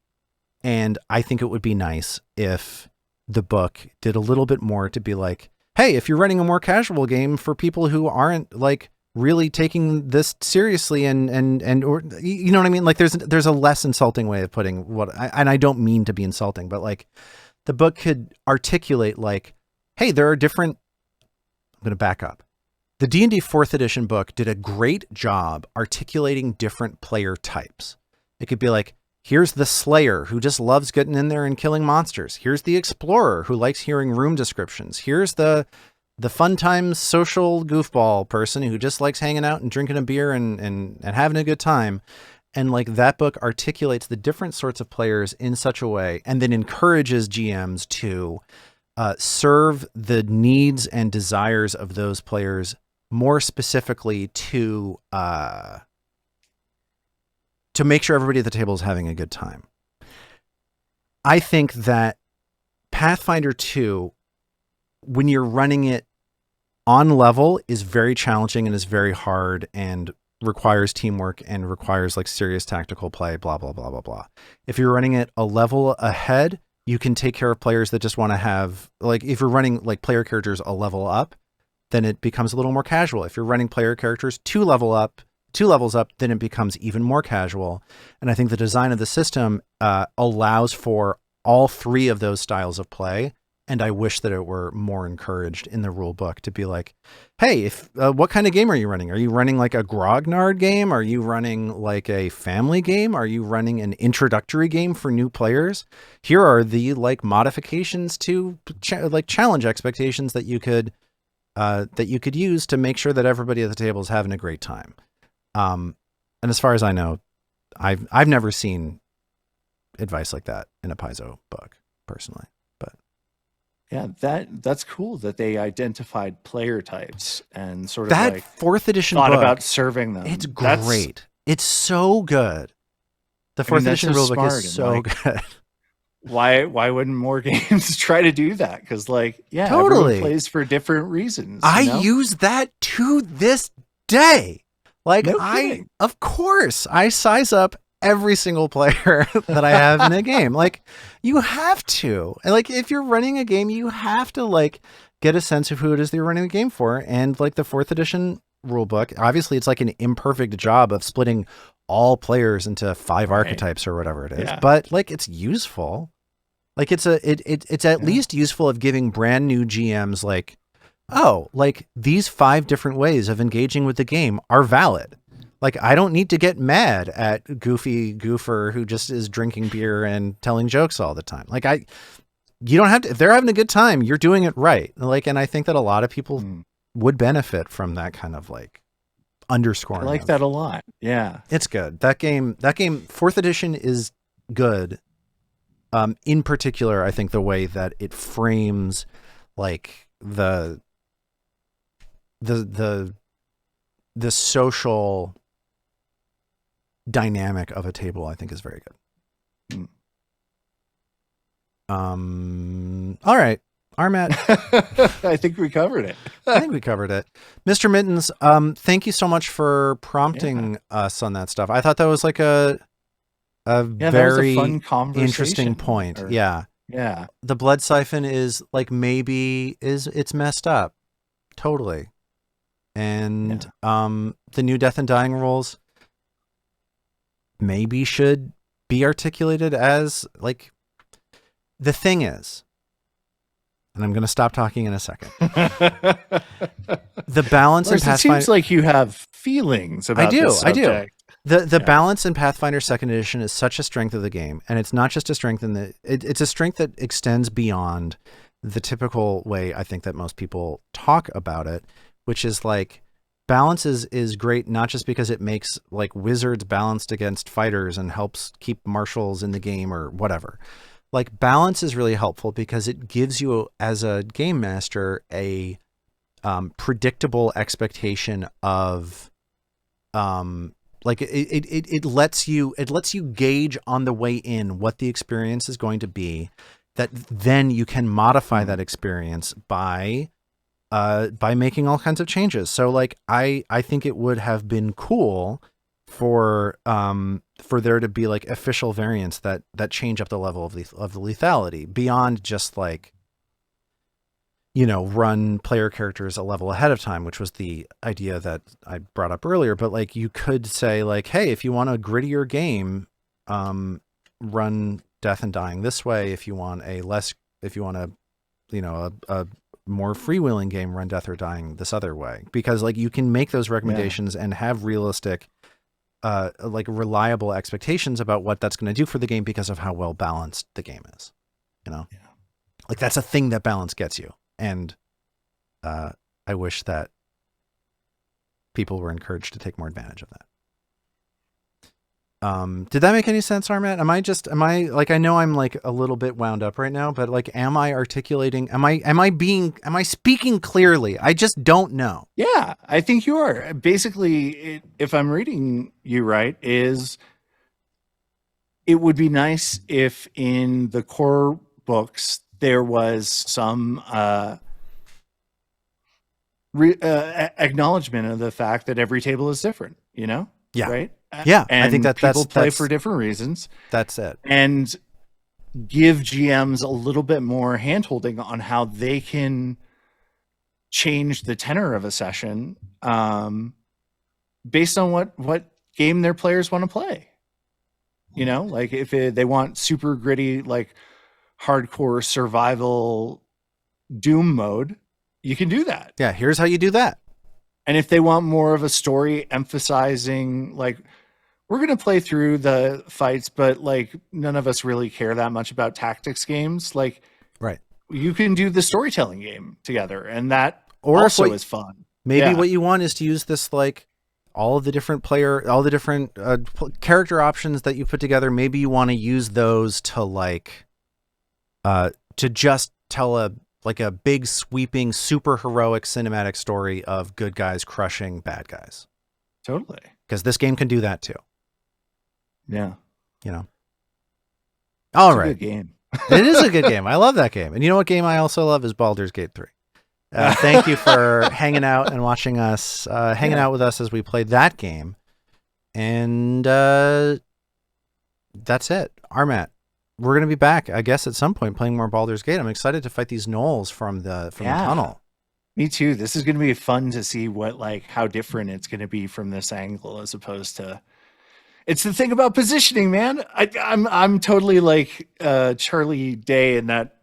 A: And I think it would be nice if the book did a little bit more to be like, hey, if you're running a more casual game for people who aren't like really taking this seriously and or you know what I mean? Like there's a less insulting way of putting and I don't mean to be insulting, but like the book could articulate like, hey, there are different, I'm going to back up. The D&D 4th edition book did a great job articulating different player types. It could be like, here's the Slayer who just loves getting in there and killing monsters. Here's the Explorer who likes hearing room descriptions. Here's the fun times social goofball person who just likes hanging out and drinking a beer and having a good time. And like that book articulates the different sorts of players in such a way, and then encourages GMs to serve the needs and desires of those players more specifically to make sure everybody at the table is having a good time. I think that Pathfinder 2, when you're running it on level, is very challenging and is very hard and requires teamwork and requires like serious tactical play, blah, blah, blah, blah, blah. If you're running it a level ahead, you can take care of players that just want to have, like, if you're running like player characters a level up, then it becomes a little more casual. If you're running player characters two levels up, then it becomes even more casual. And I think the design of the system allows for all three of those styles of play. And I wish that it were more encouraged in the rule book to be like, hey, if what kind of game are you running? Are you running like a grognard game? Are you running like a family game? Are you running an introductory game for new players? Here are the like modifications to like challenge expectations that you could use to make sure that everybody at the table is having a great time. And as far as I know, I've never seen advice like that in a Paizo book personally.
B: Yeah, that's cool that they identified player types and sort of
A: that
B: like
A: 4th edition
B: thought
A: book
B: about serving them.
A: It's great. It's so good. The 4th edition rulebook is so
B: like,
A: good.
B: Why wouldn't more games try to do that? Because like, yeah,
A: totally.
B: Everyone plays for different reasons.
A: I use that to this day. Like
B: no kidding.
A: Of course, I size up every single player that I have in a game. Like, you have to. And like, if you're running a game, you have to like get a sense of who it is that you're running the game for. And like the 4th edition rulebook, obviously it's like an imperfect job of splitting all players into 5 archetypes or whatever it is. Yeah. But like, it's useful. Like it's at least useful of giving brand new GMs like, oh, like these 5 different ways of engaging with the game are valid. Like, I don't need to get mad at Goofy Goofer who just is drinking beer and telling jokes all the time. Like, you don't have to, if they're having a good time, you're doing it right. Like, and I think that a lot of people would benefit from that kind of like underscoring.
B: I like that a lot. Yeah.
A: It's good. That game, 4th edition is good. In particular, I think the way that it frames like the social dynamic of a table, I think is very good. All right, Armat.
B: I think we covered it.
A: I think we covered it. Mr. Mittens, thank you so much for prompting us on that stuff. I thought that was like a very
B: fun conversation.
A: Interesting point. Yeah. The blood siphon is like it's messed up. Totally. And the new death and dying rules maybe should be articulated as like, the thing is, and I'm going to stop talking in a second. The balance in Pathfinder.
B: It seems like you have feelings about this subject.
A: The balance in Pathfinder Second Edition is such a strength of the game, and it's not just a strength it's a strength that extends beyond the typical way I think that most people talk about it, which is like, balance is great, not just because it makes like wizards balanced against fighters and helps keep marshals in the game or whatever. Like, balance is really helpful because it gives you as a game master a predictable expectation of like it lets you gauge on the way in what the experience is going to be, that then you can modify that experience by making all kinds of changes. So like, I think it would have been cool for there to be like official variants that change up the level of the lethality beyond just like, run player characters a level ahead of time, which was the idea that I brought up earlier. But like, you could say like, hey, if you want a grittier game, run death and dying this way. If you want a more freewheeling game, run death or dying this other way, because like, you can make those recommendations and have realistic, like reliable expectations about what that's going to do for the game because of how well balanced the game is, like that's a thing that balance gets you. And, I wish that people were encouraged to take more advantage of that. Did that make any sense, Armat? Am I like, I know I'm like a little bit wound up right now, but like, am I speaking clearly? I just don't know.
B: Yeah, I think you are. Basically, if I'm reading you right, it would be nice if in the core books there was some acknowledgement of the fact that every table is different, yeah. Right.
A: Yeah.
B: And
A: I think that
B: people play for different reasons.
A: That's it.
B: And give GMs a little bit more handholding on how they can change the tenor of a session based on what game their players want to play. Like if they want super gritty, like hardcore survival Doom mode, you can do that.
A: Yeah, here's how you do that.
B: And if they want more of a story emphasizing, like, we're going to play through the fights, but like none of us really care that much about tactics games, like,
A: right,
B: you can do the storytelling game together, and that also is fun.
A: Maybe what you want is to use this, like, all the different character options that you put together. Maybe you want to use those to like to just tell a big sweeping super heroic cinematic story of good guys crushing bad guys.
B: Totally.
A: Because this game can do that too.
B: Yeah.
A: All right.
B: It's a good game.
A: It is a good game. I love that game. And you know what game I also love is Baldur's Gate 3. Thank you for hanging out and watching us, hanging out with us as we played that game. And that's it. Armat, we're going to be back, I guess, at some point playing more Baldur's Gate. I'm excited to fight these gnolls from the tunnel.
B: Me too. This is going to be fun to see how different it's going to be from this angle as opposed to. It's the thing about positioning, man. I'm totally like Charlie Day in that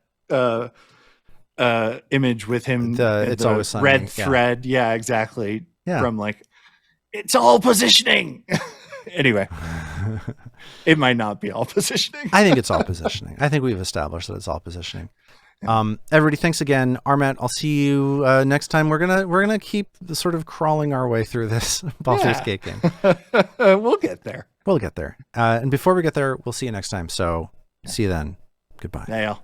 B: image with him.
A: It's Always Sunny.
B: Red thread. Yeah, exactly.
A: Yeah.
B: From like, it's all positioning. Anyway, it might not be all positioning.
A: I think it's all positioning. I think we've established that it's all positioning. Everybody, thanks again. Armat, I'll see you next time. We're gonna keep sort of crawling our way through this Baldur's Gate game.
B: We'll get there.
A: And before we get there, we'll see you next time. So see you then. Goodbye.
B: Yeah.